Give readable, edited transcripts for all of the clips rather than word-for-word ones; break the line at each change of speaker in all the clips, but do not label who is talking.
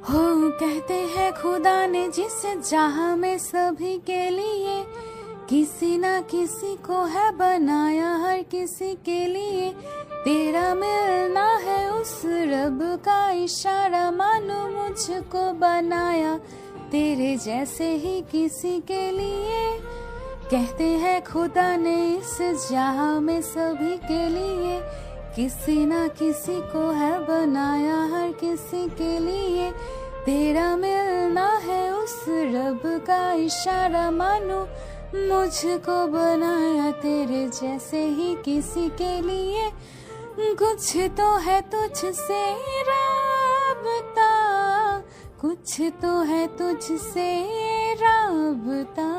हो कहते हैं खुदा ने जिस जहां में सभी के लिए किसी ना किसी को है बनाया, हर किसी के लिए तेरा मिलना है उस रब का इशारा, मानो मुझको बनाया तेरे जैसे ही किसी के लिए। कहते हैं खुदा ने इस जहां में सभी के लिए किसी ना किसी को है बनाया, हर किसी के लिए तेरा मिलना है उस रब का इशारा, मानो मुझको बनाया तेरे जैसे ही किसी के लिए। कुछ तो है तुझसे राबता, कुछ तो है तुझसे राबता,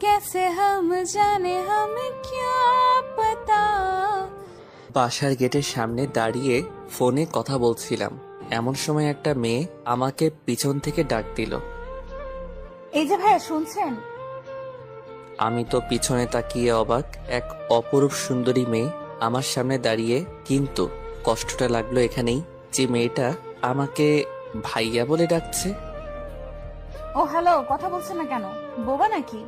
कैसे हम जाने हमें क्या पता।
বাসার গেটের সামনে দাঁড়িয়ে ফোনে কথা বলছিলাম, এমন সময় একটা মেয়ে আমাকে পিছন থেকে ডাক দিল।
এই যে ভাইয়া শুনছেন?
আমি তো পিছনে তাকিয়ে অবাক, এক অপরূপ সুন্দরী মেয়ে আমার সামনে দাঁড়িয়ে। কিন্তু কষ্টটা লাগলো এখানেই যে মেয়েটা আমাকে ভাইয়া বলে ডাকছে।
ও হ্যালো, কথা বলছেন না কেন? বোবা নাকি?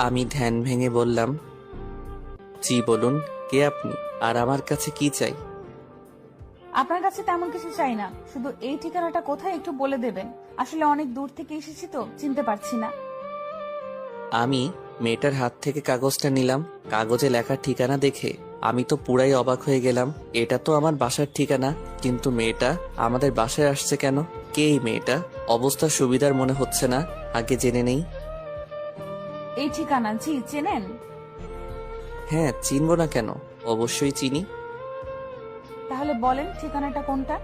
আমি ধ্যান ভেঙে বললাম, জি বলুন, কে আপনি আর আমার কাছে কি চাই?
আপনার কাছে তেমন কিছু চাই না, শুধু এই ঠিকানাটা কোথায় একটু বলে দেবেন। আসলে অনেক দূর থেকে এসেছি তো চিনতে পারছি না।
আমি মেয়েটার হাত থেকে কাগজটা নিলাম। কাগজে লেখা ঠিকানা দেখে আমি তো পুরাই অবাক হয়ে গেলাম। এটা তো আমার বাসার ঠিকানা, কিন্তু মেয়েটা আমাদের বাসায় আসছে কেন? কে এই মেয়েটা? অবস্থা সুবিধার মনে হচ্ছে না, আগে জেনে নেই।
এই ঠিকানা জি চেনেন?
হ্যাঁ, চিনব না কেন, অবশ্যই চিনি।
তাহলে বলেন ঠিকানাটা কোনটা?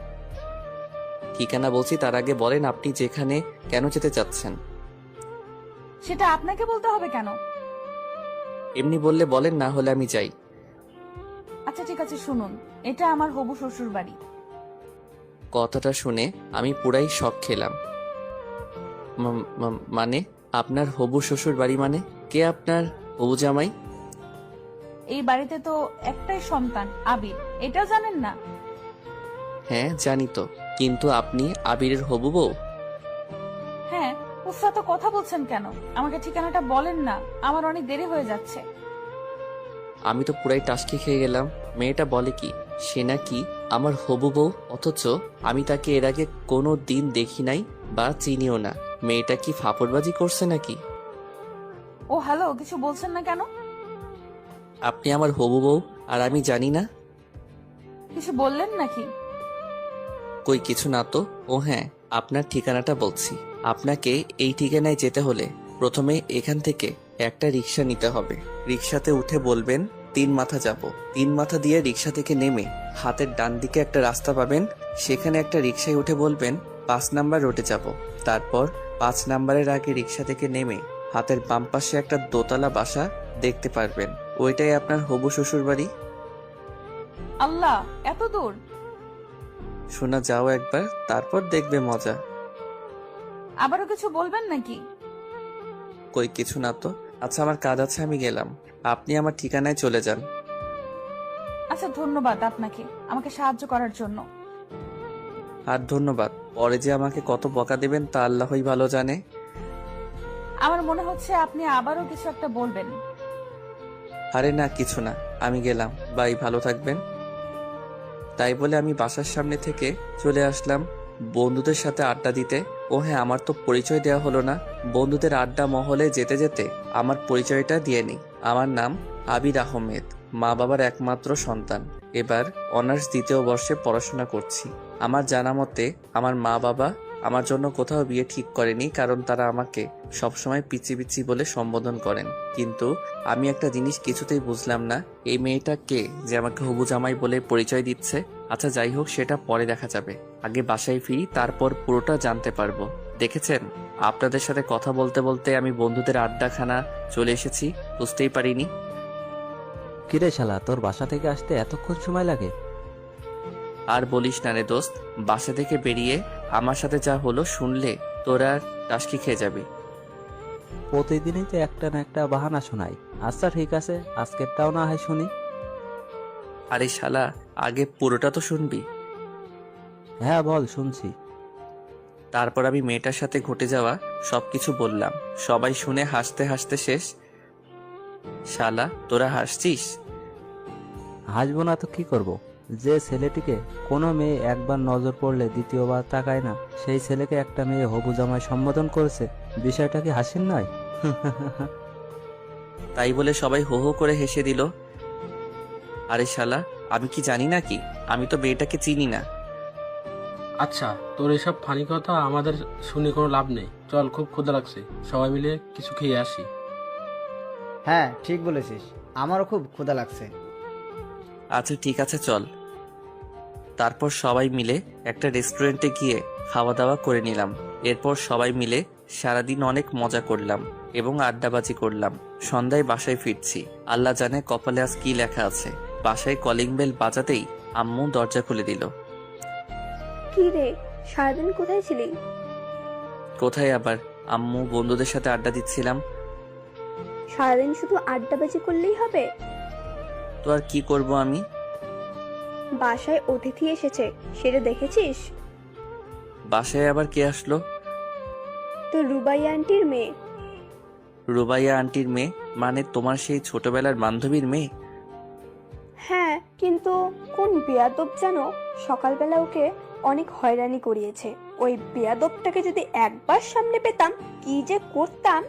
ঠিকানা বলছি, তার আগে বলেন আপনি যেখানে কেন যেতে চাচ্ছেন?
সেটা আপনাকে বলতে হবে কেন?
এমনি বললে বলেন, না হলে আমি যাই।
আচ্ছা ঠিক আছে, শুনুন, এটা আমার হবু শ্বশুর বাড়ি।
কথাটা শুনে আমি পুরাই শক খেলাম। মানে আপনার হবু শ্বশুর বাড়ি? মানে কে আপনার হবু জামাই?
এই বাড়িতে তো একটাই সন্তান, আবির, এটা জানেন না?
হ্যাঁ জানি তো, কিন্তু আপনি আবিরের হবু বউ?
হ্যাঁ। উফা, তো কথা বলছেন কেন? আমাকে ঠিকানাটা বলেন না, আমার অনেক দেরি হয়ে যাচ্ছে।
আমি তো পুরাই টাসকি খেয়ে গেলাম। মেয়েটা বলে কি সে নাকি আমার হবু বউ, অথচ আমি তাকে এর আগে কোনো দিন দেখি নাই বা চিনিও না। মেয়েটা কি ফাপড়বাজি করছে নাকি?
ও হ্যালো, কিছু বলছেন না কেন?
আপনি আমার হবু বউ আর আমি জানি না?
কিছু বললেন নাকি?
কই কিছু না তো। ও হ্যাঁ, আপনার ঠিকানাটা বলছি। আপনাকে এই ঠিকানায় যেতে হলে প্রথমে এখান থেকে একটা রিক্সা নিতে হবে। রিক্সাতে উঠে বলবেন 3 মাথা যাব। 3 মাথা দিয়ে রিক্সা থেকে নেমে হাতের ডান দিকে একটা রাস্তা পাবেন, সেখানে একটা রিক্সায় উঠে বলবেন 5 নাম্বার রোডে যাব। তারপর 5 নাম্বারের আগে রিক্সা থেকে নেমে হাতের বাম পাশে একটা দোতলা বাসা দেখতে পারবেন, ওইটাই আপনার হবু শ্বশুর বাড়ি।
আল্লাহ, এত দূর?
শোনা যাও একবার, তারপর দেখবে মজা।
আবারও কিছু বলবেন নাকি?
কই কিছু না তো। আচ্ছা আমার কাজ আছে, আমি গেলাম, আপনি আমার ঠিকানায় চলে যান।
আচ্ছা, ধন্যবাদ আপনাকে আমাকে সাহায্য করার জন্য।
আর ধন্যবাদ, পরে যে আমাকে কত বকা দেবেন তা আল্লাহই ভালো জানে।
আমার মনে হচ্ছে আপনি আবারও কিছু একটা বলবেন।
আরে না, কিছু না, আমি গেলাম, বাই, ভালো থাকবেন। তাই বলে আমি বাসার সামনে থেকে চলে আসলাম বন্ধুদের সাথে আড্ডা দিতে। ও হ্যাঁ, আমার তো পরিচয় দেওয়া হলো না। বন্ধুদের আড্ডা মহলে যেতে যেতে আমার পরিচয়টা দিয়ে নিই। আমার নাম আবির আহমেদ, মা বাবার একমাত্র সন্তান। এবার অনার্স 2য় বর্ষে পড়াশোনা করছি। আমার জানা মতে আমার মা বাবা আমার জন্য কোথাও বিয়ে ঠিক করেনি, কারণ তারা আমাকে সবসময় পিচি পিচি বলে সম্বোধন করেন। কিন্তু আমি একটা জিনিস কিছুতেই বুঝলাম না, এই মেয়েটা কে যে আমাকে হবু জামাই বলে পরিচয় দিচ্ছে। আচ্ছা যাই হোক, সেটা পরে দেখা যাবে। আগে বাসায় ফিরি, তারপর পুরোটা জানতে পারবো। দেখেছেন, আপনাদের সাথে কথা বলতে বলতে আমি বন্ধুদের আড্ডাখানা চলে এসেছি, বুঝতেই পারিনি।
কিরে শালা, তোর বাসা থেকে আসতে এতক্ষণ সময় লাগে?
আর বলিস না রে দোস্ত, বাসা থেকে বেরিয়ে আমার সাথে যা হলো শুনলে তোরা টাসকি খেয়ে যাবি।
প্রতিদিনই তো একটা না একটা বাহানা শোনাই। আচ্ছা ঠিক আছে, আজকেরটাও না হয় শুনি।
আরে শালা, আগে পুরোটা তো শুনবি।
হ্যাঁ বল, শুনছি।
তারপর আমি মেয়েটার সাথে ঘটে যাওয়া সবকিছু বললাম। সবাই শুনে হাসতে হাসতে শেষ। শালা, তোরা হাসছিস?
হাসবো না তো কি করব? যে ছেলেটিকে কোনো মেয়ে একবার নজর পড়লে দ্বিতীয়বার তাকায় না, সেই ছেলেকে একটা মেয়ে হবু জামাই সম্বোধন করেছে। বিষয়টা কি হাসির নয়?
তাই বলে সবাই হো হো করে হেসে দিল। আরে শালা, আমি কি জানি নাকি? আমি তো মেয়েটাকে চিনি না।
আচ্ছা, তোর এসব ফানি কথা আমাদের শুনে কোনো লাভ নেই। চল, খুব ক্ষুধা লাগছে, সবাই মিলে কিছু খেয়ে আসি।
হ্যাঁ, ঠিক বলেছিস, আমারও খুব ক্ষুধা লাগছে।
আচ্ছা ঠিক আছে, চল। তারপর সবাই মিলে একটা রেস্টুরেন্টে গিয়ে খাওয়া দাওয়া করে নিলাম। এরপর সবাই মিলে সারাদিন অনেক মজা করলাম এবং আড্ডাবাজি করলাম। সন্ধ্যায় বাসায় ফিরছি। আল্লাহ জানে কপালে আজ কি লেখা আছে। বাসায় কলিং বেল বাজাতেই আম্মু দরজা খুলে দিল।
কি রে, সারাদিন কোথায় ছিলি?
কোথায় আবার, আম্মু, বন্ধুদের সাথে আড্ডা দিচ্ছিলাম।
সারাদিন শুধু আড্ডাবাজি করলেই হবে?
তো আর কি করব আমি?
বাসায় অতিথি এসেছে, সেটা দেখেছিস?
বাসায় আবার কে আসলো?
তো রুবাইয়া আন্টির মেয়ে।
রুবাইয়া আন্টির মেয়ে? মানে তোমার সেই ছোটবেলার বান্ধবীর মেয়ে?
হ্যাঁ, কিন্তু কোন বেয়াদব যেন সকালবেলা ওকে অনেক হয়রানি করিয়েছে। ওই বেয়াদবটাকে যদি একবার সামনে পেতাম, কি যে করতাম।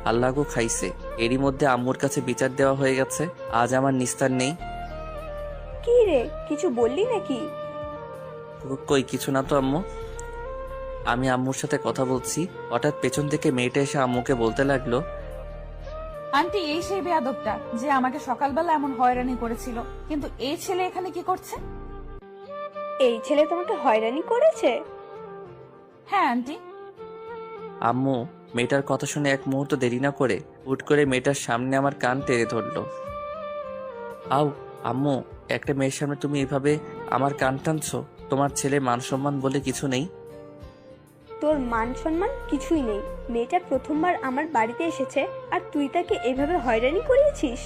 আল্লাহ গো খাইছে, এরই মধ্যে আম্মুর কাছে বিচার দেওয়া হয়ে গেছে। আজ আমার নিস্তার নেই।
কি রে, কিছু বললি নাকি?
কই কিছু না তো আম্মু। আমি আম্মুর সাথে কথা বলছি, হঠাৎ পেছন থেকে মেয়েটা এসে আম্মুকে বলতে লাগলো,
আন্টি, এই সেই বেয়াদবটা যে আমাকে সকালবেলা এমন হয়রানি করেছিল, কিন্তু এই ছেলে এখানে কি করছে?
এই ছেলে তোমাকে হয়রানি করেছে?
হ্যাঁ আন্টি।
আম্মু মেয়েটার কথা শুনে এক মুহূর্ত দেরি না করে হুট করে মেয়েটার সামনে আমার কান টেনে ধরলো। আউ আম্মু, একটা মেয়ের সামনে তুমি এভাবে আমার কান টানছো? তোমার ছেলে মান সম্মান বলে কিছু নেই?
তোর মান সম্মান কিছুই নেই। মেয়েটা প্রথমবার আমার বাড়িতে এসেছে আর তুই তাকে এভাবে হয়রানি করিয়েছিস?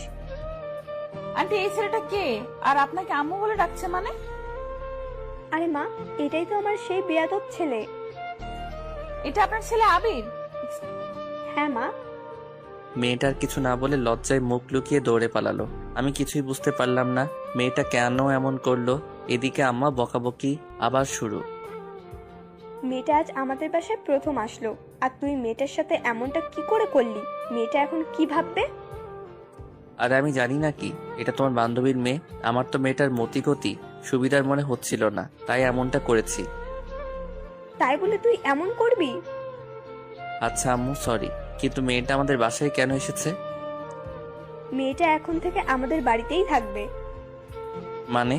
আন্টি, এই ছেলেটা কে? আর আপনাকে আম্মু বলে ডাকছে মানে?
আরে মা, এটাই তো আমার সেই বেয়াদব ছেলে।
এটা আপনার ছেলে আবির?
হ্যাঁ মা।
মেয়েটার কিছু না বলে লজ্জায় মুখ লুকিয়ে দৌড়ে পালালো। আমি কিছুই বুঝতে পারলাম না মেয়েটা কেন এমন করলো। এদিকে আম্মা বকাবকি আবার শুরু।
মেয়েটা আজ আমাদের বাসায় প্রথম আসলো, আর তুই মেয়েটার সাথে এমনটা কি করে করলি? মেয়েটা এখন কি ভাববে?
আর আমি জানি না কি, এটা তোমার বান্ধবীর মেয়ে। আমার তো মেয়েটার মতিগতি সুবিধার মনে হচ্ছিল না, তাই এমনটা করেছি।
তাই বলে তুই এমন করবি?
আচ্ছা আম্মু, সরি, কিন্তু মেয়েটা আমাদের বাসায় কেন এসেছে?
মেয়েটা এখন থেকে আমাদের বাড়িতেই থাকবে।
মানে?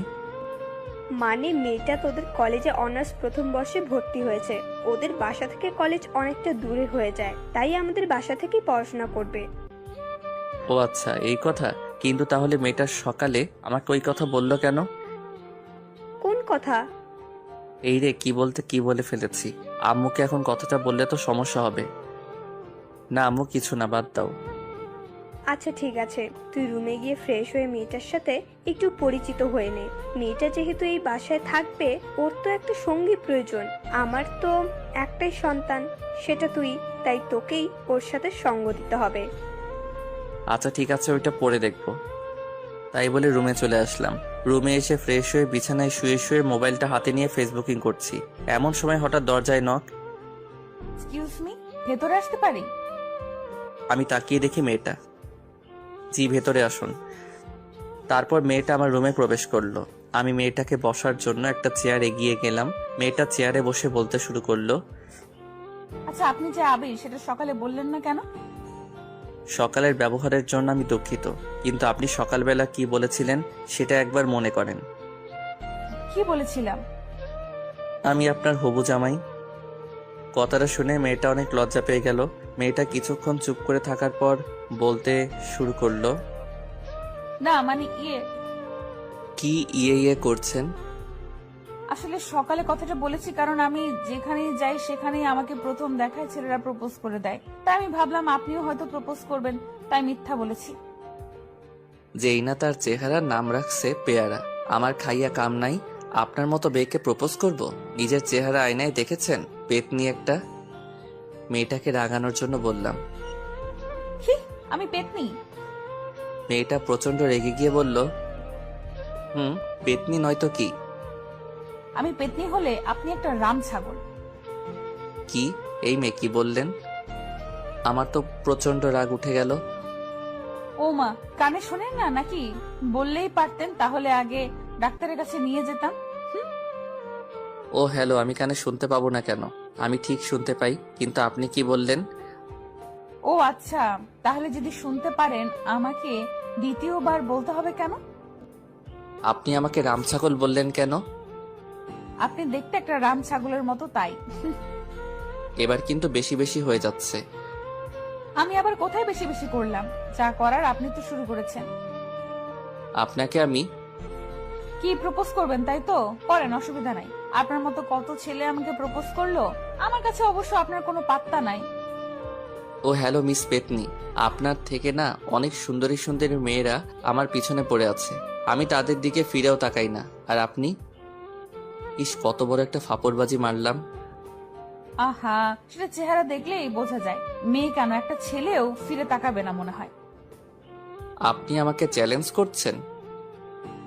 মানে মেয়েটা তোদের কলেজে অনার্স প্রথম বর্ষে ভর্তি হয়েছে। ওদের বাসা থেকে কলেজ অনেকটা দূরে হয়ে যায়, তাই আমাদের বাসা থেকেই পড়াশোনা করবে।
ও আচ্ছা, এই কথা। কিন্তু তাহলে মেয়েটা সকালে আমাকে ওই কথা বললো কেন?
কোন কথা?
এই রে, কি বলতে কি বলে ফেলেছি। আম্মুকে এখন কথাটা বললে তো সমস্যা হবে। না আম্মু, কিছু না, বাদ দাও।
আচ্ছা ঠিক আছে, তুই রুমে গিয়ে ফ্রেশ হয়ে মেয়েটার সাথে একটু পরিচিত হয়ে নে। মেয়েটা যেহেতু এই বাসায় থাকবে, ওর তো একটা সঙ্গী প্রয়োজন। আমার তো একটাই সন্তান, সেটা তুই, তাই তোকেই ওর সাথে সঙ্গ দিতে হবে।
আচ্ছা ঠিক আছে, ওইটা পরে দেখবো। তাই বলে রুমে চলে আসলাম। রুমে এসে ফ্রেশ হয়ে বিছানায় শুয়ে শুয়ে মোবাইলটা হাতে নিয়ে ফেসবুকিং করছি। এমন সময় হঠাৎ দরজায় নক।
এক্সকিউজ মি, ভেতরে আসতে পারি?
আমি তাকিয়ে দেখি মেয়েটা। জি, ভেতরে আসুন। তারপর মেয়েটা আমার রুমে প্রবেশ করলো। আমি মেয়েটাকে বসার জন্য একটা চেয়ার এগিয়ে গেলাম। মেয়েটা চেয়ারে বসে বলতে শুরু করলো,
আচ্ছা, আপনি যে আবির, সেটা সকালে বললেন না কেন?
সকালের ব্যবহারের জন্য আমি দুঃখিত, কিন্তু আপনি সকালবেলা কি বলেছিলেন সেটা একবার মনে করেন।
কি বলেছিলাম?
আমি আপনার হবু জামাই। কথাটা শুনে মেয়েটা অনেক লজ্জা পেয়ে গেল। মেয়েটা কিছুক্ষণ চুপ করে থাকার পর বলতে শুরু করলো,
না মানে
কি ইয়ে করছেন?
আসলে সকালে কথাটা বলেছি কারণ আমি যেখানেই যাই সেখানেই আমাকে প্রথম দেখায় ছেলেরা প্রপোজ করে দেয়, তাই আমি ভাবলাম আপনিও হয়তো প্রপোজ করবেন, তাই মিথ্যা বলেছি।
যেই না তার চেহারার নাম রাখছে পেয়ারা। আমার খাইয়া কাম নাই, আপনার মতো মেয়েকে প্রপোজ করব? নিজের চেহারা আয়নায় দেখেছেন? পেতনি একটা। মেয়েটাকে রাগানোর জন্য বললাম।
হি, আমি পেতনি?
মেয়েটা প্রচন্ড রেগে গিয়ে বলল, পেতনি নয়তো কি?
আমি পেতনি হলে আপনি একটা রাম ছাগল।
কি? এই মেয়ে কি বললেন? আমার তো প্রচন্ড রাগ উঠে গেল।
ও মা, কানে শোনেন না নাকি? বললেই পারতেন, তাহলে আগে ডাক্তারের কাছে নিয়ে যেতাম।
ও হ্যালো, আমি কানে শুনতে পাবো না কেন? আমি ঠিক শুনতে পাই, কিন্তু আপনি কি বললেন?
ও আচ্ছা, তাহলে যদি শুনতে পারেন আমাকে দ্বিতীয়বার বলতে হবে কেন?
আপনি আমাকে রামছাগল বললেন কেন?
আপনি দেখতে একটা রাম ছাগলের মতো, তাই।
এবার কিন্তু বেশি বেশি হয়ে যাচ্ছে।
আমি আবার কোথায় বেশি বেশি করলাম? যা করার আপনি তো শুরু করেছেন।
আপনাকে আমি
কি প্রপোজ করবেন তাই তো? করেন, অসুবিধা নাই। আপনার মতো কত ছেলে আমাকে প্রপোজ করলো, আমার কাছে অবশ্য আপনার কোনো পাত্তা নাই।
ও হ্যালো মিস পেতনি, আপনার থেকে না অনেক সুন্দরী সুন্দরী মেয়েরা আমার পিছনে পড়ে আছে, আমি তাদের দিকে ফিরেও তাকাই না। আর আপনি? ইস, কত বড় একটা ফাপড়বাজি মারলাম।
আহা, সেটা চেহারা দেখলেই বোঝা যায়। মেয়ে কেন, একটা ছেলেও ফিরে তাকাবে না মনে হয়।
আপনি আমাকে চ্যালেঞ্জ করছেন?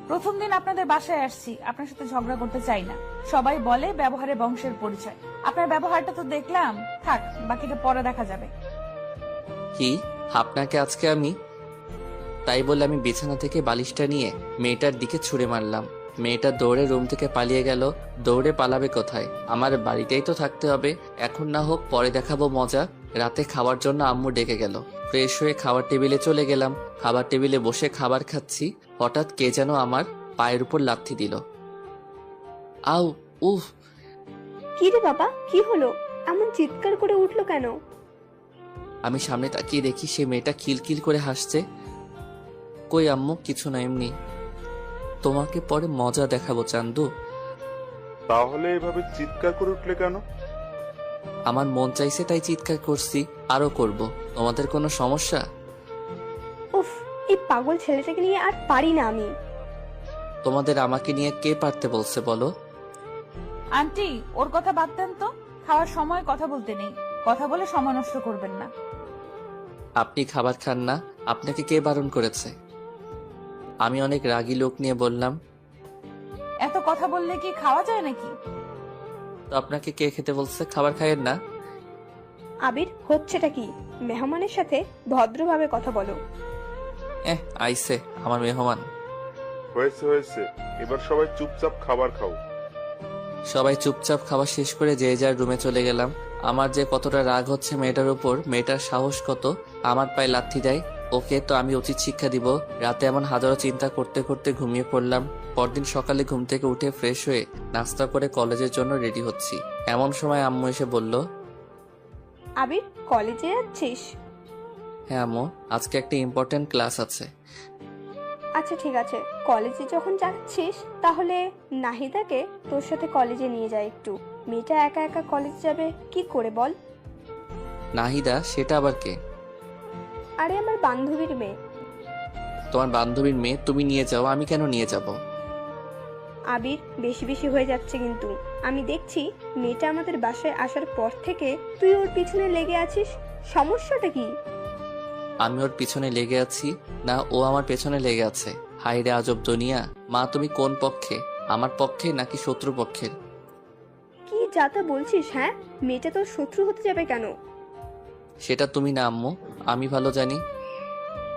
প্রথম দিন আপনাদের বাসায় আসছি, আপনার সাথে ঝগড়া করতে চাই না। সবাই বলে ব্যবহারে বংশের পরিচয়। আপনার ব্যবহারটা তো দেখলাম, থাক, বাকিটা পরে দেখা যাবে।
কি? আপনাকে আজকে আমি? তাই বলে আমি বিছানা থেকে বালিশটা নিয়ে মেয়েটার দিকে ছুঁড়ে মারলাম। মেয়েটা দৌড়ে রুম থেকে পালিয়ে গেল। দৌড়ে পালাবে কোথায়? আমার বাড়িতেই তো থাকতে হবে। এখন না হোক পরে দেখাবো মজা। রাতে খাওয়ার জন্য আম্মু ডেকে গেল। ফ্রেশ হয়ে খাবার টেবিলে চলে গেলাম। খাবার টেবিলে বসে খাবার খাচ্ছি, হঠাৎ কে যেন আমার পায়ের উপর লাথি দিল। আউ, উফ!
কি রে বাবা, কি হলো? এমন চিৎকার করে উঠলো কেন?
আমি সামনে তাকিয়ে দেখি সে মেয়েটা খিলখিল করে হাসছে। কই আম্মু, কিছু না, এমনি। তোমাকে পরে মজা দেখাবো চান্দু।
তাহলে এভাবে চিৎকার করে উঠলে কেন?
আমার মন চাইছে তাই চিৎকার করছি, আরো করব। তোমাদের কোনো সমস্যা?
উফ, এই পাগল ছেলেটাকে নিয়ে আর পারি না আমি।
তোমাদের আমাকে নিয়ে কে পারতে বলছে বলো?
আন্টি, ওর কথা বাদ দেন তো। খাওয়ার সময় কথা বলতে নেই। কথা বলে সময় নষ্ট করবেন না।
আপনি খাবার খান না? আপনাকে কে বারণ করেছে? আমি অনেক রাগী লোক নিয়ে বললাম।
এত কথা বললে কি খাওয়া যায় নাকি?
তো আপনাকে কে খেতে বলছে? খাবার খায়েন না?
আবির, হচ্ছেটা কি? মেহমানের সাথে ভদ্রভাবে কথা বলো।
আইসে আমার মেহমান।
হয়েছে হয়েছে, এবার সবাই চুপচাপ খাবার খাও।
সবাই চুপচাপ খাওয়া শেষ করে যে যার রুমে চলে গেলাম। আমার যে কতটা রাগ হচ্ছে মেয়েটার উপর, মেয়েটার সাহস কত আমার পায়ে লাথি দেয়। ওকে তো আমি উচিত শিক্ষা দিব। রাতে এমন হাজারো চিন্তা করতে করতে ঘুমিয়ে পড়লাম। পরদিন সকালে ঘুম থেকে উঠে ফ্রেশ হয়ে নাস্তা করে কলেজের জন্য রেডি হচ্ছি। এমন সময় আম্মু এসে বলল,
আবির, কলেজে যাচ্ছিস?
হ্যাঁ আম্মু, আজকে একটা ইম্পর্টেন্ট ক্লাস আছে।
আচ্ছা ঠিক আছে, কলেজে যখন যাচ্ছিস তাহলে নাহিদাকে তোর সাথে কলেজে নিয়ে যায় একটু। মেয়েটা একা একা কলেজে যাবে কি করে বল?
নাহিদা? সেটা আবার কে?
আরে আমার বান্ধবীর মেয়ে।
তোমার বান্ধবীর মেয়ে? তুমি নিয়ে যাও, আমি কেন নিয়ে যাব?
আবির, বেশি বেশি হয়ে যাচ্ছে কিন্তু। আমি দেখছি মেয়েটা আমাদের বাসায় আসার পর থেকে তুই ওর পিছনে লেগে আছিস। সমস্যাটা কি?
আমি ওর পিছনে লেগে আছি না ও আমার পেছনে লেগে আছে? হাই রে আজব দুনিয়া। মা, তুমি কোন পক্ষে? আমার পক্ষে নাকি শত্রু পক্ষের?
কি যাতা বলছিস? হ্যাঁ, মেয়েটা তোর শত্রু হতে যাবে কেন?
সেটা তুমি না আম্মু, আমি ভালো জানি।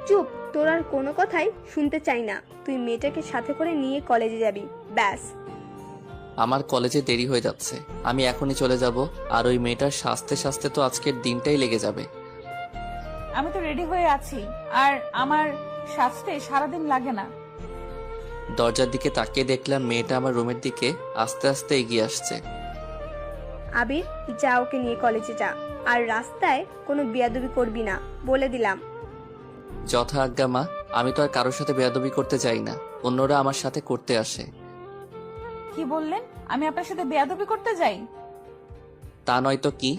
চুপ, তোর আর কোনো কথাই শুনতে চাই না। তুই মেয়েটাকে সাথে করে নিয়ে কলেজে যাবি, ব্যাস।
আমার কলেজে দেরি হয়ে যাচ্ছে, আমি এখনই চলে যাব। আর ওই মেয়েটার সাজতে সাজতে তো আজকের দিনটাই লেগে যাবে।
আমি তো রেডি হয়ে আছি, আর আমার সাজতে সারাদিন লাগে না।
দরজার দিকে তাকিয়ে দেখলাম মেয়েটা আমার রুমের দিকে আস্তে আস্তে এগিয়ে আসছে।
আবির, যা, ওকে নিয়ে কলেজে যা। আর রাস্তায় কোনো বেয়াদবি করবি না, বলে দিলাম।
যথা আজ্ঞা মা। আমি তো আর কারোর সাথে বেয়াদবি করতে চাই না, অন্যরা আমার সাথে করতে আসে।
কি বললেন? আমি আপনার সাথে বেয়াদবি করতে যাই?
তা নয় তো কি?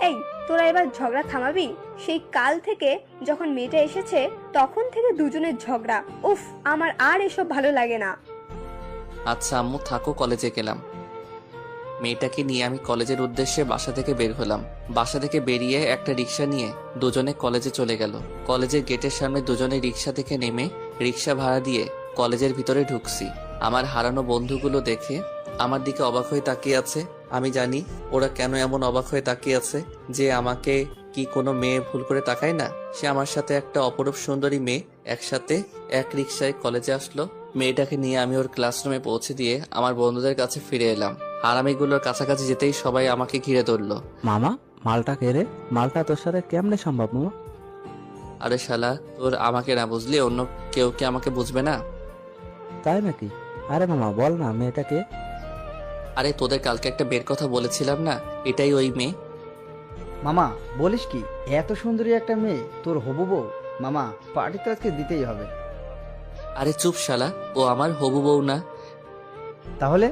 এই, তোরা এবার ঝগড়া থামাবি? সেই কাল থেকে যখন মেয়েটা এসেছে তখন থেকে দুজনের ঝগড়া। উফ, আমার আর এসব ভালো লাগে না।
আচ্ছা আম্মু থাকো, কলেজে গেলাম। মেয়েটাকে নিয়ে আমি কলেজের উদ্দেশ্যে বাসা থেকে বের হলাম। বাসা থেকে বেরিয়ে একটা রিক্সা নিয়ে দুজনে কলেজে চলে গেল। কলেজের গেটের সামনে দুজনে রিক্সা থেকে নেমে রিক্সা ভাড়া দিয়ে কলেজের ভিতরে ঢুকছি। আমার হারানো বন্ধুগুলো দেখে আমার দিকে অবাক হয়ে তাকিয়ে আছে। আমি জানি ওরা কেন এমন অবাক হয়ে তাকিয়ে আছে, যে আমাকে কি কোনো মেয়ে ভুল করে তাকায় না। সে আমার সাথে একটা অপরূপ সুন্দরী মেয়ে একসাথে এক রিক্সায় কলেজে আসলো। মেয়েটাকে নিয়ে আমি ওর ক্লাসরুমে পৌঁছে দিয়ে আমার বন্ধুদের কাছে ফিরে এলাম। হারামিগুলোর কাছাকাছি যেতেই সবাই আমাকে ঘিরে ধরলো।
মামা, মালটা কে রে? মালটা তোর সাথে কেমনে সম্ভব মামা?
আরে শালা, তোর আমাকে না বুঝলি অন্য কেউ কি আমাকে বুঝবে না?
তাই নাকি? আরে মামা বল না, মেয়েটাকে?
আরে তোদের কালকে একটা বের কথা বলেছিলাম না, এটাই ওই মেয়ে।
মামা বলিস কি, এত সুন্দরী একটা মেয়ে তোর হবু বউ? মামা পার্টি তো আজকে দিতেই হবে।
আরে চুপ শালা, ও আমার হবু বউ না।
তাহলে?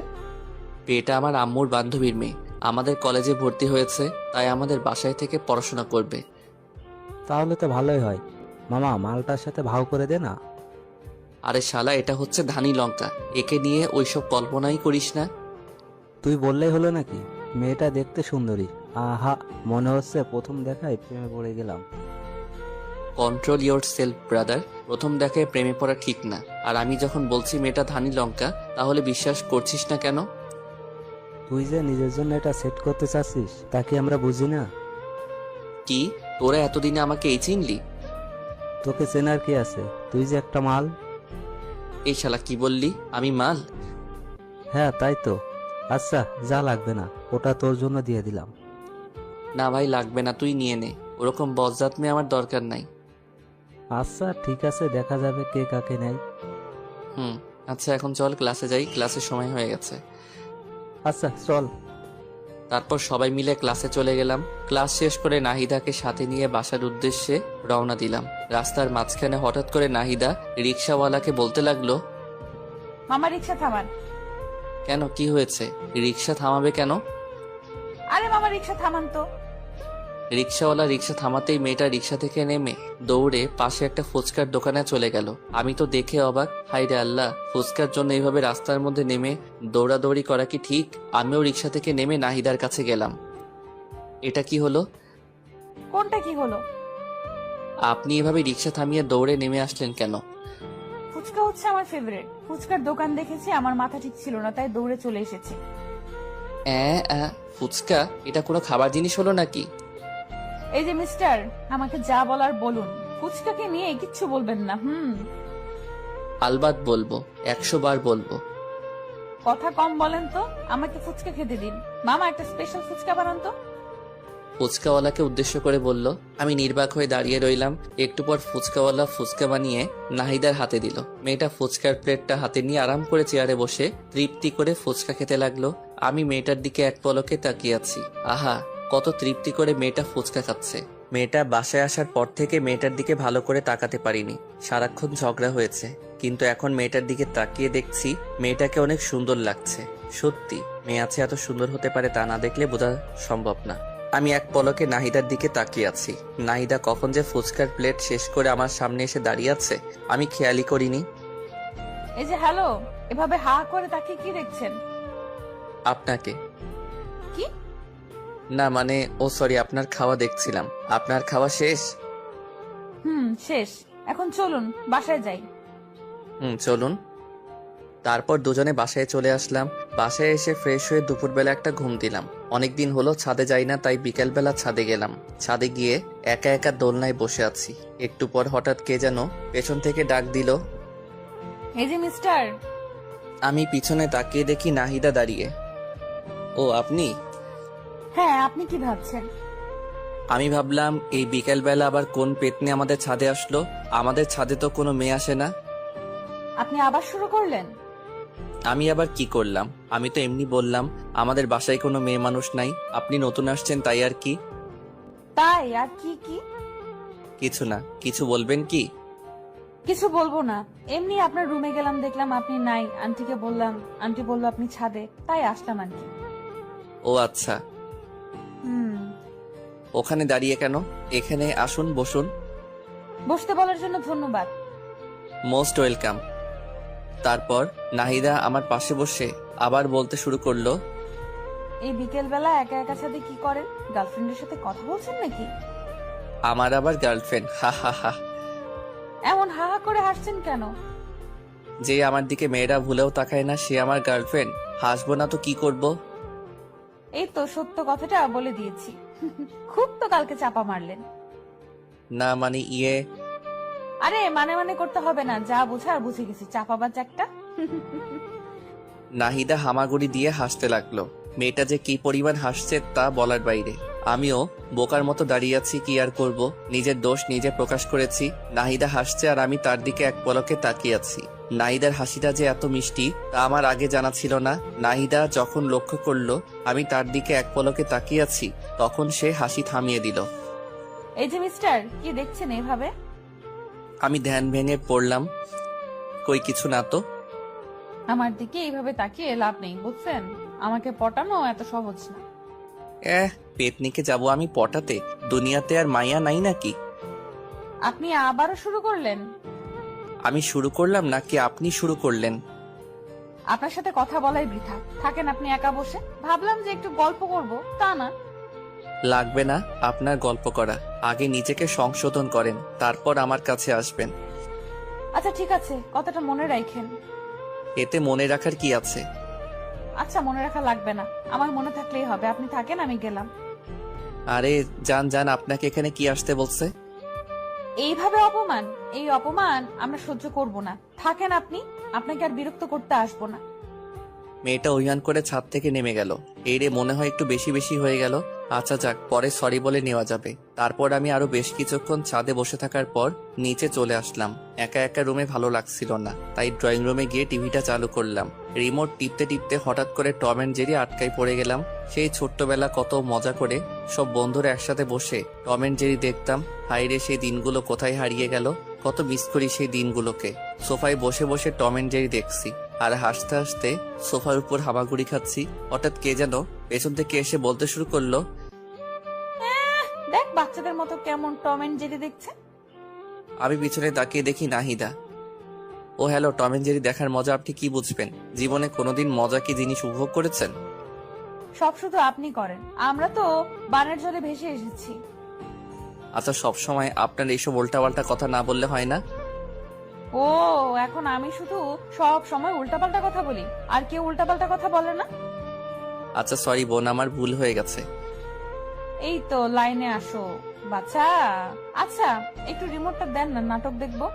এটা আমার আম্মুর বান্ধবীর মেয়ে। আমাদের কলেজে ভর্তি হয়েছে, তাই আমাদের বাসায় থেকে পড়াশোনা করবে।
তাহলে তো ভালোই হয়। মামা মালটার সাথে ভাও করে দে না।
আরে শালা, এটা হচ্ছে ধানি লঙ্কা, একে নিয়ে ওইসব কল্পনাই করিস না।
তুই বললেই হলো নাকি? মেয়েটা দেখতে সুন্দরী। আহা, মনে হচ্ছে প্রথম দেখায় প্রেমে পড়ে গেলাম।
Control your self brother. প্রথম দেখায় প্রেমে পড়া ঠিক না। আর আমি যখন বলছি মেয়েটা ধানি লঙ্কা, তাহলে বিশ্বাস করছিস না কেন?
তুই যে নিজের জন্য এটা সেট করতে চাচ্ছিস তা কি আমরা বুঝি না?
কি, তোরা এতদিনে আমাকে এই চিনলি?
তোকে চেনার কি আছে? তুই যে একটা মাল।
এই শালা কি বললি? আমি মাল?
হ্যাঁ তাই তো। আচ্ছা যা, লাগবে না, ওটা তোর জন্য দিয়ে দিলাম।
না ভাই লাগবে না, তুই নিয়ে নে। ওরকম বজ্জাত মেয়ে আমার দরকার নাই।
আচ্ছা ঠিক আছে, দেখা যাবে কে কাকে নেয়।
আচ্ছা এখন চল ক্লাসে যাই, ক্লাসের সময় হয়ে গেছে।
আচ্ছা চল।
তারপর সবাই মিলে ক্লাসে চলে গেলাম। ক্লাস শেষ করে নাহিদাকে সাথে নিয়ে বাসার উদ্দেশ্যে রওনা দিলাম। রাস্তার মাঝখানে হঠাৎ করে নাহিদা রিক্সাওয়ালাকে বলতে লাগলো,
মামা রিক্সা থামান।
কেন, কি হয়েছে? রিক্সা থামাবে কেন?
আরে মামা রিক্সা থামান তো।
রিক্সাওয়ালা রিক্সা থামাতেই মেয়েটা রিক্সা থেকে নেমে দৌড়ে পাশে একটা ফুচকার দোকানে চলে গেল। আমি তো দেখে অবাক, হাই রে আল্লাহ, ফুচকার জন্য এইভাবে রাস্তার মধ্যে নেমে দৌড়াদৌড়ি করা কি ঠিক? আমিও রিক্সা থেকে নেমে নাহিদার কাছে গেলাম। এটা কি হলো?
কোনটা কি হলো?
আপনি এভাবে রিক্সা থামিয়ে দৌড়ে নেমে আসলেন কেন?
ফুচকা হচ্ছে আমার ফেভারিট। ফুচকার দোকান দেখেছি, আমার মাথা ঠিক ছিল না, তাই দৌড়ে চলে এসেছি।
ফুচকা এটা কোনো খাবার জিনিস হলো নাকি?
এই যে মিস্টার, আমাকে যা বলার বলুন, ফুচকাকে নিয়ে কিচ্ছু বলবেন না।
আলবাত বলবো, 100 বার বলবো।
কথা কম বলেন তো, আমাকে ফুচকা খেতে দিন। মামা একটা স্পেশাল ফুচকা বানান তো।
ফুচকাওয়ালাকে উদ্দেশ্য করে বলল। আমি নির্বাক হয়ে দাঁড়িয়ে রইলাম। একটু পর ফুচকাওয়ালা ফুচকা বানিয়ে নাহিদার হাতে দিল। মেয়েটা ফুচকার প্লেটটা হাতে নিয়ে আরাম করে চেয়ারে বসে তৃপ্তি করে ফুচকা খেতে লাগলো। আমি মেয়েটার দিকে এক পলকে তাকিয়ে আছি। আহা, কত তৃপ্তি করে মেয়েটা ফুচকা খাচ্ছে। মেয়েটা বাসায় আসার পর থেকে মেয়েটার দিকে ভালো করে তাকাতে পারিনি। সারাক্ষণ ঝগড়া হয়েছে, কিন্তু এখন মেয়েটার দিকে তাকিয়ে দেখছি মেয়েটাকে অনেক সুন্দর লাগছে। সত্যি মেয়ে আছে এত সুন্দর হতে পারে তা না দেখলে বোঝা সম্ভব না। আমি এক পলকে নাহিদার দিকে তাকিয়ে আছি। নাহিদা কখন যে ফুচকার প্লেট শেষ করে আমার সামনে এসে দাঁড়িয়ে আছে আমি খেয়ালই করিনি।
এই যে হ্যালো, এভাবে হা করে তাকিয়ে কি দেখছেন?
আপনাকে।
কি?
না মানে, ও সরি, আপনার খাওয়া দেখছিলাম। আপনার খাওয়া শেষ?
শেষ। এখন চলুন বাসায় যাই।
চলুন। তারপর দুজনে বাসায় চলে আসলাম। বাসায় এসে ফ্রেশ হয়ে দুপুরবেলা একটা ঘুম দিলাম। অনেকদিন হলো ছাদে যাই না, তাই বিকেলবেলা ছাদে গেলাম। ছাদে গিয়ে একা একা দোলনায় বসে আছি। একটু পর হঠাৎ কে যেন পেছন থেকে ডাক দিল।
এই যে মিস্টার।
আমি পিছনে তাকিয়ে দেখি নাহিদা দাঁড়িয়ে। ও আপনি?
হ্যাঁ, আপনি কি ভাবছেন?
আমি ভাবলাম এই বিকেলবেলা আবার কোন পেতনি আমাদের ছাদে আসলো। আমাদের ছাদে তো কোনো মেয়ে আসে না।
আপনি আবার শুরু করলেন?
আমি আবার কি করলাম? আমি তো এমনি বললাম আমাদের বাসায় কোনো মেয়ে মানুষ নাই, আপনি নতুন আসছেন তাই আর কি।
তাই আর কি? কি
কিছু না। কিছু বলবেন কি?
কিছু বলবো না, এমনি আপনার রুমে গেলাম, দেখলাম আপনি নাই। আন্টিকে বললাম, আন্টি বললো আপনি ছাদে, তাই আসলাম আর কি।
ও আচ্ছা। ওখানে দাঁড়িয়ে কেন? এখানে আসুন, বসুন।
বসতে বলার জন্য ধন্যবাদ।
Most welcome. তারপর নাহিদা আমার পাশে বসে আবার বলতে শুরু করলো,
এই বিকেল বেলা একা একা ছাদে কি করেন? গার্লফ্রেন্ডের সাথে কথা বলছেন নাকি?
আমার আবার গার্লফ্রেন্ড, হা হা হা।
এমন হা হা করে হাসছেন কেন?
যে আমার দিকে মেয়েরা ভুলেও তাকায় না সে আমার গার্লফ্রেন্ড, হাসবো না তো কি করব?
এই তো সত্য কথাটা বলে দিয়েছি। খুব তো কালকে চাপা মারলেন।
না মানে ইয়ে,
আরে মানে মানে করতে হবে না, যা বুঝার বুঝে গেছি, চাপাবাজ একটা।
নাহিদা হামাগুড়ি দিয়ে হাসতে লাগলো। মেয়েটা যে কি পরিমাণ হাসছে তা বলার বাইরে। আমিও বোকার মতো দাঁড়িয়ে আছি, কি আর করব, নিজের দোষ নিজে প্রকাশ করেছি। নাহিদা হাসছে আর আমি তার দিকে এক পলকে তাকিয়ে আছি। নাহিদার হাসিটা যে এত মিষ্টি তা আমার আগে জানা ছিল না। নাহিদা যখন লক্ষ্য করলো আমি তার দিকে এক পলকে তাকিয়ে আছি, তখন সে হাসি থামিয়ে দিল।
এই যে মিস্টার, কি দেখছেন এভাবে?
আমি ধ্যান ভেঙে পড়লাম, কই কিছু না তো।
আমার দিকে এইভাবে তাকিয়ে লাভ নেই, বুঝছেন? আমাকে পটানো এত সহজ না।
পেতনিকে যাব আমি পটাতে? দুনিয়াতে আর মাইয়া নাই নাকি?
আপনি আবারও শুরু করলেন?
আমি শুরু করলাম নাকি আপনি শুরু করলেন?
আপনার সাথে কথা বলাই বৃথা, থাকেন আপনি একা বসে। ভাবলাম যে একটু গল্প করব, তা না।
লাগবে না আপনার গল্প করা, আগে নিজেকে সংশোধন করেন, তারপর আমার কাছে আসবেন।
আচ্ছা ঠিক আছে, কথাটা মনে রাখেন।
এতে মনে রাখার কি আছে?
আচ্ছা মনে রাখা লাগবে না, আমার মনে থাকলেই হবে। আপনি থাকেন, আমি গেলাম।
আরে যান যান, আপনাকে এখানে কি আসতে বলছে?
এইভাবে অপমান, এই অপমান আমরা সহ্য করব না। থাকেন আপনি, আপনাকে আর বিরক্ত করতে আসবো না।
মেয়েটা অভিমান করে ছাদ থেকে নেমে গেল। এই রে, মনে হয় একটু বেশি বেশি হয়ে গেল। আচ্ছা যাক, পরে সরি বলে নেওয়া যাবে। তারপর আমি আরো বেশ কিছুক্ষণ ছাদে বসে থাকার পর নিচে চলে আসলাম। একা একা রুমে ভালো লাগছিল না, তাই ড্রয়িং রুমে গিয়ে টিভিটা চালু করলাম। রিমোট টিপতে টিপতে হঠাৎ করে টম অ্যান্ড জেরি আটকায় পড়ে গেলাম। সেই ছোট্টবেলা কত মজা করে সব বন্ধুরা একসাথে বসে টম অ্যান্ড জেরি দেখতাম। হাইরে, সেই দিনগুলো কোথায় হারিয়ে গেল, কত মিস করি সেই দিনগুলোকে। সোফায় বসে বসে টম অ্যান্ড জেরি দেখছি আর হাসতে হাসতে সোফার উপর হামাগুড়ি খাচ্ছি। হঠাৎ কে যেন পেছন থেকে এসে বলতে শুরু করলো,
দেখ বাচ্চাদের মতো কেমন টম এন্ড জেরি দেখছে।
আমি পিছনে তাকিয়ে দেখি নাহিদা। ও হ্যালো, টম এন্ড জেরি দেখার মজা আপনি কি বুঝবেন? জীবনে কোনোদিন মজা কি জিনিস উপভোগ করেছেন?
সব শুধু আপনি করেন, আমরা তো বানের জলে ভেসে এসেছি।
আচ্ছা, সব সময় আপনার এইসব উল্টাপাল্টা কথা না বললে হয় না?
ও, এখন আমি শুধু সব সময় উল্টাপাল্টা কথা বলি, আর কেউ উল্টাপাল্টা কথা বলে না?
আচ্ছা সরি বোন, আমার ভুল হয়ে গেছে।
এই তো লাইনে আসো বাচ্চা। আচ্ছা একটু রিমোটটা দেন না, নাটক দেখবো।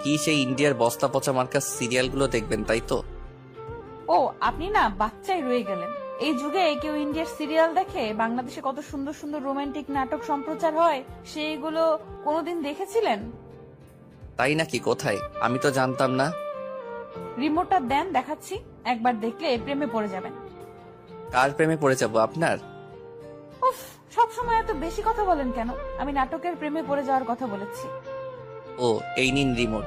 কি সেই ইন্ডিয়ার বস্তা পচা মার্কা সিরিয়ালগুলো দেখবেন তাই তো?
ও, আপনি না বাচ্চাই রয়ে গেলেন। এই যুগে কেউ ইন্ডিয়ার সিরিয়াল দেখে? বাংলাদেশে কত সুন্দর সুন্দর রোমান্টিক নাটক সম্প্রচার হয়, সেইগুলো কোনোদিন দেখেছিলেন?
তাই নাকি? কোথায়? আমি তো জানতাম না।
রিমোটটা দেন, দেখাচ্ছি। একবার দেখলে প্রেমে পড়ে যাবেন।
কার প্রেমে পড়ে যাবো, আপনার?
উফ, সব সময় এত বেশি কথা বলেন কেন? আমি নাটকের প্রেমে পড়ে যাওয়ার কথা বলেছি।
ও, এই নিন রিমোট।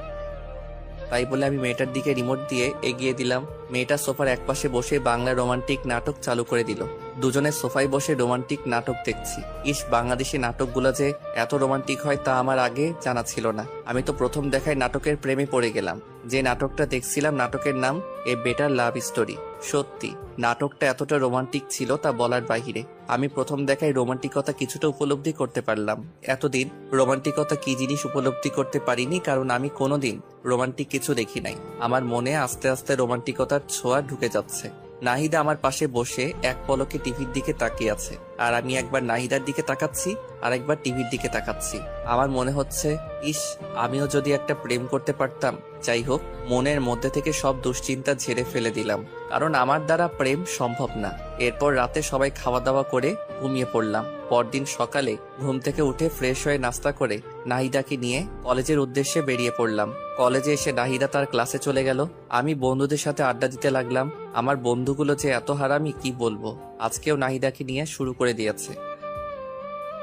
তাই বলে আমি মেয়েটার দিকে রিমোট দিয়ে এগিয়ে দিলাম। মেয়েটা সোফার একপাশে বসে বাংলা রোমান্টিক নাটক চালু করে দিল। দুজনে সোফায় বসে রোমান্টিক নাটক দেখছি। ইস, বাংলাদেশি নাটকগুলো যে এত রোমান্টিক হয় তা আমার আগে জানা ছিল না। আমি তো প্রথম দেখায় নাটকের প্রেমে পড়ে গেলাম। যে নাটকটা দেখছিলাম নাটকের নাম এ বেটার লাভ স্টোরি। সত্যি নাটকটা এতটা রোমান্টিক ছিল তা বলার বাহিরে। আমি প্রথম দেখায় রোমান্টিকতা কিছুটা উপলব্ধি করতে পারলাম। এতদিন রোমান্টিকতা কি জিনিস উপলব্ধি করতে পারিনি, কারণ আমি কোনোদিন রোমান্টিক কিছু দেখি নাই। আমার মনে আস্তে আস্তে রোমান্টিকতার ছোঁয়া ঢুকে যাচ্ছে। নাহিদা আমার পাশে বসে এক পলকে টিভির দিকে তাকিয়ে আছে, আর আমি একবার নাহিদার দিকে তাকাচ্ছি আর একবার টিভির দিকে তাকাচ্ছি। আমার মনে হচ্ছে, ইস, আমিও যদি একটা প্রেম করতে পারতাম। যাই হোক, মনের মধ্যে থেকে সব দুশ্চিন্তা ঝেড়ে ফেলে দিলাম, কারণ আমার দ্বারা প্রেম সম্ভব না। এরপর রাতে সবাই খাওয়া দাওয়া করে ঘুমিয়ে পড়লাম। পরদিন সকালে ঘুম থেকে উঠে ফ্রেশ হয়ে নাস্তা করে নাহিদাকে নিয়ে কলেজের উদ্দেশ্যে বেরিয়ে পড়লাম। কলেজে এসে নাহিদা তার ক্লাসে চলে গেল। আমি বন্ধুদের সাথে আড্ডা দিতে লাগলাম। আমার বন্ধুগুলো যে এত হারামি কি বলবো। আজকেও নাহিদাকে নিয়ে শুরু করে দিয়েছে।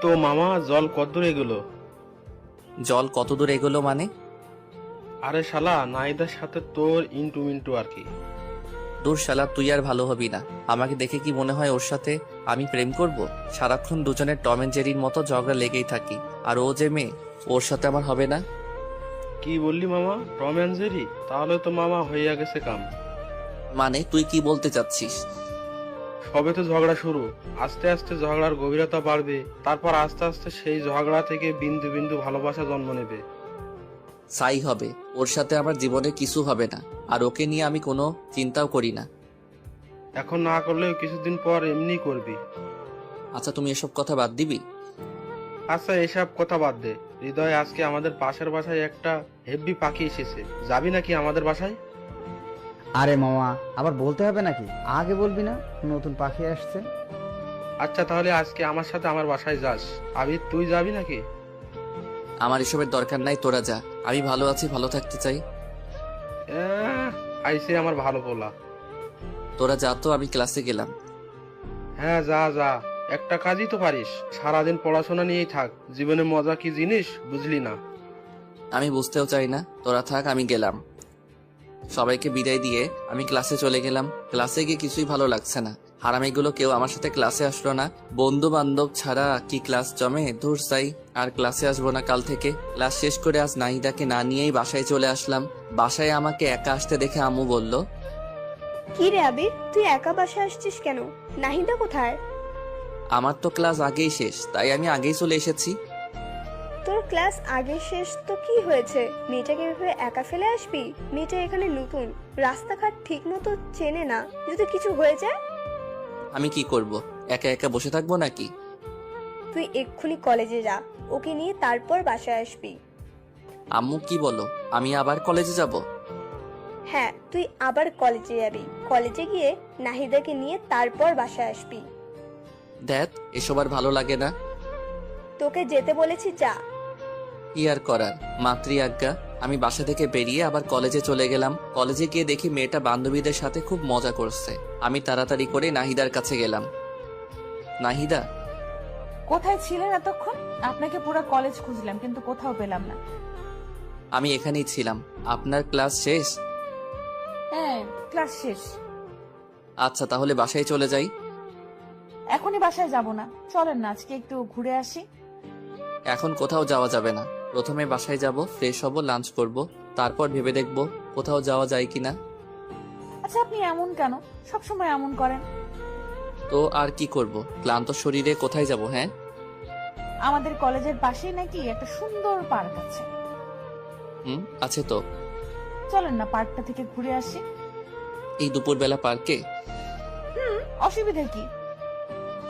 তো মামা, জল কত দূর এগুলো?
জল কত দূর এগোলো মানে?
আরে শালা, নাইদার সাথে তোর ইন্টু মিন্টু আর কি।
দূর শালা, তুই আর ভালো হবি না। আমাকে দেখে কি মনে হয় ওর সাথে আমি প্রেম করব? সারাক্ষণ দুজনের টম এন্ড জেরির মতো ঝগড়া লেগেই থাকি। আর ও যে মেয়ে, ওর সাথে আমার হবে না।
কি বললি মামা, টম অ্যান্ড জেরি? তাহলে তো মামা হইয়া গেছে কাম।
মানে তুই কি বলতে চাচ্ছিস?
সবে তো ঝগড়া শুরু, আস্তে আস্তে ঝগড়ার গভীরতা বাড়বে, তারপর আস্তে আস্তে সেই ঝগড়া থেকে বিন্দু বিন্দু ভালোবাসা জন্ম নেবে।
সাই হবে, ওর সাথে আমার জীবনে কিছু হবে না, আর ওকে নিয়ে আমি কোনো চিন্তাও করি না।
এখন না করলেও কিছুদিন পর এমনি করবি।
আচ্ছা তুমি এসব কথা বাদ দিবি?
আচ্ছা এসব কথা বাদ দে, হৃদয় আজকে আমাদের পাশের বাসায় একটা হেব্বি পাখি এসেছে, যাবি নাকি আমাদের বাসায়?
আরে মামা, আবার বলতে হবে নাকি? আগে বলবি না নতুন পাখি আসছে?
আচ্ছা তাহলে আজকে আমার সাথে আমার বাসায় যাস। আবির তুই যাবি নাকি?
আমার এসবের দরকার নাই, তোরা যা। আমি ভালো আছি, ভালো থাকতে চাই।
আইসে আমার ভালো পোলা।
তোরা যা তো, আমি ক্লাসে গেলাম।
হ্যাঁ যা যা, একটা কাজই তো পারিস, সারাদিন পড়াশোনা নিয়েই থাক, জীবনে মজা কি জিনিস বুঝলি না।
আমি বুঝতেও চাই না, তোরা থাক, আমি গেলাম। সবাইকে বিদায় দিয়ে আমি ক্লাসে চলে গেলাম। ক্লাসে গিয়ে কিছুই ভালো লাগছে না। হারামিগুলো কেউ আমার সাথে ক্লাসে আসলো না। বন্ধু বান্ধব ছাড়া কি ক্লাস জমে? দূর চাই, আর ক্লাসে আসবো না কাল থেকে। ক্লাস শেষ করে আজ নাহিদাকে না নিয়েই বাসায় চলে আসলাম। বাসায় আমাকে একা আসতে দেখে আম্মু বলল,
কি রে আবির, তুই একা বাসায় আসছিস কেন? নাহিদা কোথায়?
আমার তো ক্লাস আগেই শেষ, তাই আমি আগেই চলে এসেছি।
তোর ক্লাস আগে শেষ তো কি হয়েছে? মেয়েটাকে এভাবে একা ফেলে আসবি? মেয়েটা এখানে নতুন, রাস্তাঘাট ঠিক মতো চেনে না, যদি কিছু হয়ে যায়?
আমি কি করব? একা একা বসে থাকবো নাকি?
তুই এক্ষুনি কলেজে যা, ওকে নিয়ে তারপর বাসায় আসবি।
আম্মু কি বলো, আমি আবার কলেজে যাব?
হ্যাঁ, তুই আবার কলেজে যাবি। কলেজে গিয়ে নাহিদাকে নিয়ে তারপর বাসায় আসবি।
দেখ, এসব আর ভালো লাগে না।
তোকে যেতে বলেছি, যা।
কি আর করার, মাতৃ আজ্ঞা। আমি বাসা থেকে বেরিয়ে আবার কলেজে চলে গেলাম। কলেজে গিয়ে দেখি মেয়েটা বান্ধবীদের সাথে খুব মজা করছে। আমি তাড়াতাড়ি করে নাহিদার কাছে গেলাম। নাহিদা,
কোথায় ছিলেন এতক্ষণ? আপনাকে পুরো কলেজ খুঁজলাম কিন্তু কোথাও পেলাম না।
আমি এখানেই ছিলাম। আপনার ক্লাস শেষ?
হ্যাঁ, ক্লাস শেষ।
আচ্ছা তাহলে বাসায় চলে যাই।
এখনই বাসায় যাব না, চলেন না আজকে একটু ঘুরে আসি।
এখন কোথাও যাওয়া যাবে না। প্রথমে বাসায় যাব, ফ্রেশ হব, লাঞ্চ করব, তারপর ভেবে দেখব কোথাও যাওয়া যায় কিনা।
আচ্ছা আপনি এমন কেন? সবসময় এমন করেন।
তো আর কি করব, ক্লান্ত শরীরে কোথায় যাব? হ্যাঁ,
আমাদের কলেজের পাশেই নাকি একটা সুন্দর পার্ক আছে।
আছে তো।
চলেন না পার্কটা থেকে ঘুরে আসি।
এই দুপুরবেলা পার্কে?
অসুবিধা কি?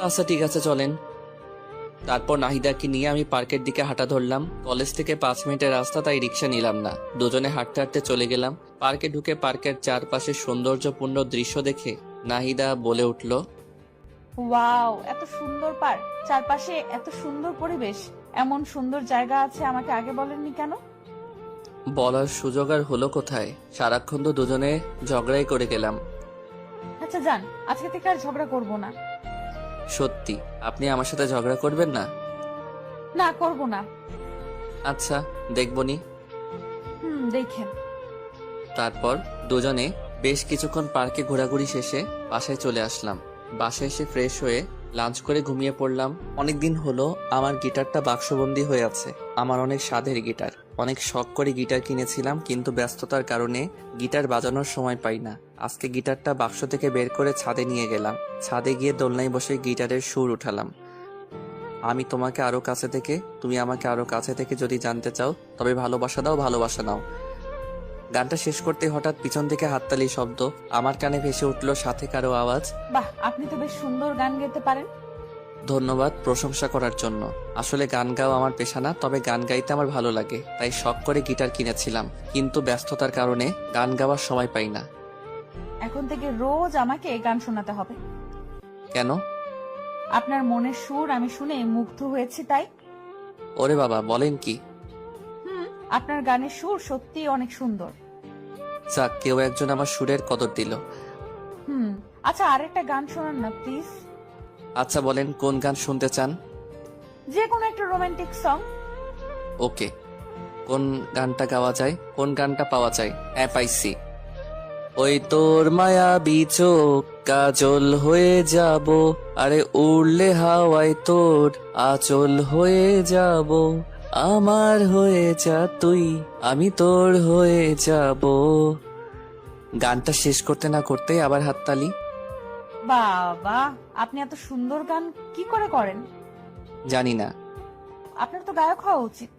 আচ্ছা ঠিক আছে, চলেন। তারপর নাহিদাকে নিয়ে আমি পার্কের দিকে হাঁটা ধরলাম। কলেজ থেকে 5 মিনিটের রাস্তা, তাই রিক্সা নিলাম না। দুজনে হাঁটতে হাঁটতে চলে গেলাম। পার্কে ঢুকে পার্কের চারপাশে সৌন্দর্যপূর্ণ দৃশ্য দেখে নাহিদা বলে উঠল,
ওয়াও, এত সুন্দর পার্ক, চারপাশে এত সুন্দর পরিবেশ, এমন সুন্দর জায়গা আছে, আমাকে আগে বলেননি কেন?
বলার সুযোগ আর হলো কোথায়? সারাক্ষণ তো দুজনে ঝগড়াই করে গেলাম।
আচ্ছা যান, আজকে থেকে আর ঝগড়া করব না।
সত্যি আপনি আমার সাথে ঝগড়া করবেন না?
না, করব না।
আচ্ছা দেখবনি।
দেখেন।
তারপর দুজনে বেশ কিছুক্ষণ পার্কে ঘোরাঘুরি শেষে বাসায় চলে আসলাম। বাসায় এসে ফ্রেশ হয়ে লাঞ্চ করে ঘুমিয়ে পড়লাম। অনেকদিন হলো আমার গিটারটা বাক্সবন্দি হয়ে আছে। আমার অনেক স্বাদের গিটার, অনেক শখ করে গিটার কিনেছিলাম, কিন্তু ব্যস্ততার কারণে গিটার বাজানোর সময় পাই না। আজকে গিটারটা বাক্স থেকে বের করে ছাদে নিয়ে গেলাম। ছাদে গিয়ে দোলনায় বসে গিটারের সুর উঠালাম। আমি তোমাকে আরো কাছে থেকে, তুমি আমাকে আরো কাছে থেকে যদি জানতে চাও, তবে ভালোবাসা দাও, ভালোবাসা নাও। গানটা শেষ করতে হঠাৎ পিছন থেকে হাততালি শব্দ আমার কানে ভেসে উঠলো, সাথে কারো আওয়াজ।
বাহ, আপনি তো বেশ সুন্দর গান গাইতে পারেন।
ধন্যবাদ প্রশংসা করার জন্য। আসলে গান গাওয়া আমার পেশা না, তবে গান গাইতে আমার ভালো লাগে, তাই শখ করে গিটার কিনেছিলাম, কিন্তু ব্যস্ততার কারণে গান গাওয়ার সময় পাই না।
এখন থেকে রোজ আমাকে গান শোনাতে হবে।
কেন?
আপনার মনের সুর আমি শুনে মুগ্ধ হয়েছি তাই।
ওরে বাবা, বলেন কি?
আপনার গানের সুর সত্যি অনেক সুন্দর।
যাক, কেউ একজন আমার সুরের কদর দিল।
আচ্ছা আরেকটা গান শোনান না প্লিজ।
আচ্ছা বলেন, কোন গান শুনতে চান?
যে কোনো একটা রোমান্টিক সং।
ওকে, কোন গানটা গাওয়া যায়, কোন গানটা পাওয়া যায়? হ্যাঁ পাইছি। ওই তোর মায়াবী চোখ কাজল হয়ে যাব, আরে উড়লে হাওয়ায় তোর আচল হয়ে যাব, আমার হয়ে যা তুই, আমি তোর হয়ে যাব। গানটা শেষ করতে না করতে আবার হাততালি।
বাবা, আপনি এত সুন্দর গান কি করে করেন?
জানি না,
আপনার তো গায়ক হওয়া উচিত।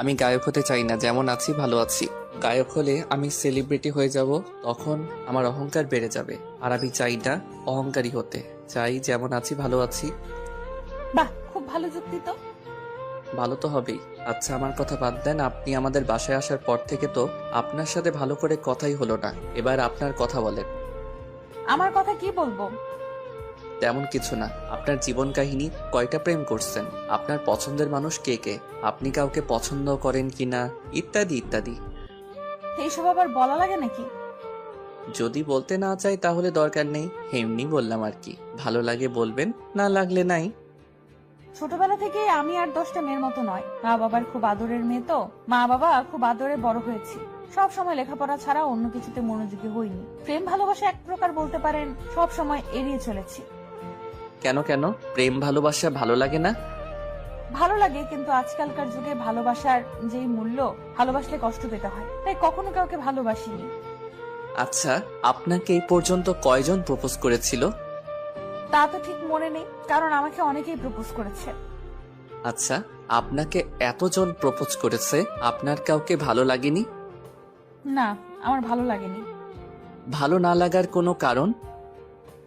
আমি গায়ক হতে চাই না, যেমন আছি ভালো আছি। গায়ক হলে আমি সেলিব্রিটি হয়ে যাব, তখন আমার অহংকার বেড়ে যাবে। আর আমি চাই না অহংকারী হতে, চাই যেমন আছি ভালো আছি।
বাহ, খুব ভালো যুক্তি তো।
ভালো তো হবেই। আচ্ছা, আমার কথা বাদ দেন। আপনি আমাদের বাসায় আসার পর থেকে তো আপনার সাথে ভালো করে কথাই হলো না। এবার আপনার কথা বলেন।
আমার কথা কি বলবো?
তেমন কিছু না। আপনার জীবন কাহিনী, কয়টা প্রেম করছেন, আপনার পছন্দের মানুষ কে কে, আপনি কাউকে পছন্দ করেন কিনা, ইত্যাদি ইত্যাদি।
এইসব আবার বলা লাগে নাকি?
যদি বলতে না চাই তাহলে দরকার নেই, এমনি বললাম আর কি। ভালো লাগে বলবেন, না লাগলে নাই।
ছোটবেলা থেকে আমি আর 10টা মেয়ের মতো নয়। মা বাবার খুব আদরের মেয়ে তো, মা বাবা খুব আদরে বড় হয়েছি। সব সময় লেখাপড়া ছাড়া অন্য কিছুতে মনোযোগী হইনি। প্রেম ভালোবাসা এক প্রকার বলতে পারেন সব সময় এড়িয়ে চলেছি।
কেন কেন প্রেম ভালোবাসা ভালো লাগে না?
ভালো লাগে, কিন্তু আজকালকার যুগে ভালোবাসার যেই মূল্য, ভালোবাসলে কষ্ট পেতে হয়, তাই কখনো কাউকে ভালোবাসিনি।
আচ্ছা, আপনাকে এই পর্যন্ত কয়জন প্রপোজ করেছিল?
তা তো ঠিক মনে নেই, কারণ আমাকে অনেকেই প্রপোজ করেছে।
আচ্ছা, আপনাকে এতজন প্রপোজ করেছে, আপনার কাউকে ভালো লাগেনি?
না, আমার ভালো লাগেনি।
ভালো না লাগার কোনো কারণ?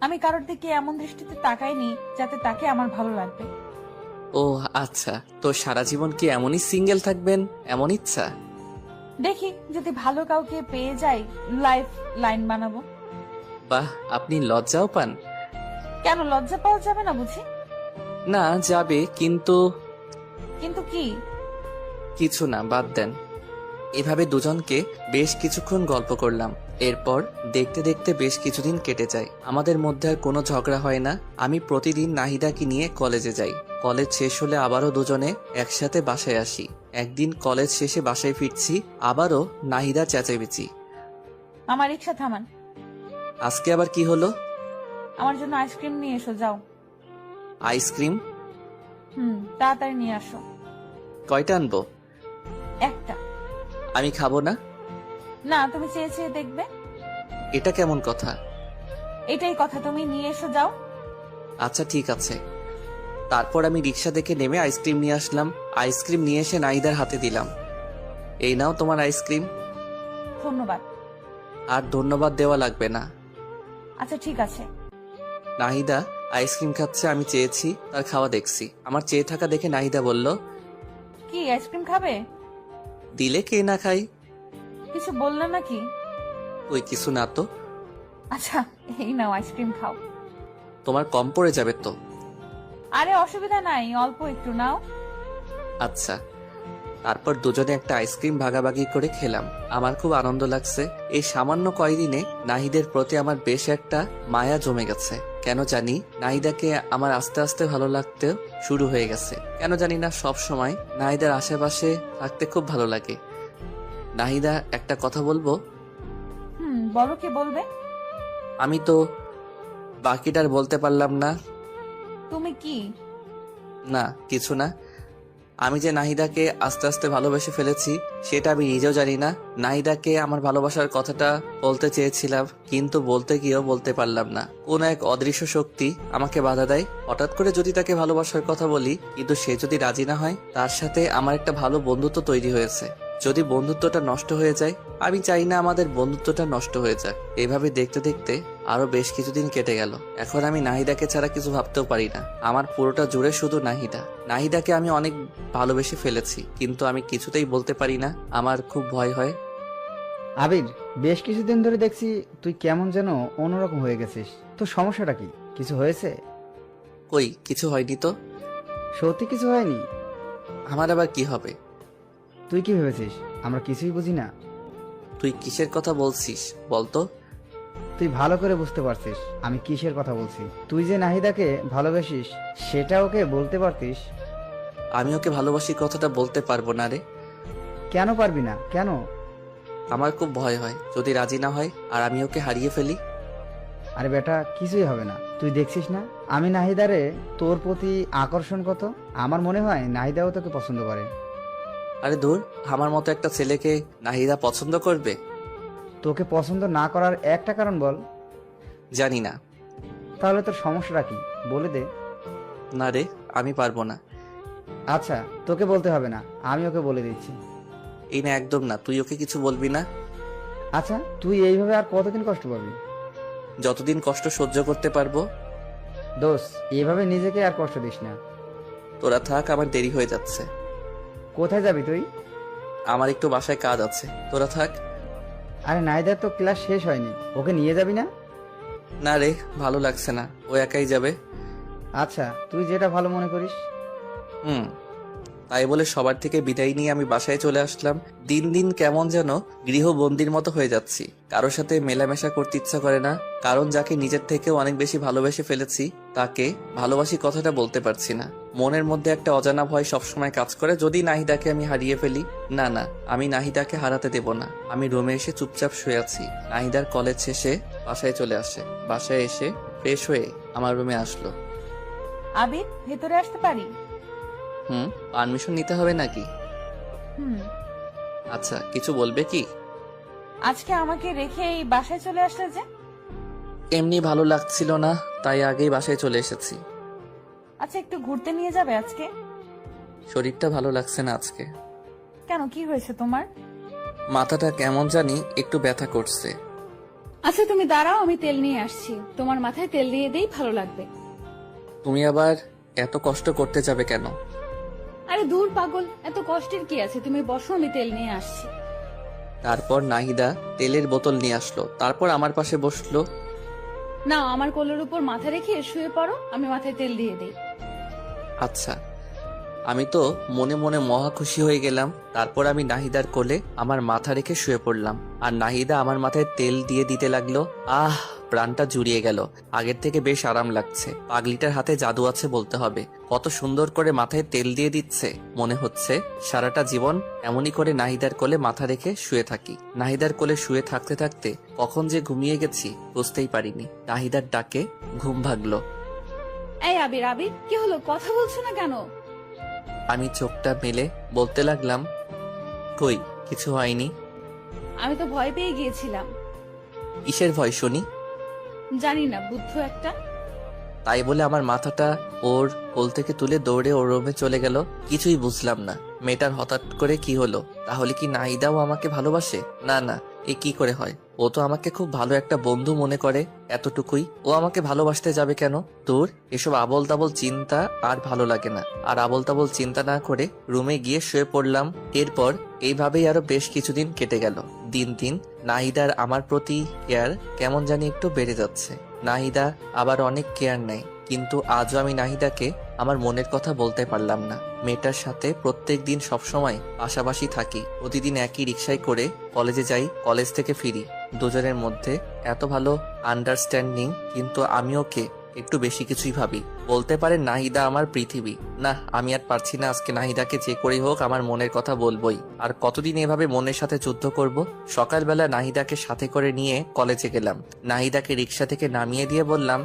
আমি কারোর দিকে এমন দৃষ্টিতে তাকাইনি যাতে তাকে আমার ভালো লাগবে।
ও আচ্ছা, তো সারা জীবন কি এমনই সিঙ্গেল থাকবেন, এমন ইচ্ছা?
দেখি যদি ভালো কাউকে পেয়ে যাই, লাইফ লাইন বানাবো।
বাহ, আপনি লজ্জাও পান?
কেন, লজ্জা পাওয়া যাবে না বুঝি?
না, যাবে, কিন্তু
কিন্তু কি?
কিছু না, বাদ দেন। এভাবে দুজনকে বেশ কিছুক্ষণ গল্প করলাম। এরপর দেখতে দেখতে বেশ কিছুদিন কেটে যায়। আমাদের মধ্যে আর কোনো ঝগড়া হয় না। আমি প্রতিদিন নাহিদাকে নিয়ে কলেজে যাই। কলেজ শেষ হলে আবারও দুজনে একসাথে বাসায় আসি। একদিন কলেজ শেষে বাসায় ফিরছি, আবারও নাহিদা চেঁচামেচি।
আমার রিক্সা থামান।
আজকে আবার কি হলো?
আমার জন্য আইসক্রিম নিয়ে এসো, যাও।
আইসক্রিম?
তাড়াতাড়ি নিয়ে আসো।
কয়টা আনবো?
একটা।
আমি খাবো না।
না, তুমি চেয়ে চেয়ে দেখবে।
এটা কেমন কথা?
এটাই কথা, তুমি নিয়ে এসো, যাও।
আচ্ছা ঠিক আছে। তারপর আমি রিক্সা থেকে নেমে আইসক্রিম নিয়ে আসলাম। আইসক্রিম নিয়ে এসে নাহিদার হাতে দিলাম। এই নাও তোমার আইসক্রিম।
ধন্যবাদ।
আর ধন্যবাদ দেওয়া লাগবে না।
আচ্ছা ঠিক আছে।
নাহিদা আইসক্রিম খাচ্ছে, আমি চেয়েছি, তার খাওয়া দেখছি। আমার চেয়ে থাকা দেখে নাহিদা বলল,
কি আইসক্রিম খাবে?
দিলে কে না খাই।
কিছু বললে নাকি?
ওই কিছু না তো।
আচ্ছা, এই নাও আইসক্রিম খাও।
তোমার কম পড়ে যাবে তো।
আরে অসুবিধা নাই, অল্প একটু নাও।
আচ্ছা। তারপর দুজনে একটা আইসক্রিম ভাগাভাগি করে খেলাম। আমার খুব আনন্দ লাগছে। এই সামান্য কয়দিনে নাহিদের প্রতি আমার বেশ একটা মায়া জমে গেছে। কেন জানি নাহিদাকে আমার আস্তে আস্তে ভালো লাগতে শুরু হয়ে গেছে। কেন জানি না, সব সময় নাহিদার আশেপাশে থাকতে খুব ভালো লাগে। নাহিদা, একটা কথা বলবো?
বলো, কি বলবে?
আমি তো বাকিটার বলতে পারলাম না।
তুমি কি?
না, কিছু না। আমি যে নাহিদাকে আস্তে আস্তে ভালোবেসে ফেলেছি সেটা আমি নিজেও জানি না। নাহিদাকে আমার ভালোবাসার কথাটা বলতে চেয়েছিলাম, কিন্তু বলতে গিয়েও বলতে পারলাম না। কোন এক অদৃশ্য শক্তি আমাকে বাধা দেয়। হঠাৎ করে যদি তাকে ভালোবাসার কথা বলি, কিন্তু সে যদি রাজি না হয়, তার সাথে আমার একটা ভালো বন্ধুত্ব তৈরি হয়েছে। যদি বন্ধুত্বটা নষ্ট হয়ে যায়, আমি চাই না আমাদের বন্ধুত্বটা নষ্ট হয়ে যাক। এভাবে দেখতে দেখতে আরো বেশ কিছুদিন কেটে গেল। এখন আমি নাহিদাকে ছাড়া কিছু ভাবতেও পারি না। আমার পুরোটা জুড়ে শুধু নাহিদা। নাহিদাকে আমি অনেক ভালোবেসে ফেলেছি, কিন্তু আমি কিছুতেই বলতে পারি না। আমার খুব ভয় হয়।
আবির, বেশ কিছুদিন ধরে দেখছি তুই কেমন যেন অন্যরকম হয়ে গেছিস। তোর সমস্যাটা কি? কিছু হয়েছে?
কই, কিছু হয়নি তো।
সত্যি কিছু হয়নি?
আমার আবার কি হবে?
তুই কি ভেবেছিস আমরা কিছুই বুঝি না?
তুই কিসের কথা বলছিস বলতো?
তুই ভালো করে বুঝতে পারছিস আমি কিসের কথা বলছি। তুই যে নাহিদাকে ভালোবাসিস সেটা ওকে বলতে পারতিস।
আমি ওকে ভালোবাসি কথাটা বলতে পারবো না রে।
কেন পারবি না? কেন?
আমার খুব ভয় হয় যদি রাজি না হয় আর আমি ওকে হারিয়ে ফেলি।
আরে বেটা, কিছুই হবে না। তুই দেখছিস না আমি নাহিদারে তোর প্রতি আকর্ষণ কত। আমার মনে হয় নাহিদাও তোকে পছন্দ করে।
আরে দূর, আমার মতো একটা ছেলেকে নাহিদা পছন্দ করবে?
তোকে পছন্দ না করার একটা কারণ বল।
জানি না।
তাহলে তোর সমস্যাটা কি বলে দে।
না রে, আমি পারবো না।
আচ্ছা, তোকে বলতে হবে না, আমি ওকে বলে দিচ্ছি।
এই না, একদম না, তুই ওকে কিছু বলবি না।
আচ্ছা, তুই এইভাবে আর কতদিন কষ্ট পাবি?
যতদিন কষ্ট সহ্য করতে পারবো।
দোষ, এইভাবে নিজেকে আর কষ্ট দিস না।
তোরা থাক, আমার দেরি হয়ে যাচ্ছে।
কোথায় যাবি তুই?
আমার একটু বাসায় কাজ আছে, তোরা থাক।
আরে নাইদার তো ক্লাস শেষ হয়নি, ওকে নিয়ে যাবি না?
না রে, ভালো লাগছে না, ও একাই যাবে।
আচ্ছা, তুই যেটা ভালো মনে করিস।
হুম। তাই বলে সবার থেকে বিদায় নিয়ে আমি বাসায় চলে আসলাম। দিন দিন কেমন যেন গৃহবন্দির মতো হয়ে যাচ্ছি। কারোর সাথে মেলামেশা করতে ইচ্ছা করে না, কারণ যাকে নিজের থেকেও অনেক বেশি ভালোবেসে ফেলেছি তাকে ভালোবাসি কথাটা বলতে পারছি না। মনের মধ্যে একটা অজানা ভয় সবসময় কাজ করে, যদি নাহিদাকে আমি হারিয়ে ফেলি। না না, আমি নাহিদাকে হারাতে দেব না। আমি রুমে এসে চুপচাপ শুয়ে আছি। নাহিদার কলেজ শেষে বাসায় চলে আসে। বাসায় এসে ফ্রেশ হয়ে আমার রুমে আসলো।
আবির, ভেতরে আসতে পারি?
পারমিশন নিতে হবে নাকি?
হুম।
আচ্ছা, কিছু বলবে কি?
আজকে আমাকে রেখে এই বাসায় চলে আসলে যে?
এমনি ভালো লাগছিল না, তাই আগেই বাসায় চলে এসেছি।
আচ্ছা, একটু ঘুরতে নিয়ে যাবে আজকে?
শরীরটা ভালো লাগছে না আজকে।
কেন, কি হয়েছে তোমার?
মাথাটা কেমন জানি একটু ব্যথা করছে।
আচ্ছা তুমি দাঁড়াও, আমি তেল নিয়ে আসছি। তোমার মাথায় তেল দিয়ে দেই, ভালো লাগবে।
তুমি আবার এত কষ্ট করতে যাবে কেন?
আরে দূর পাগল, এত কষ্টের কি আছে, তুমি বসো, আমি তেল নিয়ে আসছি।
তারপর নাহিদা তেলের বোতল নিয়ে আসলো, তারপর আমার পাশে বসলো।
না, আমার কোলের উপর মাথা রেখে শুয়ে পড়ো, আমি মাথায় তেল দিয়ে দেই।
আচ্ছা। আমি তো মনে মনে মহা খুশি হয়ে গেলাম। তারপর আমি নাহিদার কোলে আমার মাথা রেখে শুয়ে পড়লাম, আর নাহিদা আমার মাথায় তেল দিয়ে দিতে লাগলো। আহ, প্রাণটা জুড়িয়ে গেল। আগের থেকে বেশ আরাম লাগছে। পাগলিটার হাতে জাদু আছে বলতে হবে, কত সুন্দর করে মাথায় তেল দিয়ে দিচ্ছে। মনে হচ্ছে সারাটা জীবন এমনই করে নাহিদার কোলে মাথা রেখে শুয়ে থাকি। নাহিদার কোলে শুয়ে থাকতে থাকতে কখন যে ঘুমিয়ে গেছি বুঝতেই পারিনি। নাহিদার ডাকে ঘুম ভাগলো।
এই আবির, আবির কি হলো, কথা বলছো না কেন?
আমি চোখটা মেলে বলতে লাগলাম, কই কিছু হয়নি।
আমি তো ভয় পেয়ে গিয়েছিলাম।
কিসের ভয় শুনি?
জানি না, বুদ্ধ একটা।
তাই বলে আমার মাথাটা ওর কোল থেকে তুলে দৌড়ে ওর রুমে চলে গেল। কিছুই বুঝলাম না মেয়েটার হঠাৎ করে কি হলো। তাহলে কি নাহিদাও আমাকে ভালোবাসে? না না, এ কি করে হয়? ও তো আমাকে খুব ভালো একটা বন্ধু মনে করে, এতটুকুই। ও আমাকে ভালোবাসতে যাবে কেন? তোর এসব আবল তাবল চিন্তা আর ভালো লাগে না। আর আবল তাবল চিন্তা না করে রুমে গিয়ে শুয়ে পড়লাম। এরপর এইভাবেই আরো বেশ কিছুদিন কেটে গেল। দিন দিন নাহিদার আমার প্রতি কেয়ার কেমন জানি একটু বেড়ে যাচ্ছে। নাহিদা আবার অনেক কেয়ার নেয়, কিন্তু আজও আমি নাহিদাকে আমার মনের কথা বলতে পারলাম না। মেয়েটার সাথে প্রত্যেক দিন সবসময় পাশাপাশি থাকি, প্রতিদিন একই রিক্সায় করে কলেজে যাই, কলেজ থেকে ফিরি। দুজনের মধ্যে এত ভালো আন্ডারস্ট্যান্ডিং, কিন্তু আমি ওকে একটু বেশি কিছুই ভাবি। বলতে পারে নাহিদা আমার পৃথিবী। না, আমি আর পারছি না। আজকে নাহিদাকে যে করেই হোক আমার মনের কথা বলবোই। আর কতদিন এভাবে মনের সাথে যুদ্ধ করব? সকালবেলা নাহিদাকে সাথে করে নিয়ে কলেজে গেলাম। নাহিদাকে রিক্সা থেকে নামিয়ে দিয়ে বললাম,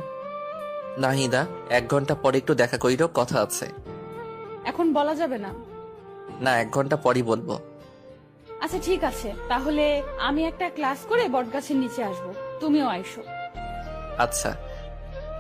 নাহিদা 1 ঘন্টা পরে একটু দেখা করিরো, কথা আছে।
এখন বলা যাবে না।
না, 1 ঘন্টা পরই বলবো।
আচ্ছা ঠিক আছে, তাহলে আমি একটা ক্লাস করে বটগাছের নিচে আসবো, তুমিও আইসো।
আচ্ছা।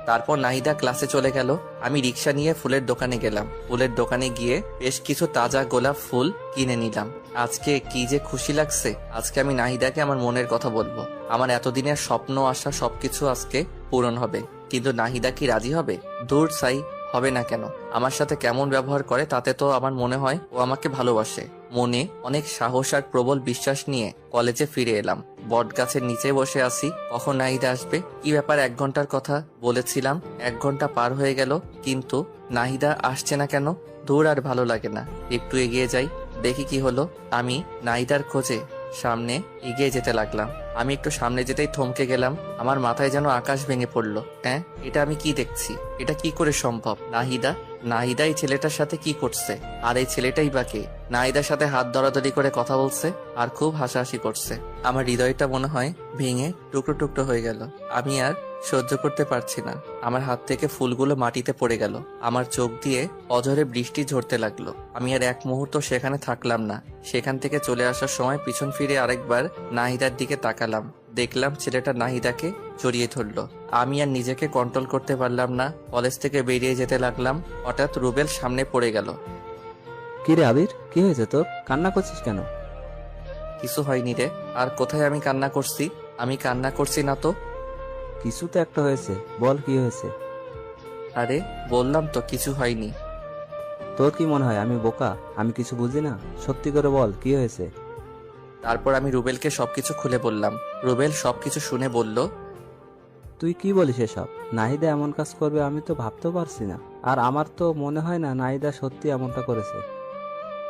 তারপর নাহিদা ক্লাসে চলে গেল। আমি রিক্সা নিয়ে ফুলের দোকানে গেলাম। ফুলের দোকানে গিয়ে বেশ কিছু তাজা গোলাপ ফুল কিনে নিলাম। আজকে কি যে খুশি লাগছে। আজকে আমি নাহিদাকে আমার মনের কথা বলবো। আমার এতদিনের স্বপ্ন আশা সবকিছু আজকে পূরণ হবে। কিন্তু নাহিদা কি রাজি হবে? দূর সাই, হবে না কেন? আমার সাথে কেমন ব্যবহার করে তাতে তো আমার মনে হয় ও আমাকে ভালোবাসে। মনে অনেক সাহস আর প্রবল বিশ্বাস নিয়ে কলেজে ফিরে এলাম। বট গাছের নিচে বসে আছি, কখন নাহিদা আসবে। কি ব্যাপার, 1 ঘন্টার কথা বলেছিলাম, 1 ঘন্টা পার হয়ে গেল, কিন্তু নাহিদা আসছে না কেন? দূর, আর ভালো লাগে না। একটু এগিয়ে যাই, দেখি কি হলো। আমি নাহিদার খোঁজে সামনে এগিয়ে যেতে লাগলাম। আমি একটু সামনে যেতেই থমকে গেলাম। আমার মাথায় যেন আকাশ ভেঙে পড়লো। হ্যাঁ, এটা আমি কি দেখছি? এটা কি করে সম্ভব? নাহিদা এই ছেলেটার সাথে কি করছে? আর এই ছেলেটাই বা কে? নাহিদার সাথে হাত ধরাধরি করে কথা বলছে আর খুব হাসাহাসি করছে। আমার হৃদয়টা মনে হয় ভেঙে টুকরো টুকরো হয়ে গেল। আমি আর সহ্য করতে পারছি না। আমার হাত থেকে ফুলগুলো মাটিতে পড়ে গেল। আমার চোখ দিয়ে অঝরে বৃষ্টি ঝরতে লাগলো। আমি আর এক মুহূর্ত সেখানে থাকলাম না। সেখান থেকে চলে আসার সময় পিছন ফিরে আরেকবার নাহিদার দিকে তাকালাম। দেখলাম ছেলেটা নাহিদাকে জড়িয়ে ধরলো। আমি আর নিজেকে কন্ট্রোল করতে পারলাম না। কলেজ থেকে বেরিয়ে যেতে লাগলাম। হঠাৎ রুবেল সামনে পড়ে গেল।
কি রে আবির, কি হয়েছে তোর? কান্না করছিস কেন?
কিছু হয়নি রে। আর কোথায় আমি কান্না করছি? আমি কান্না করছি না তো।
কিছু তো একটা হয়েছে, বল কি হয়েছে?
আরে বললাম তো কিছু হয়নি।
তোর কি মনে হয় আমি বোকা? আমি কিছু বুঝি না? সত্যি করে বল কি হয়েছে?
তারপর আমি রুবেলকে সবকিছু খুলে বললাম। রুবেল সবকিছু শুনে বলল,
তুই কি বলিস এসব? নাহিদা এমন কাজ করবে আমি তো ভাবতেও পারছি না। আর আমার তো মনে হয় না নাহিদা সত্যি এমনটা করেছে।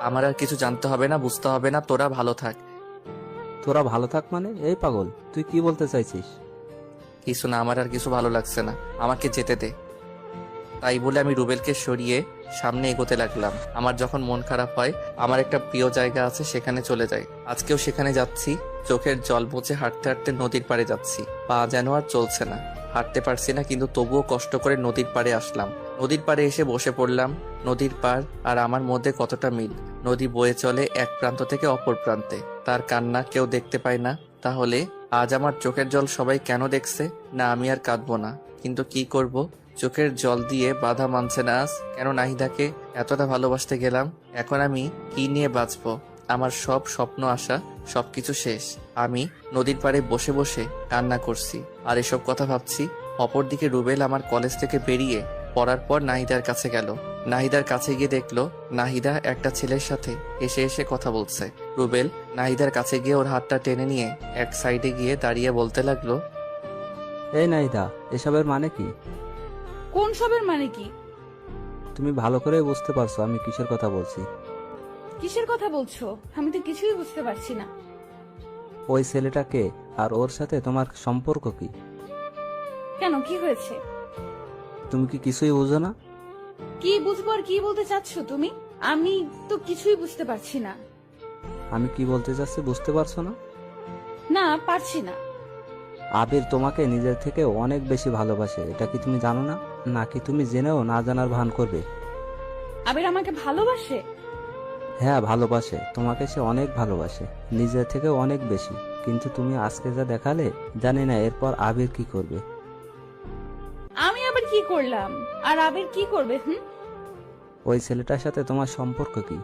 আমার আর কিছু জানতে হবে না, বুঝতে হবে না, তোরা ভালো থাক।
তোরা ভালো থাক মানে? এই পাগল, তুই কি বলতে চাইছিস?
কিছু না, আমার আর কিছু ভালো লাগছে না, আমাকে যেতে দে। তাই বলে আমি রুবেলকে সরিয়ে সামনে এগোতে লাগলাম। আমার যখন মন খারাপ হয় আমার একটা প্রিয় জায়গা আছে, সেখানে চলে যাই। আজকেও সেখানে যাচ্ছি। চোখের জল মুছে হাঁটতে হাঁটতে নদীর পাড়ে যাচ্ছি। পা যেন আর চলছে না, হাঁটতে পারছি না, কিন্তু তবুও কষ্ট করে নদীর পাড়ে আসলাম। নদীর পাড়ে এসে বসে পড়লাম। নদীর পাড় আর আমার মধ্যে কতটা মিল। নদী বয়ে চলে এক প্রান্ত থেকে অপর প্রান্তে। তার কান্না কেউ দেখতে পায় না। তাহলে আজ আমার চোখের জল সবাই কেন দেখছে? না, আমি আর কাঁদবো না, কিন্তু কি করব? চোখের জল দিয়ে বাধা মানছে না আজ। কেন নাহিদাকে এতটা ভালোবাসতে গেলাম? এখন আমি কি নিয়ে বাঁচবো? আমার সব স্বপ্ন আশা সবকিছু শেষ। আমি নদীর পাড়ে বসে বসে কান্না করছি আর এসব কথা ভাবছি। অপরদিকে রুবেল আমার কলেজ থেকে বেরিয়ে পড়ার পর নাহিদার কাছে গেল। নাহিদার কাছে গিয়ে দেখলো নাহিদা একটা ছেলের সাথে এসে এসে কথা বলছে। রুবেল নাহিদার কাছে গিয়ে ওর হাতটা টেনে নিয়ে এক সাইডে গিয়ে দাঁড়িয়ে বলতে লাগলো,
এই নাহিদা, এসবের মানে কি?
কোন সবের মানে কি?
তুমি ভালো করে বুঝতে পারছো আমি কিসের কথা বলছি?
কিসের কথা বলছো? আমি তো কিছুই বুঝতে পারছি না।
ওই ছেলেটাকে আর ওর সাথে তোমার সম্পর্ক কি?
কেন, কি হয়েছে?
তুমি কি কিছুই বুঝো না?
কি বুঝবো আর কি বলতে চাচ্ছ তুমি? আমি তো কিছুই বুঝতে পারছি না।
আমি কি বলতে চাচ্ছি বুঝতে পারছো না?
না, পারছি না।
আবির তোমাকে নিজের থেকে অনেক বেশি ভালোবাসে, এটা কি তুমি জানো না? নাকি তুমি জেনেও না জানার ভান করবে?
আবির আমাকে ভালোবাসে?
হ্যাঁ ভালোবাসে, তোমাকে সে অনেক ভালোবাসে, নিজের থেকে অনেক বেশি। কিন্তু তুমি আজকে যা দেখালে, জানি না এরপর আবির কি করবে।
আমি আবার কি করলাম? আর আবির কি করবে?
ওই ছেলেটার সাথে তোমার সম্পর্ক কি?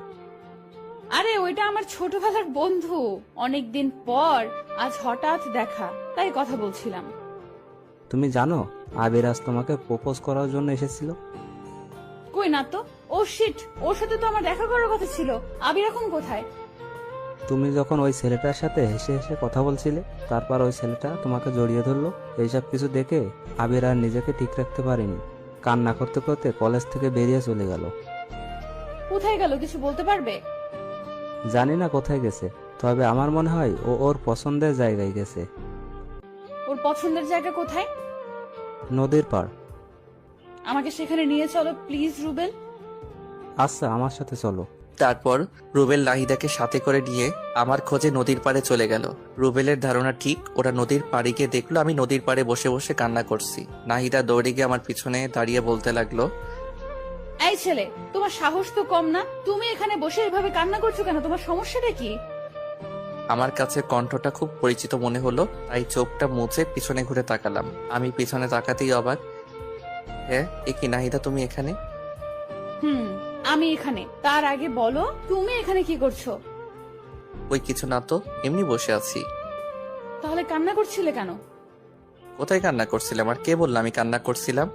আরে ওইটা আমার ছোটবেলার বন্ধু। অনেকদিন পর আজ হঠাৎ দেখা, তাই কথা বলছিলাম।
তুমি জানো আবির আজ তোমাকে প্রপোজ করার জন্য এসেছিল?
কই না তো। ও শিট, ওর সাথে তো আমার দেখা করার কথা ছিল। আবির এখন কোথায়?
তুমি যখন ওই ছেলেটার সাথে হেসে হেসে কথা বলছিলে, তারপর ওই ছেলেটা তোমাকে জড়িয়ে ধরলো। এইসব কিছু দেখে আবির আর নিজেকে ঠিক রাখতে পারেনি, কান্না করতে করতে কলেজ থেকে বেরিয়ে চলে গেল।
কোথায় গেল কিছু বলতে পারবে?
জানি না কোথায় গেছে, তবে আমার মনে হয় ও ওর পছন্দের জায়গায় গেছে।
ওর পছন্দের জায়গা কোথায়?
নদীর পাড়।
আমাকে সেখানে নিয়ে চলো প্লিজ রুবেল।
আচ্ছা, আমার সাথে চলো।
তারপর রুবেল নাহিদাকে সাথে করে নিয়ে আমার খোঁজে নদীর পাড়ে চলে গেল। রুবেলের ধারণা ঠিক, ওরা নদীর পাড়ে গিয়ে দেখলো আমি নদীর পাড়ে বসে বসে কান্না করছি। নাহিদা দৌড়ে গিয়ে আমার পিছনে দাঁড়িয়ে বলতে লাগলো,
এই ছেলে, তোমার সাহস তো কম না? তুমি এখানে বসে এভাবে কান্না করছো কেন? তোমার সমস্যাটা কি?
আমার কাছে কণ্ঠটা খুব পরিচিত মনে হলো, তাই চোখটা মুছে পিছনে ঘুরে তাকালাম। আমি পিছনে তাকাতেই অবাক। হ্যাঁ, এ কি নাহিদা, তুমি এখানে?
আমি এখানে। তার আগে বলো তুমি এখানে কি করছো?
ওই কিছু না তো, এমনি বসে আছি।
তাহলে কান্না করছিলে কেন?
কোথায় কান্না করছিলাম? আর কে বললো আমি কান্না করছিলাম?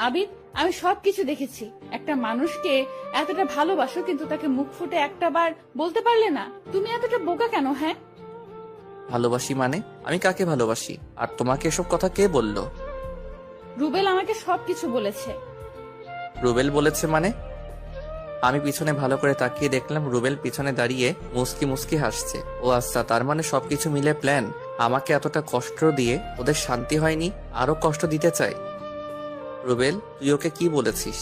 আবির, আমি সবকিছু দেখেছি। একটা মানুষকে এতটা ভালোবাসো, কিন্তু তাকে মুখ ফুটে একটা বার বলতে পারলে না। তুমি এতটা বোকা কেন? হ্যাঁ,
ভালোবাসি মানে? আমি কাকে ভালোবাসি? আর তোমাকে এসব কথা কে বললো?
রুবেল আমাকে সবকিছু বলেছে।
রুবেল বলেছে মানে? আমি পিছনে ভালো করে তাকিয়ে দেখলাম রুবেল পিছনে দাঁড়িয়ে মুস্কি মুস্কি হাসছে। ও আচ্ছা, তার মানে সবকিছু মিলে প্ল্যান। আমাকে এতটা কষ্ট দিয়ে ওদের শান্তি হয়নি, আরো কষ্ট দিতে চাই। রুবেল, তুই ওকে কি বলেছিস?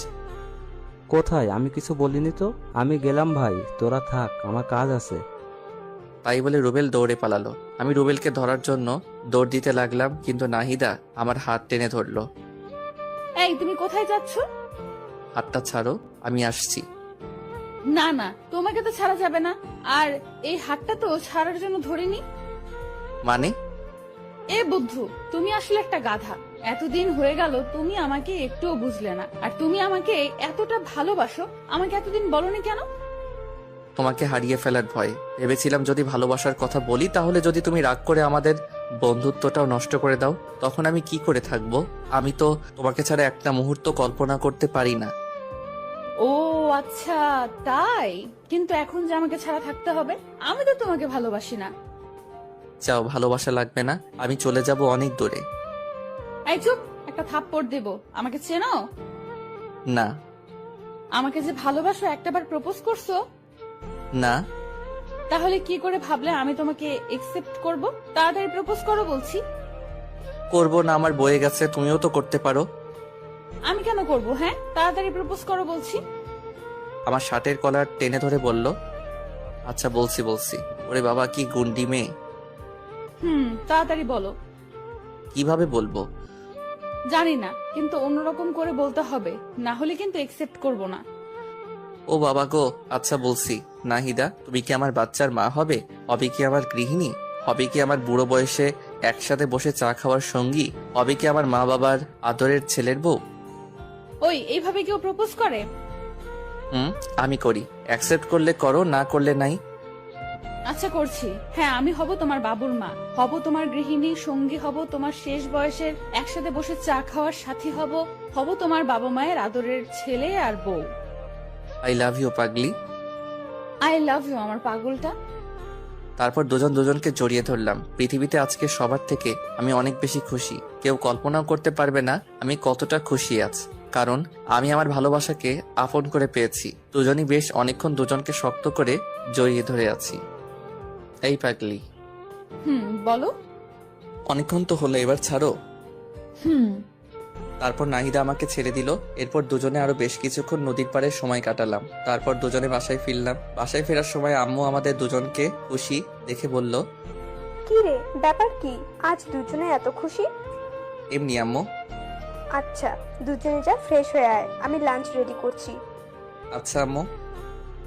কোথায়? আমি কিছু বলিনি তো। আমি গেলাম ভাই, তোরা থাক, আমার কাজ আছে।
তাই বলে রুবেল দৌড়ে পালালো। আমি রুবেলকে ধরার জন্য দৌড় দিতে লাগলাম, কিন্তু নাহিদা আমার হাত টেনে ধরলো।
এই তুমি কোথায় যাচ্ছ?
হাতটা ছাড়ো, আমি আসছি।
না না, তোমাকে তো ছাড়া যাবে না। আর এই হাতটা তো ছাড়ার জন্য ধরিনি।
মানে?
এ বুদ্ধু, তুমি আসলে একটা গাধা। এতদিন হয়ে গেল তুমি আমাকে একটুও বুঝলে না। আর তুমি আমাকে এতটা ভালোবাসো, আমাকে এতদিন বলনি কেন?
তোমাকে হারিয়ে ফেলার ভয়। ভেবেছিলাম যদি ভালোবাসার কথা বলি তাহলে যদি তুমি রাগ করে আমাদের বন্ধুত্বটাও নষ্ট করে দাও, তখন আমি কি করে থাকবো? আমি তো তোমাকে ছাড়া একটা মুহূর্ত কল্পনা করতে পারি না।
ও আচ্ছা তাই। কিন্তু এখন যে আমাকে ছাড়া থাকতে হবে, আমি তো তোমাকে ভালোবাসি না।
চাও ভালোবাসা লাগবে না, আমি চলে যাব অনেক দূরে।
এই চুপ, একটা থাপ্পড় দেব। আমাকে চেনো?
না।
আমাকে যে ভালোবাসো একটাবার প্রপোজ করছো?
না।
তাহলে কি করে ভাবলে আমি তোমাকে একসেপ্ট করব? তাড়াতাড়ি প্রপোজ করো বলছি।
করবো না, আমার বয়ে গেছে, তুমিও তো করতে পারো।
আমি কেন করব? হ্যাঁ, তাড়াতাড়ি প্রপোজ করো বলছি।
আমার শার্টের কলার টেনে ধরে বলল, আচ্ছা বলছি। ওরে বাবা, কি গুন্ডি মেয়ে।
তাড়াতাড়ি বলো।
কিভাবে বলবো?
জানি না, কিন্তু অন্যরকম করে বলতে হবে, না হলে কিন্তু একসেপ্ট করব না।
ও বাবা গো, আচ্ছা বলছি। নাহিদা, তুমি কি আমার বাচ্চার মা হবে? হবে কি আমার গৃহিণী? হবে কি আমার বুড়ো বয়সে একসাথে বসে চা খাওয়ার সঙ্গী? হবে কি আমার মা বাবার আদরের ছেলের বউ?
ওই এইভাবে কেউ প্রপোজ করে?
আমি করি। অ্যাকসেপ্ট করলে করো, না করলে নাই।
আচ্ছা করছি। হ্যাঁ, আমি হব তোমার বাবুর মা, হব তোমার গৃহিণী, সঙ্গী হব তোমার শেষ বয়সের, একসাথে বসে চা খাওয়ার সাথী হব তোমার বাবা মায়ের আদরের ছেলে আর বউ।
আই লাভ ইউ পাগলি।
আই লাভ ইউ আমার পাগলটা।
তারপর দুজন দুজনকে জড়িয়ে ধরলাম। পৃথিবীতে আজকে সবার থেকে আমি অনেক বেশি খুশি। কেউ কল্পনাও করতে পারবে না আমি কতটা খুশি আছি, কারণ আমি আমার ভালোবাসাকে আপন করে পেয়েছি। দুজনই বেশ অনেকক্ষণ দুজনকে শক্ত করে জড়িয়ে ধরে আছি। এই পাগলি,
বলো।
অনেকক্ষণ তো হলো, এবার ছাড়ো।
হুম।
তারপর নাহিদা আমাকে ছেড়ে দিল। এরপর দুজনে আরো বেশ কিছুক্ষণ নদীর পাড়ে সময় কাটালাম। তারপর দুজনে বাসায় ফিরলাম। বাসায় ফেরার সময় আম্মু আমাদের দুজনকে খুশি দেখে বলল,
কি রে, ব্যাপার কি? আজ দুজনে এত খুশি?
এমনি আম্মু।
আচ্ছা, দুজনে যা ফ্রেশ হয়ে আয়, আমি লাঞ্চ রেডি করছি।
আচ্ছা আম্মু।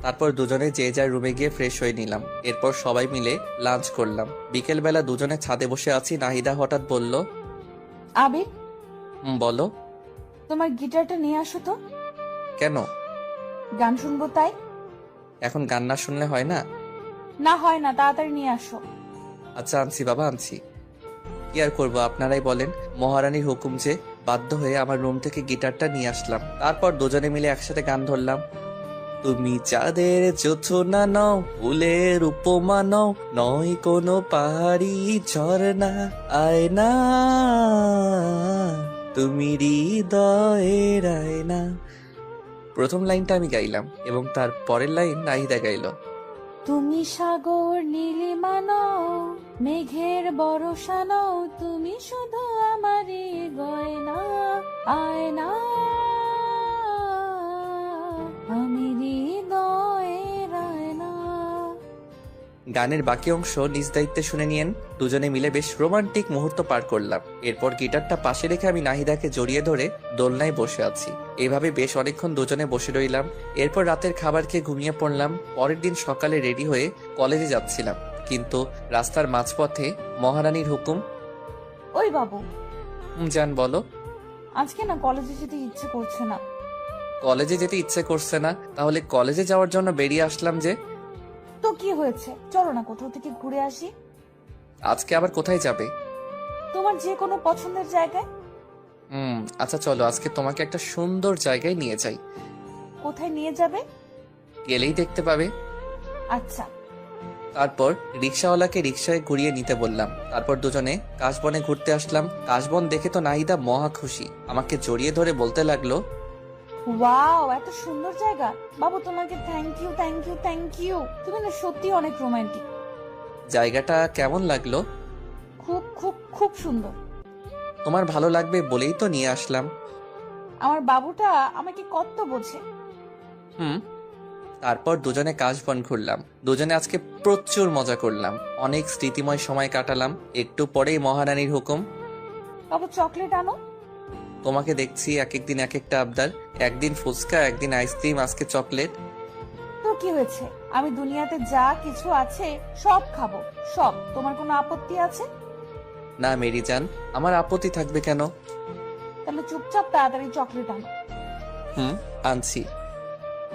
তারপর দুজনে যে যার রুমে গিয়ে ফ্রেশ হয়ে নিলাম। এরপর সবাই মিলে লাঞ্চ করলাম। বিকেল বেলা দুজনে ছাদে বসে আছি, নাহিদা হঠাৎ বলল,
আবির,
বলো।
তোমার গিটারটা নিয়ে আসো তো।
কেন?
গান শুনবো তাই।
এখন গান না শুনলে হয় না?
না হয় না, তাড়াতাড়ি নিয়ে আসো।
আচ্ছা আনছি বাবা, আনছি। কি আর করবো, আপনারাই বলেন। মহারানীর হুকুম যে, বাধ্য হয়ে আমার রুম থেকে গিটারটা নিয়ে আসলাম। তারপর দুজনে মিলে একসাথে গান ধরলাম। তুমি চাঁদের জোছনা নও, ফুলের উপমা নও, নয় কোনো পাহাড়ি ঝর্ণা, আয়না তুমি হৃদয়ের আয়না। প্রথম লাইনটা আমি গাইলাম এবং তার পরের লাইন নাহিদা গাইল।
তুমি সাগর নীলিমা নও, মেঘের বরষা নও, তুমি শুধু আমারই গয়না, আয়না আমি হৃদয়ের আয়না।
গানের বাকি অংশ নিজ দায়িত্বে শুনে নিয়েন। দুজনে মিলে বেশ রোমান্টিক মুহূর্ত পার করলাম। এরপর গিটারটা পাশে রেখে আমি নাহিদাকে জড়িয়ে ধরে দোলনায় বসে আছি। এভাবে বেশ অনেকক্ষণ দুজনে বসে রইলাম। এরপর রাতের খাবার খেয়ে ঘুমিয়ে পড়লাম। পরের দিন সকালে রেডি হয়ে কলেজে যাচ্ছিলাম, কিন্তু রাস্তার মাঝপথে মহারানীর হুকুম।
ওই বাবু,
জান বলো।
আজকে না কলেজে যেতে ইচ্ছে করছে না।
কলেজে যেতে ইচ্ছে করছে না? তাহলে কলেজে যাওয়ার জন্য বেরিয়ে আসলাম যে।
তো কি হয়েছে, চলো না কোথাও থেকে ঘুরে আসি।
আজকে আবার কোথায় যাবে?
তোমার যে কোনো পছন্দের জায়গায়।
আচ্ছা চলো, আজকে তোমাকে একটা সুন্দর জায়গায় নিয়ে যাই।
কোথায় নিয়ে যাবে?
গেলেই দেখতে পাবে।
আচ্ছা।
তারপর রিক্সাওয়ালাকে রিক্সায় ঘুরিয়ে নিতে বললাম। তারপর দুজনে কাশবনে ঘুরতে আসলাম। কাশবন দেখে তো নাহিদা মহা খুশি, আমাকে জড়িয়ে ধরে বলতে লাগলো,
ওয়াও, এত সুন্দর জায়গা। বাবু তোমাকে thank you thank you thank you, তুমি না সত্যি অনেক রোমান্টিক।
জায়গাটা কেমন লাগলো?
খুব খুব খুব সুন্দর।
তোমার ভালো লাগবে বলেই তো নিয়ে আসলাম।
আমার বাবুটা আমাকে কত বোঝে।
তারপর দুজনে কাশবন ঘুরলাম। দুজনে আজকে প্রচুর মজা করলাম, অনেক স্মৃতিময় সময় কাটালাম। একটু পরেই মহারানীর হুকুম।
বাবু চকলেট আনো।
তোমাকে দেখছি এক একদিন এক একটা আবদার, একদিন ফুচকা, একদিন আইসক্রিম, আজকে চকলেট।
তো কি হয়েছে, আমি দুনিয়াতে যা কিছু আছে সব খাবো, সব। তোমার কোনো আপত্তি আছে?
না মেরি জান, আমার আপত্তি থাকবে কেন?
তাহলে চুপচাপ তাড়াতাড়ি চকলেট আনো।
আনছি।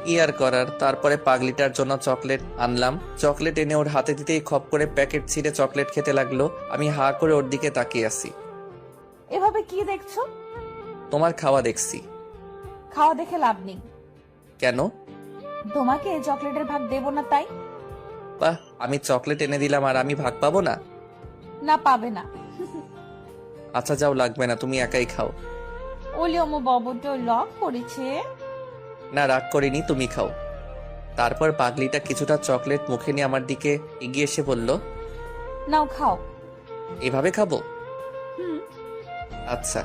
কি আর করার, তারপরে পাগলিটার জন্য চকলেট আনলাম। চকলেট এনে ওর হাতে দিতেই খপ করে প্যাকেট ছিঁড়ে চকলেট খেতে লাগলো। আমি হা করে ওর দিকে তাকিয়ে আছি।
এভাবে কি দেখছো?
তোমার খাওয়া দেখছি।
খাওয়া দেখে লাভ নেই।
কেন?
তোমাকে চকলেটের ভাগ দেবো না তাই?
বাহ, আমি চকলেট এনে দিলাম আর আমি ভাগ পাবো না?
না, পাবে না।
আচ্ছা যাও, লাগবে না, তুমি একাই খাও।
ওলি অমো বাবুটা লক করেছে।
না, রাগ করিনি, তুমি খাও। তারপর পাগলিটা কিছুটা চকলেট মুখে নিয়ে আমার দিকে এগিয়ে এসে বলল,
নাও খাও।
এভাবে খাবো?
হুম।
আচ্ছা।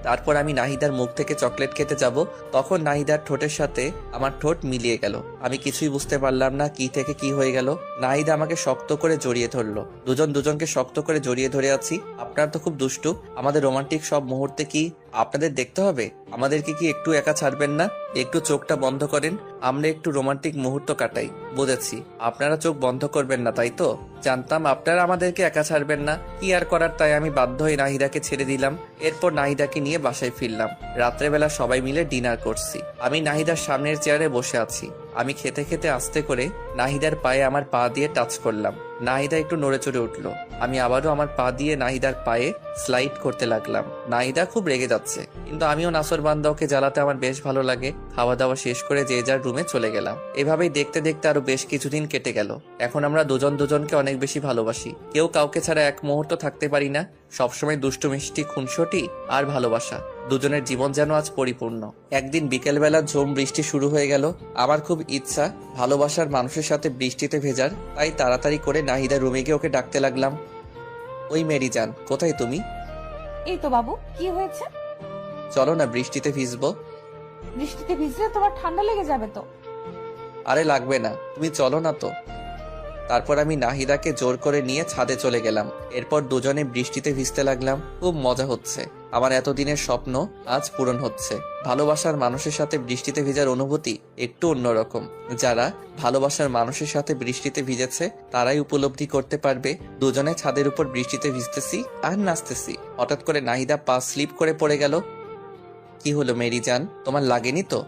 তারপর আমি নাহিদার মুখ থেকে চকলেট খেতে যাব, তখন নাহিদার ঠোঁটের সাথে আমার ঠোঁট মিলিয়ে গেল। আমি কিছুই বুঝতে পারলাম না কি থেকে কি হয়ে গেল। নাহিদা আমাকে শক্ত করে জড়িয়ে ধরলো। দুজন দুজনকে শক্ত করে জড়িয়ে ধরে আছি। আপনারা তো খুব দুষ্টু, আমাদের রোমান্টিক সব মুহূর্তে কি আপনাদের দেখতে হবে? আমাদেরকে কি একটু একা ছাড়বেন না? একটু চোখটা বন্ধ করেন, আমরা একটু রোমান্টিক মুহূর্ত কাটাই। বুঝেছি, আপনারা চোখ বন্ধ করবেন না, তাই তো? জানতাম আপনারা আমাদেরকে একা ছাড়বেন না। কি আর করার, তাই আমি বাধ্য হয়ে নাহিদাকে ছেড়ে দিলাম। এরপর নাহিদাকে নিয়ে বাসায় ফিরলাম। রাত্রেবেলা সবাই মিলে ডিনার করছি। আমি নাহিদার সামনের চেয়ারে বসে আছি। আমি খেতে খেতে আস্তে করে নাহিদার পায়ে আমার পা দিয়ে টাচ করলাম। নাহিদা একটু নড়ে চড়ে উঠলো। আমি আবারও আমার পা দিয়ে নাহিদার পায়ে স্লাইড করতে লাগলাম। নাহিদা খুব রেগে যাচ্ছে, কিন্তু আমিও নাসরবান্দা, ওকে জ্বালাতে আমার বেশ ভালো লাগে। খাওয়া দাওয়া শেষ করে যে যার রুমে চলে গেলাম। এভাবেই দেখতে দেখতে আরো বেশ কিছুদিন কেটে গেল। এখন আমরা দুজন দুজনকে অনেক বেশি ভালোবাসি। কেউ কাউকে ছাড়া এক মুহূর্ত থাকতে পারি না। সবসময় দুষ্টু মিষ্টি, খুনসুটি আর ভালোবাসা, দুজনের জীবন যেন আজ পরিপূর্ণ। একদিন বিকেলবেলা ঝুম বৃষ্টি শুরু হয়ে গেল। আমার খুব ইচ্ছা ভালোবাসার মানুষের সাথে বৃষ্টিতে ভেজার, তাই তাড়াতাড়ি করে নাহিদা রুমে গিয়ে ওকে ডাকতে লাগলাম। ওই মেরি জান, কোথায় তুমি?
এই তো বাবু, কি হয়েছে?
চলো না, বৃষ্টিতে ভিজবো।
বৃষ্টিতে ভিজলে তোমার ঠান্ডা লেগে যাবে তো।
আরে লাগবে না, তুমি চলো না তো। তারপর আমি নাহিদাকে জোর করে নিয়ে ছাদে চলে গেলাম। এরপর দুজনে বৃষ্টিতে ভিজতে লাগলাম। খুব মজা হচ্ছে। আমার এতদিনের স্বপ্ন আজ পূরণ হচ্ছে। ভালোবাসার মানুষের সাথে বৃষ্টিতে ভিজার অনুভূতি একটু অন্যরকম। যারা ভালোবাসার মানুষের সাথে বৃষ্টিতে ভিজেছে তারাই উপলব্ধি করতে পারবে। দুজনে ছাদের উপর বৃষ্টিতে ভিজতেছি আর নাচতেছি। হঠাৎ করে নাহিদা পা স্লিপ করে পড়ে গেল। কি হলো মেরি জান, তোমার লাগেনি তো?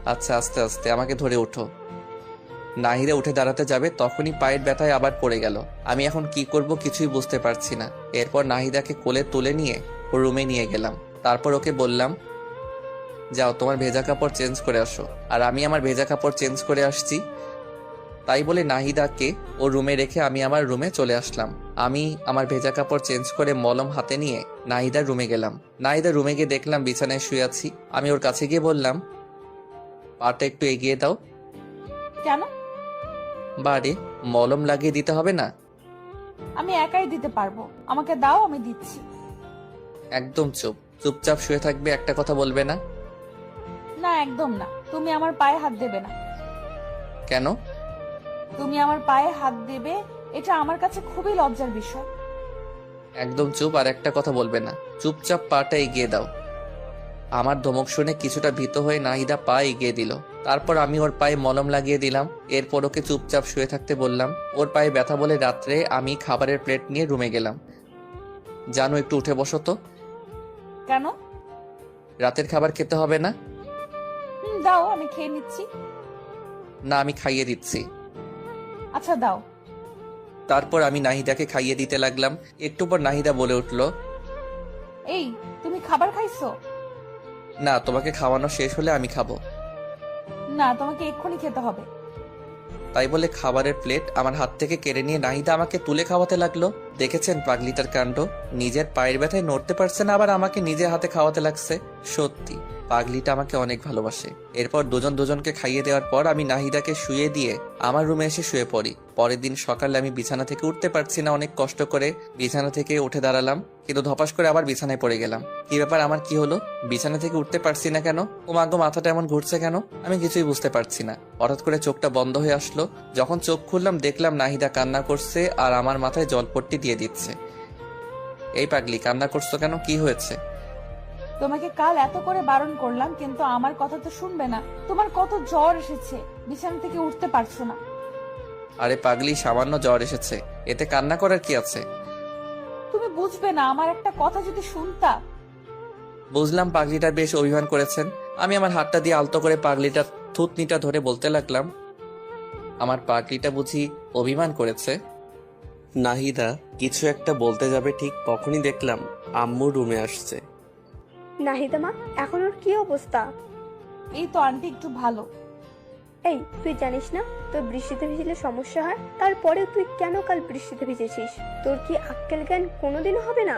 আচ্ছা, আস্তে আস্তে, আমাকে ধরে ওঠো। নাহিদা উঠে দাঁড়াতে যাবে, তখনই পায়ের ব্যথায় আবার পড়ে গেল। আমি এখন কি করব কিছুই বুঝতে পারছি না। এরপর নাহিদাকে কোলে তুলে নিয়ে ওর রুমে নিয়ে গেলাম। তারপর ওকে বললাম, যাও তোমার ভেজা কাপড় চেঞ্জ করে আসো। আর আমি আমার ভেজা কাপড় চেঞ্জ করে আসছি। তাই বলে নাহিদাকে ও রুমে রেখে আমি আমার রুমে চলে আসলাম। আমি আমার ভেজা কাপড় চেঞ্জ করে মলম হাতে নিয়ে নাহিদার রুমে গেলাম। নাহিদার রুমে গিয়ে দেখলাম বিছানায় শুয়ে আছি। আমি ওর কাছে গিয়ে বললাম, পাটা একটু এগিয়ে দাও।
কেন?
বারে, মলম লাগিয়ে দিতে হবে না?
আমি একাই দিতে পারবো, আমাকে দাও, আমি দিচ্ছি।
একদম চুপ, চুপচাপ শুয়ে থাকবে, একটা কথা বলবে না।
না, একদম না। তুমি আমার পায়ে হাত দেবে না।
কেন?
তুমি আমার পায়ে হাত দেবে, এটা আমার কাছে খুবই লজ্জার বিষয়।
একদম চুপ, আর একটা কথা বলবে না। চুপচাপ পাটা এগিয়ে দাও। আমার ধমক শুনে কিছুটা ভীত হয়ে নাহিদা পা এগিয়ে দিল। তারপর আমি ওর পায়ে মলম লাগিয়ে দিলাম। এরপর ওকে চুপচাপ শুয়ে থাকতে বললাম। ওর পায়ে ব্যথা বলে রাত্রে আমি খাবারের প্লেট নিয়ে রুমে গেলাম। জানো, একটু উঠে বসো তো।
কেন?
রাতের খাবার খেতে হবে না?
দাও, আমি খেয়ে নিচ্ছি।
না, আমি খাইয়ে দিচ্ছি।
আচ্ছা দাও।
তারপর আমি নাহিদাকে খাইয়ে দিতে লাগলাম। একটু পর নাহিদা বলে উঠল,
এই, তুমি খাবার খাইছো?
না, তোমাকে খাওয়ানো শেষ হলে আমি খাবো।
না, তোমাকে এক্ষুনি খেতে হবে।
তাই বলে খাবারের প্লেট আমার হাত থেকে কেড়ে নিয়ে নাহিদা আমাকে তুলে খাওয়াতে লাগলো। দেখেছেন পাগলিটার কাণ্ড, নিজের পায়ের ব্যথায় নড়তে পারছে না, আবার আমাকে নিজের হাতে খাওয়াতে লাগছে। সত্যি পাগলিটা আমাকে অনেক ভালোবাসে। এরপর দুজন দুজনকে খাইয়ে দেওয়ার পর আমি নাহিদাকে শুয়ে দিয়ে আমার রুমে এসে শুয়ে পড়ি। পরের দিন সকালে আমি বিছানা থেকে উঠতে পারছি না, অনেক কষ্ট করে বিছানা থেকে উঠে দাঁড়ালাম। কিন্তু ধপাস করে আবার বিছানায় পড়ে গেলাম। কি ব্যাপার, আমার কি হলো? বিছানা থেকে উঠতে পারছি না কেন? ও মাগো, মাথাটা এমন ঘুরছে কেন? আমি কিছুই বুঝতে পারছি না। হঠাৎ করে চোখটা বন্ধ হয়ে আসলো। যখন চোখ খুললাম দেখলাম নাহিদা কান্না করছে আর আমার মাথায় জলপট্টি দিয়ে দিচ্ছে। এই পাগলি, কান্না করছো কেন? কি হয়েছে?
তোমাকে কাল এত করে বারণ করলাম, কিন্তু আমার কথা তো শুনবে না। তোমার কত জ্বর এসেছে, বিছানা থেকে উঠতে পারছো না।
আরে পাগলি, সামান্য জ্বর এসেছে, এতে কান্না করার কি আছে?
তুমি বুঝবে না, আমার একটা কথা যদি শুনতা।
বুঝলাম পাগলিটা বেশ অভিমান করেছেন। আমি আমার হাতটা দিয়ে আলতো করে পাগলিটার থুতনিটা ধরে বলতে লাগলাম, আমার পাগলিটা বুঝি অভিমান করেছে? নাহিদা কিছু একটা বলতে যাবে ঠিক তখনই দেখলাম আম্মু রুমে আসছে।
নাহিদা মা, এখন ওর কি অবস্থা?
এই তো আন্টি একটু ভালো।
এই, তুই জানিস না তোর বৃষ্টিতে ভিজলে সমস্যা হয়? তারপরে তুই কেন কাল বৃষ্টিতে ভিজেছিস? তোর কি আক্কেল জ্ঞান কোনোদিনও হবে না?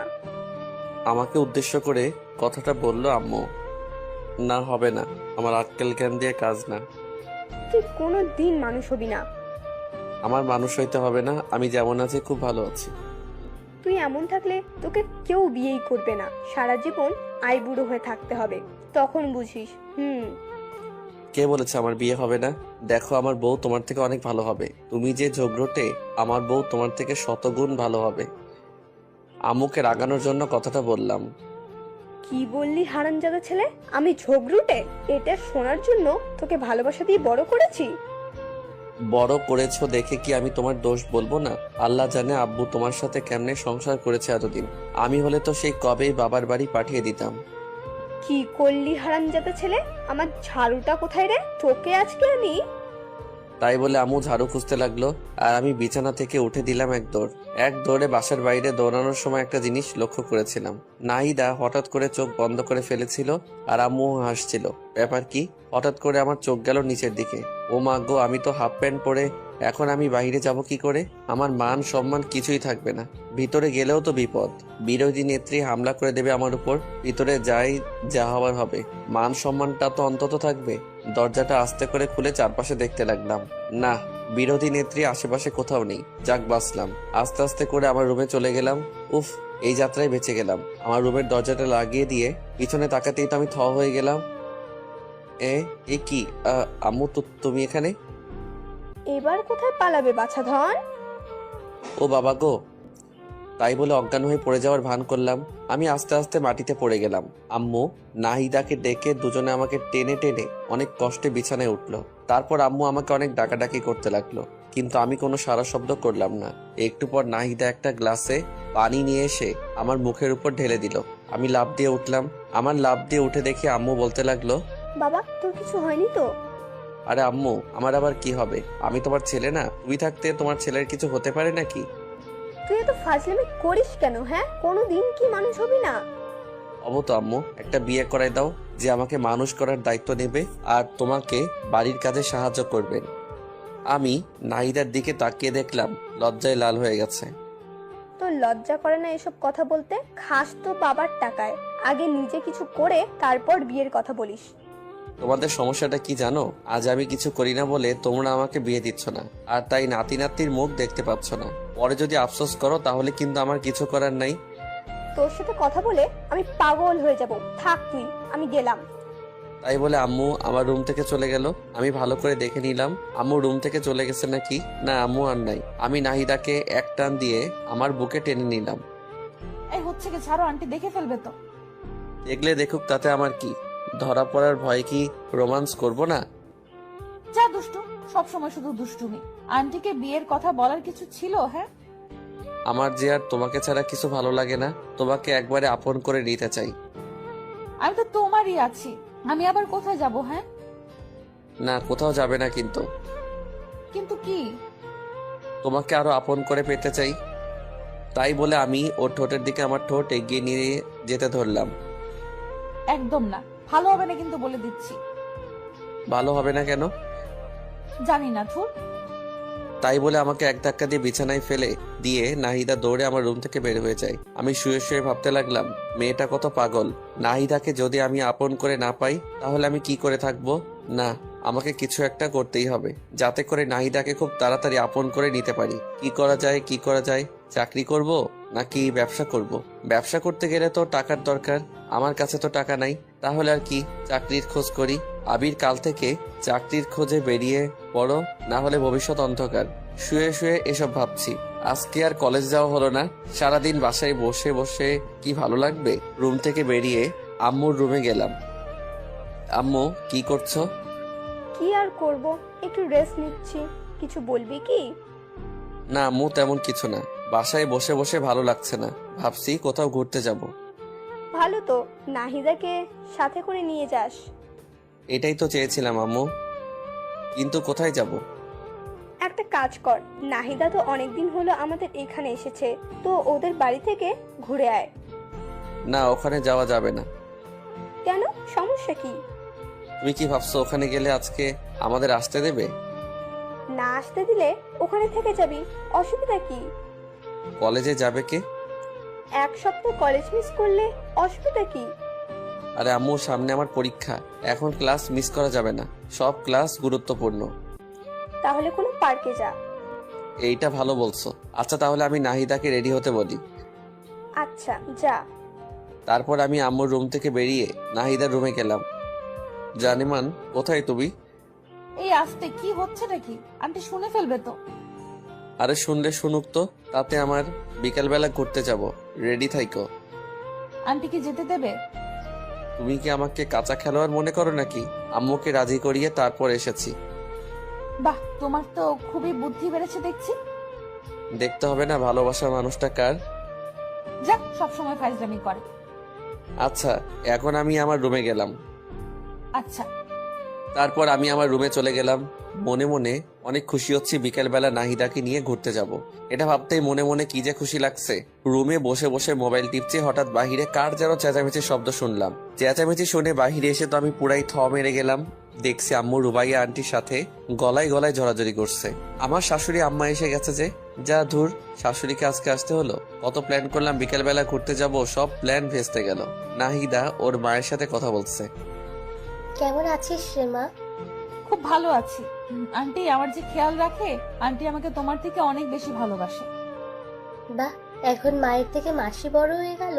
আমাকে উদ্দেশ্য করে কথাটা বলল আম্মু। না, হবে না, আমার আক্কেল জ্ঞান দিয়ে কাজ না।
তুই কোনো দিন মানুষ হবি না।
আমার মানুষ হইতে হবে না, আমি যেমন আছি খুব ভালো আছি।
তুই এমন থাকলে তোকে কেউ বিয়েই করবে না। সারা জীবন আইবুড়ো হয়ে থাকতে হবে, তখন বুঝিস।
কে বলেছে আমার বিয়ে হবে না? দেখো, আমার বউ তোমার থেকে অনেক ভালো হবে। তুমি যে ঝগড়টে, আমার বউ তোমার থেকে শতগুণ ভালো হবে। আম্মুকে রাগানোর জন্য কথাটা বললাম।
কি বললি হারামজাদা ছেলে? আমি ঝগড়ুটে? এটা শোনার জন্য তোকে ভালোবাসা দিয়ে বড় করেছি।
বড় করেছো দেখে কি আমি তোমার দোষ বলবো না? আল্লাহ জানে আব্বু তোমার সাথে কেমনে সংসার করেছে এতদিন। আমি হলে তো সেই কবেই বাবার বাড়ি পাঠিয়ে দিতাম।
কি করলি হারামজাদা ছেলে? আমার ঝাড়ুটা কোথায় রে? তোকে আজকে আমি।
তাই বলে আম্মু ঝাড়ু খুঁজতে লাগলো, আর আমি বিছানা থেকে উঠে দিলাম এক দৌড়ে বাসার বাইরে দৌড়ানোর সময় একটা জিনিস লক্ষ্য করেছিলাম। নাহিদা হঠাৎ করে চোখ বন্ধ করে ফেলেছিল আর আম্মু হাসছিল। ব্যাপার কি? হঠাৎ করে আমার চোখ গেল নিচের দিকে। ও মা গো, আমি তো হাফ প্যান্ট পরে, এখন আমি বাইরে যাব কি করে? আমার মান সম্মান কিছুই থাকবে না। ভিতরে গেলেও তো বিপদ, বিরোধী নেত্রী হামলা করে দেবে আমার উপর। ভিতরে যাই, যা হওয়ার হবে, মান সম্মানটা তো অন্তত থাকবে। দরজাটা আস্তে করে খুলে চারপাশে দেখতে লাগলাম। না, বিরোধী নেত্রী আশেপাশে কোথাও নেই। যাক, বাঁচলাম। আস্তে আস্তে করে আমার রুমে চলে গেলাম। উফ, এই যাত্রায় বেঁচে গেলাম। আমার রুমের দরজাটা লাগিয়ে দিয়ে পিছনে তাকাতেই তো আমি থ হয়ে গেলাম। এ কি? আম্মু, তো তুমি এখানে?
এবার কোথায় পালাবে বাছাধন?
ও বাবা গো! তাই বলে অজ্ঞান হয়ে পড়ে যাওয়ার ভান করলাম। আমি আস্তে আস্তে মাটিতে পড়ে গেলাম। আম্মু নাহিদাকে ডেকে দুজনে আমাকে টেনে টেনে অনেক কষ্টে বিছানায় উঠলো। তারপর আম্মু আমাকে অনেক ডাকাডাকি করতে লাগলো, কিন্তু আমি কোনো সারা শব্দ করলাম না। একটু পর নাহিদা একটা গ্লাসে পানি নিয়ে এসে আমার মুখের উপর ঢেলে দিল। আমি লাফ দিয়ে উঠলাম। আমার লাফ দিয়ে উঠে দেখি আম্মু বলতে লাগলো,
বাবা, তোর কিছু হয়নি তো?
আরে আম্মু, আমার আবার কি হবে? আমি তোমার ছেলে না? তুমি থাকতে তোমার ছেলের কিছু হতে পারে নাকি?
তুই এত ফাজলামি করিস কেন? হ্যাঁ, কোনোদিন কি মানুষ হবি না?
তো আম্মু, একটা বিয়ে করাই দাও, যে আমাকে মানুষ করার দায়িত্ব নেবে আর তোমাকে বাড়ির কাজে সাহায্য করবেন। আমি নাহিদার দিকে তাকিয়ে দেখলাম লজ্জায় লাল হয়ে গেছে।
তোর লজ্জা করে না এসব কথা বলতে? খাস তো বাবার টাকায়। আগে নিজে কিছু করে তারপর বিয়ের কথা বলিস।
তোমাদের সমস্যাটা কি জানো? আজ আমি কিছু করি না বলে তোমরা আমাকে বিয়ে দিচ্ছ না, আর তাই নাতি নাতির মুখ দেখতে পাচ্ছ না। পরে যদি আফসোস করো তাহলে কিন্তু আমার কিছু করার নাই।
তোর সাথে কথা বলে আমি পাগল হয়ে যাব। থাক তুই, আমি গেলাম।
তাই বলে আম্মু আমার রুম থেকে চলে গেল। আমি ভালো করে দেখে নিলাম আম্মু রুম থেকে চলে গেছে নাকি। না, আম্মু আর নাই। আমি নাহিদাকে এক টান দিয়ে আমার বুকে টেনে নিলাম।
এই হচ্ছে কি, ছাড়ো, আন্টি দেখে ফেলবে তো।
দেখলে দেখুক, তাতে আমার কি? ধরা পড়ার ভয় কি রোমান্স করব না?
যা দুষ্টু, সব সময় শুধু দুষ্টুমি। আন্টিকে বিয়ের কথা বলার কিছু ছিল? হ্যাঁ,
আমার যে আর তোমাকে ছাড়া কিছু ভালো লাগে না। তোমাকে একবারে আপন করে নিতে চাই।
আমি তো তোমারই আছি, আমি আবার কোথায় যাব? হ্যাঁ,
না, কোথাও যাবে না, কিন্তু
কিন্তু কি?
তোমাকে আরো আপন করে পেতে চাই। তাই বলে আমি ওর ঠোঁটের দিকে আমার ঠোঁট এগিয়ে নিয়ে যেতে ধরলাম।
একদম না, ভালো হবে না কিন্তু, বলে দিচ্ছি।
ভালো হবে না কেন?
জানি না, ধুর।
তাই বলে আমাকে এক ধাক্কা দিয়ে বিছানায় ফেলে দিয়ে নাহিদা দৌড়ে আমার রুম থেকে বের হয়ে যায়। আমি শুয়ে শুয়ে ভাবতে লাগলাম, মেয়েটা কত পাগল। নাহিদাকে যদি আমি আপন করে না পাই তাহলে আমি কি করে থাকবো? না, আমাকে কিছু একটা করতেই হবে, যাতে করে নাহিদাকে খুব তাড়াতাড়ি আপন করে নিতে পারি। কি করা যায়? চাকরি করব, নাকি ব্যবসা করব? ব্যবসা করতে গেলে তো টাকার দরকার, আমার কাছে তো টাকা নাই। তাহলে আর কি, চাকরির খোঁজ করি। আবির কাল থেকে চাকরির খোঁজে বেরিয়ে পড়ো, না হলে ভবিষ্যৎ অন্ধকার। শুয়ে শুয়ে এসব ভাবছি। আজকে আর কলেজ যাওয়া হলো না, সারাদিন বাসায় বসে বসে কি ভালো লাগবে। রুম থেকে বেরিয়ে আম্মুর রুমে গেলাম। আম্মু কি করছো?
কি আর করব, একটু রেস্ট নিচ্ছি। কিছু বলবি কি?
না আম্মু, তেমন কিছু না। বাসায় বসে বসে ভালো লাগছে না, ভাবছি কোথাও ঘুরতে যাব।
ভালো তো, নাহিদাকে সাথে করে নিয়ে যাস।
এটাই তো চেয়েছিলাম আম্মু, কিন্তু কোথায় যাব?
একটা কাজ কর, নাহিদা তো অনেকদিন হলো আমাদের এখানে এসেছে, তো ওদের বাড়ি থেকে ঘুরে আয়।
না, ওখানে যাওয়া যাবে না।
কেন, সমস্যা কি?
তুমি কি ভাবছো ওখানে গেলে আজকে আমাদের আসতে দেবে?
না আসতে দিলে ওখানে থেকে যাবি, অসুবিধা কি?
কলেজে যাবে কে?
এক সপ্তাহ কলেজ মিস করলে অসুবিধা কি?
আরে আম্মু, সামনে আমার পরীক্ষা, এখন ক্লাস মিস করা যাবে না, সব ক্লাস গুরুত্বপূর্ণ।
তাহলে কোনো পার্কে যা।
এইটা ভালো বলছো। আচ্ছা তাহলে আমি নাহিদাকে রেডি হতে বলি।
আচ্ছা যা।
তারপর আমি আম্মুর রুম থেকে বেরিয়ে নাহিদার রুমে গেলাম। জানিমান, কোথায় তুমি?
এই আস্তে, কি হচ্ছে নাকি? আন্টি শুনে ফেলবে তো।
আরে শুনলে শুনুক তো, তাতে আমার বিকালবেলা ঘুরতে যাব, রেডি থাইকো।
আন্টি কি যেতে দেবে?
তুমি কি আমাকে কাঁচা খেলোয়াড় মনে করো নাকি? আম্মুকে রাজি করিয়ে তারপর এসেছি।
বাহ, তোমার তো খুবই বুদ্ধি বেড়েছে দেখছি।
দেখতে হবে না ভালোবাসার মানুষটা কার?
যাক, সবসময় ফাইজলামি করে।
আচ্ছা, এখন আমি আমার রুমে গেলাম।
আচ্ছা।
তারপর আমি আমার রুমে চলে গেলাম। মনে মনে অনেক খুশি হচ্ছি বিকেলবেলা নাহিদাকে নিয়ে ঘুরতে যাব। এটা ভাবতেই মনে মনে কি যে খুশি লাগছে। রুমে বসে বসে মোবাইল টিপছি, হঠাৎ বাহিরে কার যেন চেঁচামেচির শব্দ শুনলাম। চেঁচামেচি শুনে বাহিরে এসে তো আমি পুরাই থ মেরে গেলাম। দেখছি আম্মু রুবাইয়া আন্টির সাথে গলায় গলায় জড়াজড়ি করছে। আমার শাশুড়ি আম্মা এসে গেছে যে, যা ধুর, শাশুড়িকে আজকে আসতে হলো। কত প্ল্যান করলাম বিকেলবেলা ঘুরতে যাব, সব প্ল্যান ভেস্তে গেল। নাহিদা ওর মায়ের সাথে কথা বলছে।
কেমন আছিস রে মা?
খুব ভালো আছি। আন্টি আমার যে খেয়াল রাখে, আন্টি আমাকে তোমার থেকে অনেক বেশি ভালোবাসে।
বাহ, এখন মায়ের থেকে মাসি বড় হয়ে গেল।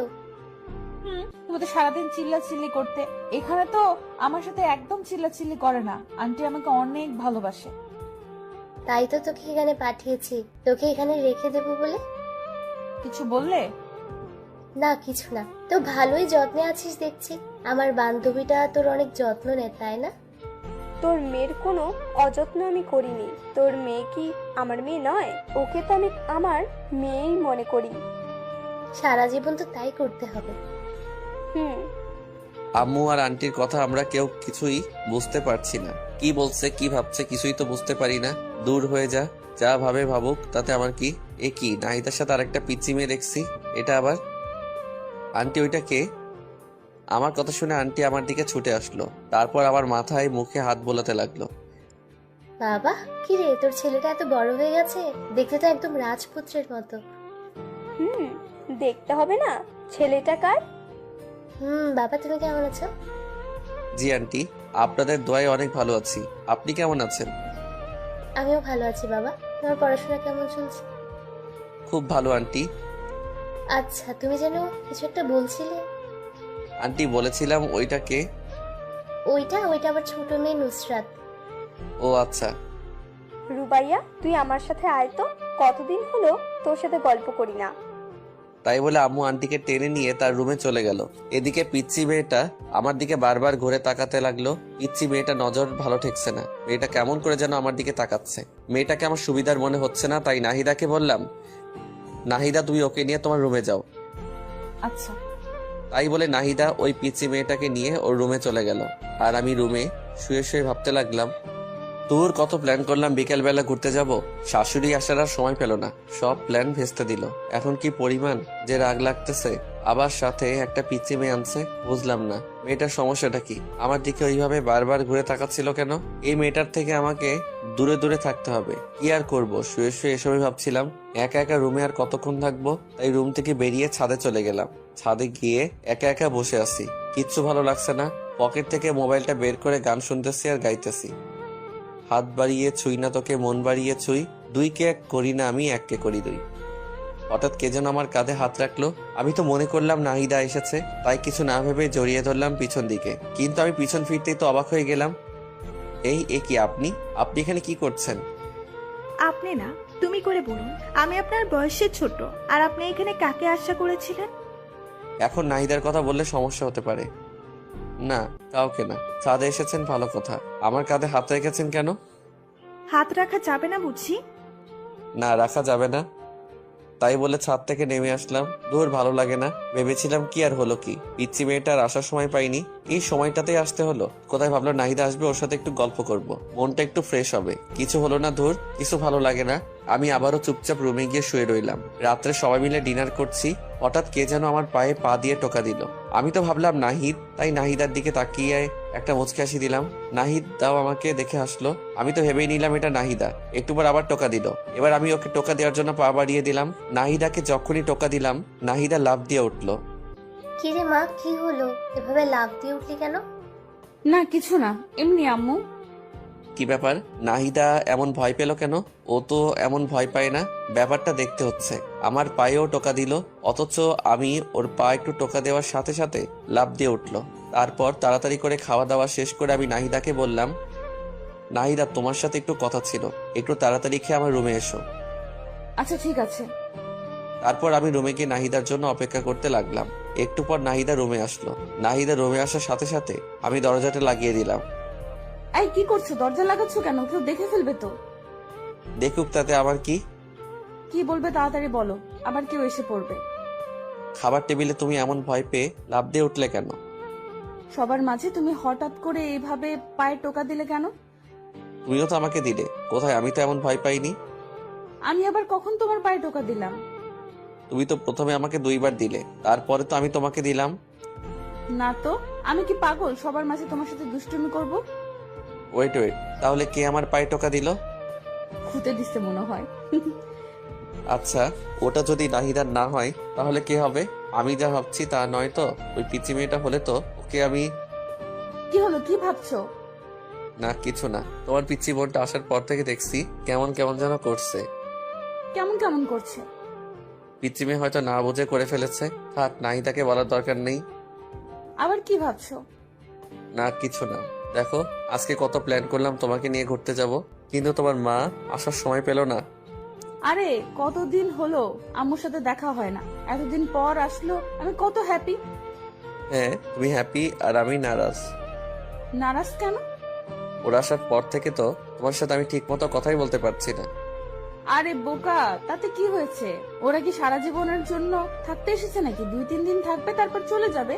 তুমি তো সারাদিন চিল্লাচিল্লি করতে, এখানে তো আমার সাথে একদম চিল্লাচিল্লি করে না। আন্টি আমাকে অনেক ভালোবাসে।
তাই তো তোকে এখানে পাঠিয়েছি, তোকে এখানে রেখে দেবো বলে।
কিছু বললে?
না কিছু না, তো ভালোই যত্নে আছিস দেখছি। আমার বান্ধবীটা তোর অনেক যত্ন নেয় তাই না?
তোর মেয়ের কোনো অযত্ন আমি করিনি। তোর মেয়ে কি আমার মেয়ে নয়? ওকে তো আমি আমার মেয়েই মনে করি।
সারা জীবন তো তাই করতে হবে।
আম্মু আর আন্টির কথা আমরা কেউ কিছুই বুঝতে পারছি না। কি বলছে, কি ভাবছে, কিছুই তো বুঝতে পারি না। দূর হয়ে যা, যা ভাবে ভাবুক, তাতে আমার কি। এ কি, নাহিদার সাথে আরেকটা পিচ্চি মেয়ে দেখছি। এটা আবার আন্টি? ওইটা কে? আমার কথা শুনে আন্টি আমার দিকে ছুটে আসলো, তারপর আমার মাথায় মুখে হাত বোলাতে লাগলো।
বাবা, কি রে, তোর ছেলেটা এত বড় হয়ে গেছে, দেখতে তো একদম রাজপুত্রের মতো।
দেখতে হবে না, ছেলেটা কার?
বাবা তুমি কেমন আছো?
জি আন্টি, আপনাদের দোয়ায় অনেক ভালো আছি। আপনি কেমন আছেন?
আমিও ভালো আছি বাবা। তোমার পড়াশোনা কেমন চলছে?
খুব ভালো আন্টি।
আচ্ছা, তুমি যেন কিছু একটা বলছিলে।
আন্টি বলেছিলাম ওইটা কে?
ওইটা আবার ছোট মেয়ে নুসরাত।
ও আচ্ছা।
রুবাইয়া, তুই আমার সাথে আয় তো, কতদিন হলো তোর সাথে গল্প করি না।
তাই বলে আম্মু আন্টিকে টেনে নিয়ে তার রুমে চলে গেল। এদিকে পিচ্চি মেয়েটা আমার দিকে বারবার ঘুরে তাকাতে লাগলো। পিচ্চি মেয়েটা নজর ভালো ঠেকছে না, মেয়েটা কেমন করে যেন আমার দিকে তাকাচ্ছে। মেয়েটাকে আমার সুবিধার মনে হচ্ছে না, তাই নাহিদাকে বললাম, নাহিদা তুমি ওকে নিয়ে তোমার রুমে যাও।
আচ্ছা।
তাই বলে নাহিদা ওই পিচ্চি মেয়েটাকে নিয়ে ওর রুমে চলে গেল। আর আমি রুমে শুয়ে শুয়ে ভাবতে লাগলাম, তোর কত প্ল্যান করলাম বিকেলবেলা ঘুরতে যাব, শাশুড়ি আসার আর সময় পেল না, সব প্ল্যান ভেস্তে দিল। এখন কি পরিমাণ যে রাগ লাগতেছে। আবার সাথে একটা পিচ্চি মেয়ে আনছে, বুঝলাম না মেয়েটার সমস্যাটা কি, আমার দিকে ওইভাবে বারবার ঘুরে তাকাচ্ছিল কেন। এই মেয়েটার থেকে আমাকে দূরে দূরে থাকতে হবে। কি আর করব, শুয়ে শুয়ে এসবই ভাবছিলাম। একা একা রুমে আর কতক্ষণ থাকবো, তাই রুম থেকে বেরিয়ে ছাদে চলে গেলাম। ছাদে গিয়ে একা একা বসে আছি, কিচ্ছু ভালো লাগছে না। পকেট থেকে মোবাইলটা বের করে গান শুনতেছি আর গাইতেছি। হাত বাড়িয়ে ছুঁই না তোকে, মন বাড়িয়ে ছুঁই, দুইকে এক করি না আমি, এককে করি দুই। হঠাৎ কে যেন আমার কাঁধে হাত রাখলো। আমি তো মনে করলাম নাহিদা এসেছে, তাই কিছু না ভেবে জড়িয়ে ধরলাম পিছন দিকে। কিন্তু আমি পিছন ফিরতেই তো অবাক হয়ে গেলাম। এ কি আপনি আপনি এখানে কি করছেন?
আপনি না, তুমি করে বলুন। আমি আপনার বয়সে ছোট, আর আপনি এখানে কাকে আশা করেছিলেন?
এখন নাহিদার কথা বললে সমস্যা হতে পারে। না, কাউকে না। ছাদে এসেছেন ভালো কথা, আমার কাঁধে হাত রেখেছেন কেন?
হাত রাখা যাবে না বুঝি?
না, রাখা যাবে না, তাই বলে ছাদ থেকে নেমে আসলাম। দূর, ভালো লাগে না। ভেবেছিলাম কি আর হলো কি, পিচ্ছি মেয়েটার আসার সময় পাইনি, এই সময়টাতেই আসতে হলো। কোথায় ভাবলো নাহিদা আসবে, ওর সাথে একটু গল্প করব, মনটা একটু ফ্রেশ হবে। কিছু হলো না, ধুর, কিছু ভালো লাগে না। আমি আবারও চুপচাপ রুমে গিয়ে শুয়ে রইলাম। রাত্রে সবাই মিলে ডিনার করছি, হঠাৎ কে যেন আমার পায়ে পা দিয়ে টোকা দিল। আমি তো ভাবলাম নাহিদ, তাই নাহিদার দিকে তাকিয়ে একটা মুচকি হাসি দিলাম। নাহিদ দাও আমাকে দেখে হাসলো। আমি তো ভেবেই নিলাম এটা নাহিদা। একটু পর আবার টোকা দিল। এবার আমি ওকে টোকা দেওয়ার জন্য পা বাড়িয়ে দিলাম। নাহিদাকে যখনই টোকা দিলাম, নাহিদা লাফ দিয়ে উঠলো।
কিরে মা, কি হলো? এভাবে লাফ দিয়ে উঠলি কেন?
না কিছু না, এমনি আম্মু।
কি ব্যাপার, নাহিদা এমন ভয় পেল কেন? ও তো এমন ভয় পায় না, ব্যাপারটা দেখতে হচ্ছে। আমার পায়েও টোকা দিল, অথচ আমি ওর পা একটু টোকা দেওয়ার সাথে সাথে লাফ দিয়ে উঠলো। তারপর তাড়াতাড়ি করে খাওয়া দাওয়া শেষ করে আমি নাহিদাকে বললাম, নাহিদা তোমার সাথে একটু কথা ছিল, একটু তাড়াতাড়ি খেয়ে আমার রুমে এসো।
আচ্ছা ঠিক আছে।
তারপর আমি রুমে গিয়ে নাহিদার জন্য অপেক্ষা করতে লাগলাম। একটু পর নাহিদা রুমে আসলো। নাহিদা রুমে আসার সাথে সাথে আমি দরজাটা লাগিয়ে দিলাম।
এই কি করছো? দরজা লাগাচ্ছ কেন? কেউ দেখে ফেলবে তো।
দেখুক, তাতে আমার কি?
কি বলবে তাড়াতাড়ি বলো, আবার কেউ এসে পড়বে।
খাবার টেবিলে তুমি এমন ভয় পেয়ে লাফ দিয়ে উঠলে কেন?
সবার মাঝে তুমি হঠাৎ করে এইভাবে পায়ে টোকা দিলে কেন?
তুমিও তো আমাকে দিলে। কোথায়, আমি তো এমন ভয় পাইনি।
আমি আবার কখন তোমার পায়ে টোকা দিলাম?
তুমি তো প্রথমে আমাকে 2 বার দিলে, তারপরে তো আমি তোমাকে দিলাম।
না তো, আমি কি পাগল সবার মাঝে তোমার সাথে দুষ্টুমি করব?
ওয়েট, তাহলে কে আমার পায়ে টোকা দিল?
খুঁতে দিচ্ছে মনে হয়।
আচ্ছা, ওটা যদি নাহিদার না হয় তাহলে কে হবে? আমি যা ভাবছি তা নয় তো? ওই পিচ্চি মেয়েটা হলে তো ওকে আমি।
কি হলো, কি ভাবছো?
না, কিছু না। তোমার পিচ্চি বোনটা আসার পর থেকে দেখছি কেমন কেমন যেন করছে।
কেমন কেমন করছে?
পিচ্চি মেয়ে হয়তো না বুঝে করে ফেলেছে। থাক, নাহিদাকে বলার দরকার নেই।
আবার কি ভাবছো?
না, কিছু না। দেখো, আজকে কত প্ল্যান করলাম তোমাকে নিয়ে ঘুরতে যাব, কিন্তু তোমার মা আসার সময় পেল না।
আরে কতদিন হলো আম্মুর সাথে দেখা হয় না, এতদিন পর আসলো, আমি কত হ্যাপি।
হ্যাঁ, তুমি হ্যাপি আর আমি নারাজ।
নারাজ কেন?
ওরা আসার পর থেকে তো তোমার সাথে আমি ঠিক মতো কথাই বলতে পারছি না।
আরে বোকা, তাতে কি হয়েছে? ওরা কি সারা জীবনের জন্য থাকতে এসেছে নাকি? 2-3 দিন থাকবে তারপর চলে যাবে।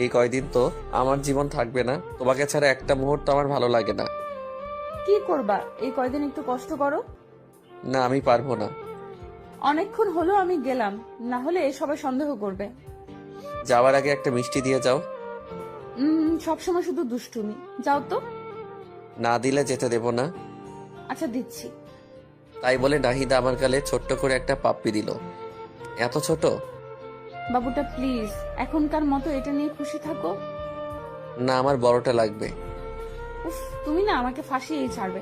এই কয়দিন তো আমার জীবন থাকবে না, তোমাকে ছাড়া একটা মুহূর্ত আমার ভালো লাগে না।
কি করবা, এই কয়দিন একটু কষ্ট করো।
না, আমি পারবো না।
অনেকক্ষণ হলো আমি গেলাম, না হলে সবাই সন্দেহ করবে।
যাওয়ার আগে একটা মিষ্টি দিয়ে যাও।
সবসময় শুধু দুষ্টুমি, যাও তো।
না দিলে যেতে দেব না।
আচ্ছা দিচ্ছি।
তাই বলে নাহিদা আমার গালে ছোট্ট করে একটা পাপ্পি দিল। এত ছোট?
বাবুটা প্লিজ, এখনকার মতো এটা নিয়ে খুশি থাকো।
না, আমার বড়টা লাগবে।
উফ, তুমি না আমাকে ফাঁসিয়েই ছাড়বে।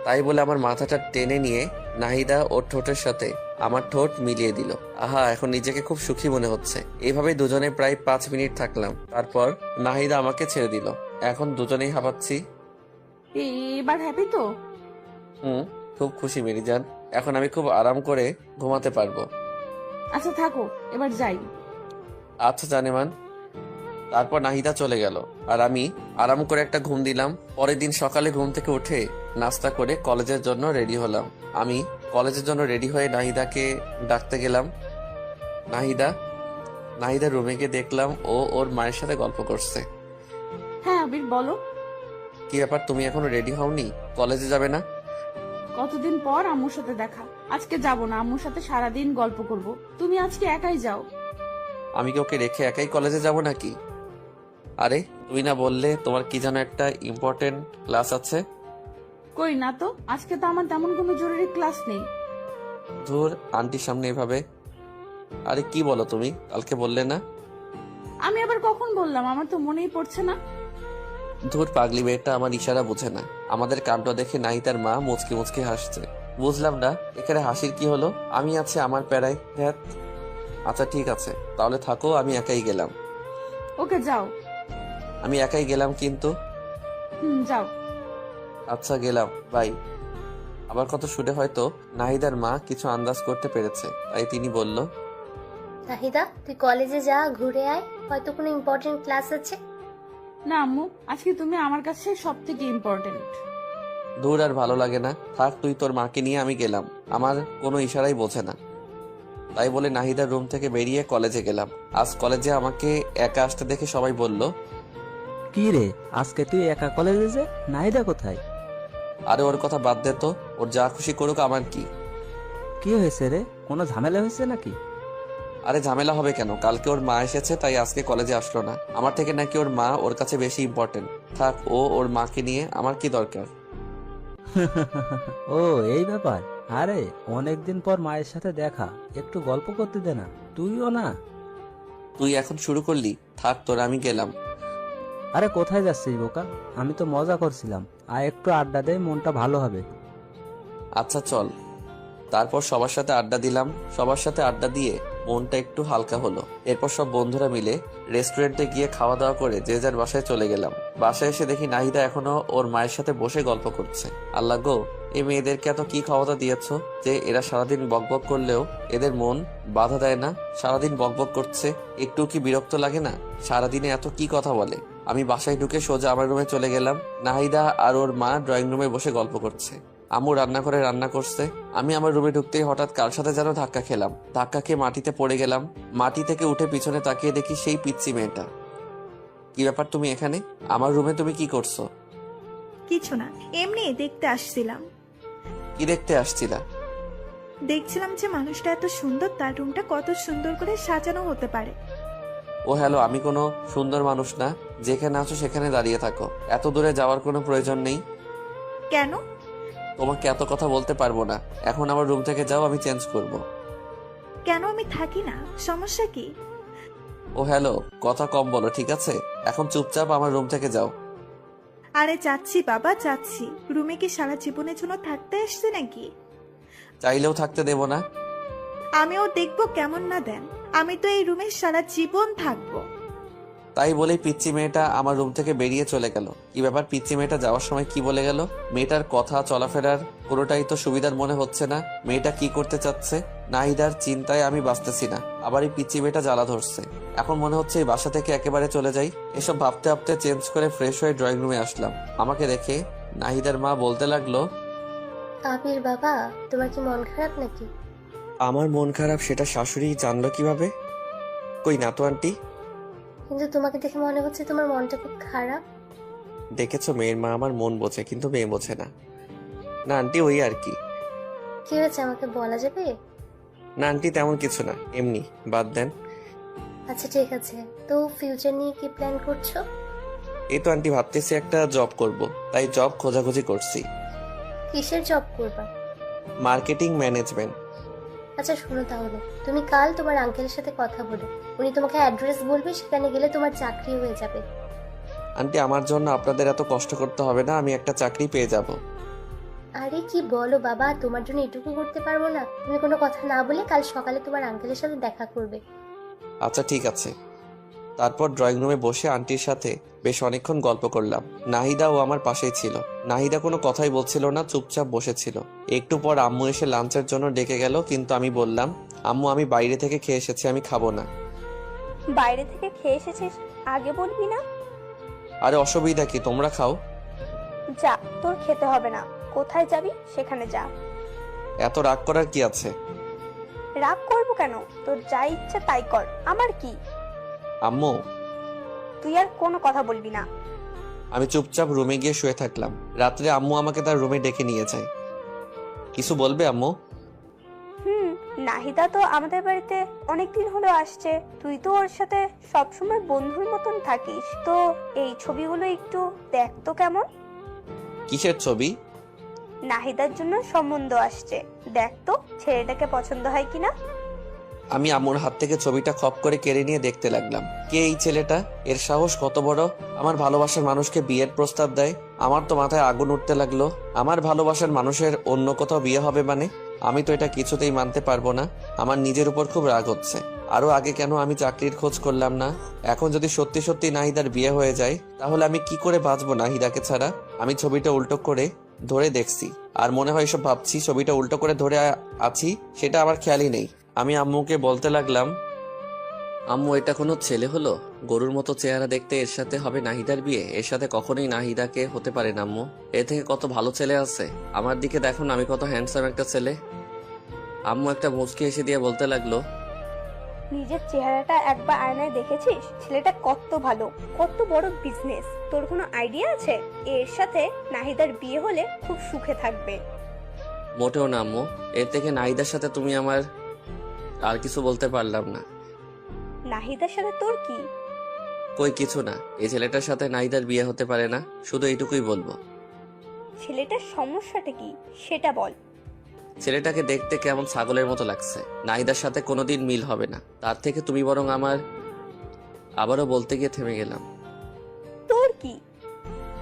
তাই বলে আমার মাথাটা টেনে নিয়ে নাহিদা ওর ঠোঁটের সাথে আমার ঠোঁট মিলিয়ে দিল। আহা, এখন নিজেকে খুব সুখী মনে হচ্ছে। এইভাবে দুজনে প্রায় 5 মিনিট থাকলাম। তারপর নাহিদা আমাকে ছেড়ে দিল। এখন দুজনেই হাঁপাচ্ছি।
এবার হ্যাপি তো?
খুব খুশি মেরিজান। এখন আমি খুব আরাম করে ঘুমাতে পারবো।
আচ্ছা থাকো, এবার যাই।
আচ্ছা জানেমান। তারপর নাহিদা চলে গেল আর আমি আরাম করে একটা ঘুম দিলাম। পরের দিন সকালে ঘুম থেকে উঠে নাস্তা করে কলেজের জন্য রেডি হলাম। আমি কলেজের জন্য রেডি হয়ে নাহিদাকে ডাকতে গেলাম। নাহিদা রুমে গিয়ে দেখলাম ও ওর মায়ের সাথে গল্প করছে।
হ্যাঁ আবির বলো।
কি ব্যাপার, তুমি এখনো রেডি হওনি? কলেজে যাবে না?
কতদিন পর আম্মুর সাথে দেখা, আজকে যাব না, আম্মুর সাথে সারাদিন গল্প করব। তুমি আজকে একাই যাও।
আমি কি ওকে রেখে একাই কলেজে যাব নাকি? আরে তুমি না বললে তোমার কি যেন একটা ইম্পর্টেন্ট ক্লাস আছে?
কই না তো, আজকে তো আমার তেমন কোনো জরুরি ক্লাস নেই।
ধুর, আন্টির সামনে এভাবে। আরে কি বলো তুমি, কালকে বললে না?
আমি আবার কখন বললাম, আমার তো মনেই পড়ছে না।
ধুর, পাগলি মেয়েটা আমার ইশারা বুঝে না। আমাদের কাণ্ড দেখে নাহিদার মা মুচকি মুচকি হাসছে। বুঝলাম না এখানে হাসির কি হলো? আমি আছি আমার প্যারায়। হ্যাঁ আচ্ছা ঠিক আছে, তাহলে থাকো, আমি একাই গেলাম।
ওকে যাও।
আমি একাই গেলাম কিন্তু।
যাও।
আচ্ছা গেলাম, বাই। আবার কথা শুনে হয়তো নাহিদার মা কিছু আন্দাজ করতে পেরেছে, তাই তিনি বলল,
নাহিদা তুই কলেজে যা, ঘুরে আয়, হয়তো কোনো ইম্পর্টেন্ট ক্লাস আছে।
না আম্মু, আজকে তুমি আমার কাছে সব থেকে ইম্পর্টেন্ট।
দূর আর ভালো লাগে না, থাক তুই তোর মাকে নিয়ে, আমি গেলাম। আমার কোনো ইশারাই বোঝে না। তাই বলে নাহিদার রুম থেকে বেরিয়ে কলেজে গেলাম। আজ কলেজে আমাকে একা আসতে দেখে সবাই বলল,
কি রে, আজকে তুই একা কলেজে যে? নাহিদা কোথায়?
আরে ওর কথা বাদ দে তো, ওর যা খুশি করুক, আমার কি।
কি হয়েছে রে, কোনো ঝামেলা হয়েছে নাকি?
আরে ঝামেলা হবে কেন? কালকে ওর মা এসেছে, তাই আজকে কলেজে আসলো না। আমার থেকে নাকি ওর মা ওর কাছে বেশি ইম্পর্টেন্ট। থাক, ও ওর মাকে নিয়ে, আমার কি দরকার।
ও এই ব্যাপার। আরে অনেকদিন পর মায়ের সাথে দেখা, একটু গল্প করতে দে না, তুইও না।
তুই এখন শুরু করলি, থাক তোর, আমি গেলাম।
আরে কোথায় যাচ্ছিস বোকা? আমি তো মজা করছিলাম, আর একটু আড্ডা দে, মনটা ভালো হবে।
আচ্ছা চল। তারপর সবার সাথে আড্ডা দিলাম। সবার সাথে আড্ডা দিয়ে মনটা একটু হালকা হলো। এরপর সব বন্ধুরা মিলে রেস্টুরেন্টে গিয়ে খাওয়া দাওয়া করে যে যার বাসায় চলে গেলাম। বাসায় এসে দেখি নাহিদা এখনো ওর মায়ের সাথে বসে গল্প করছে। আল্লাহ গো, এই মেয়েদেরকে এত কি ক্ষমতা দিয়েছো যে এরা সারাদিন বকবক করলেও এদের মন বাধা দেয় না? সারাদিন বকবক করছে, একটু কি বিরক্ত লাগে না? সারাদিনে এত কি কথা বলে। আমি বাসায় ঢুকে সোজা আমার রুমে চলে গেলাম। নাহিদা আর ওর মা ড্রয়িং রুমে বসে গল্প করছে। আম্মু রান্না করে রান্না করছে। আমি আমার রুমে ঢুকতেই হঠাৎ কার সাথে যেন ধাক্কা খেলাম। ধাক্কা খেয়ে মাটিতে পড়ে গেলাম। মাটি থেকে উঠে পিছনে তাকিয়ে দেখি সেই পিচ্চি মেয়েটা। কি ব্যাপার, তুমি এখানে? আমার রুমে তুমি কি করছো?
কিছু না, এমনি দেখতে আসছিলাম।
কি দেখতে আসছিলা?
দেখছিলাম যে মানুষটা এত সুন্দর, তার রুমটা কত সুন্দর করে সাজানো হতে পারে।
ও হ্যালো, আমি কোনো সুন্দর মানুষ না। যেখানে আছো সেখানে দাঁড়িয়ে থাকো, এত দূরে যাওয়ার কোনো প্রয়োজন নেই।
কেন?
তোমাকে এত কথা বলতে পারবো না। এখন আমার রুম থেকে যাও, আমি চেঞ্জ করব।
কেন? আমি থাকি না, সমস্যা কি?
ও হ্যালো, কথা কম বলো ঠিক আছে? এখন চুপচাপ আমার রুম থেকে যাও।
আরে যাচ্ছি বাবা, যাচ্ছি। রুমে কি সারা জীবনের জন্য থাকতে আসছে নাকি?
চাইলেও থাকতে দেব না।
আমিও দেখবো কেমন না দেন। আমি তো এই রুমে সারা জীবন থাকবো।
তাই বলেই পিচ্চি মেয়েটা আমার রুম থেকে বেরিয়ে চলে গেল। কি ব্যাপার, পিচ্চি মেয়েটা যাওয়ার সময় কি বলে গেল? মেয়েটার কথা চলাফেরার কোনোটাই তো সুবিধার মনে হচ্ছে না। মেয়েটা কি করতে চাচ্ছে? নাহিদার চিন্তায় আমি বাঁচতেছি না। আবার এই পিচ্চি মেয়েটা জ্বালা ধরছে। এখন মনে হচ্ছে এই বাসা থেকে একেবারে চলে যাই। এসব ভাবতে ভাবতে চেঞ্জ করে ফ্রেশ হয়ে ড্রয়িং রুমে আসলাম। আমাকে দেখে নাহিদার মা বলতে লাগলো,
আবির বাবা, তোমার কি মন খারাপ নাকি?
আমার মন খারাপ সেটা শাশুড়ি জানলো কিভাবে? কই না তো আন্টি।
কিন্তু তোমাকে দেখে মনে হচ্ছে তোমার মনটা খুব খারাপ।
দেখেছো, মেয়ের মা আমার মন বোঝে কিন্তু মেয়ে বোঝে না। না আন্টি, ওই আর কি।
কি হয়েছে আমাকে বলা যাবে?
না আন্টি, তেমন কিছু না, এমনি, বাদ দেন।
আচ্ছা ঠিক আছে, তো ফিউচার নিয়ে কি প্ল্যান করছো?
এই তো আন্টি ভাবতেছি একটা জব করব, তাই জব খোঁজাখুঁজি করছি।
কিসের জব করবা?
Marketing management.
আচ্ছা শোনো তাহলে, তুমি কাল তোমার আঙ্কেলের সাথে কথা বলো। উনি তোমাকে অ্যাড্রেস বলবে, সেখানে গেলে তোমার চাকরি হয়ে যাবে।
আন্টি আমার জন্য আপনাদের এত কষ্ট করতে হবে না, আমি একটা চাকরি পেয়ে যাব।
আরে কি বলো বাবা, তোমার জন্য এটুকু করতে পারবো না? তুমি কোনো কথা না বলে কাল সকালে তোমার আঙ্কেলের সাথে দেখা করবে।
আচ্ছা ঠিক আছে। তারপর ড্রয়িং রুমে বসে আন্টির সাথে বেশ অনেকক্ষণ গল্প করলাম। নাহিদা ও আমার পাশেই ছিল। নাহিদা কোনো কথাই বলছিল না, চুপচাপ বসেছিল। একটু পর আম্মু এসে লাঞ্চের জন্য ডেকে গেল, কিন্তু আমি বললাম, আম্মু আমি বাইরে থেকে খেয়ে এসেছি, আমি খাবো না।
বাইরে থেকে খেয়ে এসেছিস, আগে বলবি না?
আরে অসুবিধা কি, তোমরা খাও।
যা, তোর খেতে হবে না। কোথায় যাবি সেখানে যা।
এত রাগ করার কি আছে?
রাগ করবো কেন? তোর যা ইচ্ছা তাই কর, আমার কি?
আম্মু।
তুই আর কোনো কথা বলবি না।
আমি চুপচাপ রুমে গিয়ে শুয়ে থাকলাম। রাত্রে আম্মু আমাকে তার রুমে ডেকে নিয়ে যায়। কিছু বলবে আম্মু?
নাহিদা তো আমাদের বাড়িতে অনেকদিন হলো আসছে। তুই তো ওর সাথে সবসময় বন্ধুর মতন থাকিস, তো এই ছবিগুলো একটু দেখ তো কেমন।
কিসের ছবি?
নাহিদার জন্য সম্বন্ধ আসছে, দেখ তো ছেলেটাকে পছন্দ হয় কিনা।
আমি আম্মুর হাত থেকে ছবিটা খপ করে কেড়ে নিয়ে দেখতে লাগলাম। কে এই ছেলেটা? এর সাহস কত বড়! আমার ভালোবাসার মানুষকে বিয়ের প্রস্তাব দেয়। আমার তো মাথায় আগুন উঠতে লাগলো। আমার ভালোবাসার মানুষের অন্য কোথাও বিয়ে হবে মানে? আমি তো এটা কিছুতেই মানতে পারবো না। আমার নিজের উপর খুব রাগ হচ্ছে। আরো আগে কেন আমি চাকরির খোঁজ করলাম না? এখন যদি সত্যি সত্যি নাহিদার বিয়ে হয়ে যায় তাহলে আমি কি করে বাঁচবো নাহিদাকে ছাড়া? আমি ছবিটা উল্টো করে ধরে দেখছি আর মনে হয় সব ভাবছি। ছবিটা উল্টো করে ধরে আছি সেটা আমার খেয়ালই নেই। আমি আম্মুকে বলতে লাগলাম, আম্মু এটা কোনো ছেলে হলো? গরুর মতো চেহারা দেখতে, এর সাথে হবে নাহিদার বিয়ে? এর সাথে কখনোই নাহিদাকে হতে পারে না আম্মু। এর থেকে কত ভালো ছেলে আছে। আমার দিকে দেখুন, আমি কত হ্যান্ডসাম একটা ছেলে। আম্মু একটা মুচকি এসে দিয়ে বলতে লাগলো,
নিজের চেহারাটা একবার আয়নায় দেখেছিস? ছেলেটা কত ভালো, কত বড় বিজনেস। তোর কোনো আইডিয়া আছে? এর সাথে নাহিদার বিয়ে হলে খুব সুখে থাকবে।
মোটেও না আম্মু। এর থেকে নাহিদার সাথে তুমি আমার আর কিছু বলতে পারলাম না।
নাহিদার সাথে তোর কি?
কই কিছু না। এই ছেলেটার সাথে নাহিদার বিয়ে হতে পারে না, শুধু এইটুকুই বলবো।
ছেলেটার সমস্যাটা কি সেটা বল।
ছেলেটাকে দেখতে কেমন ছাগলের মতো লাগছে। নাহিদার সাথে কোনোদিন মিল হবে না। তার থেকে তুমি বরং আবারও বলতে গিয়ে থেমে গেলাম।
তোর কি?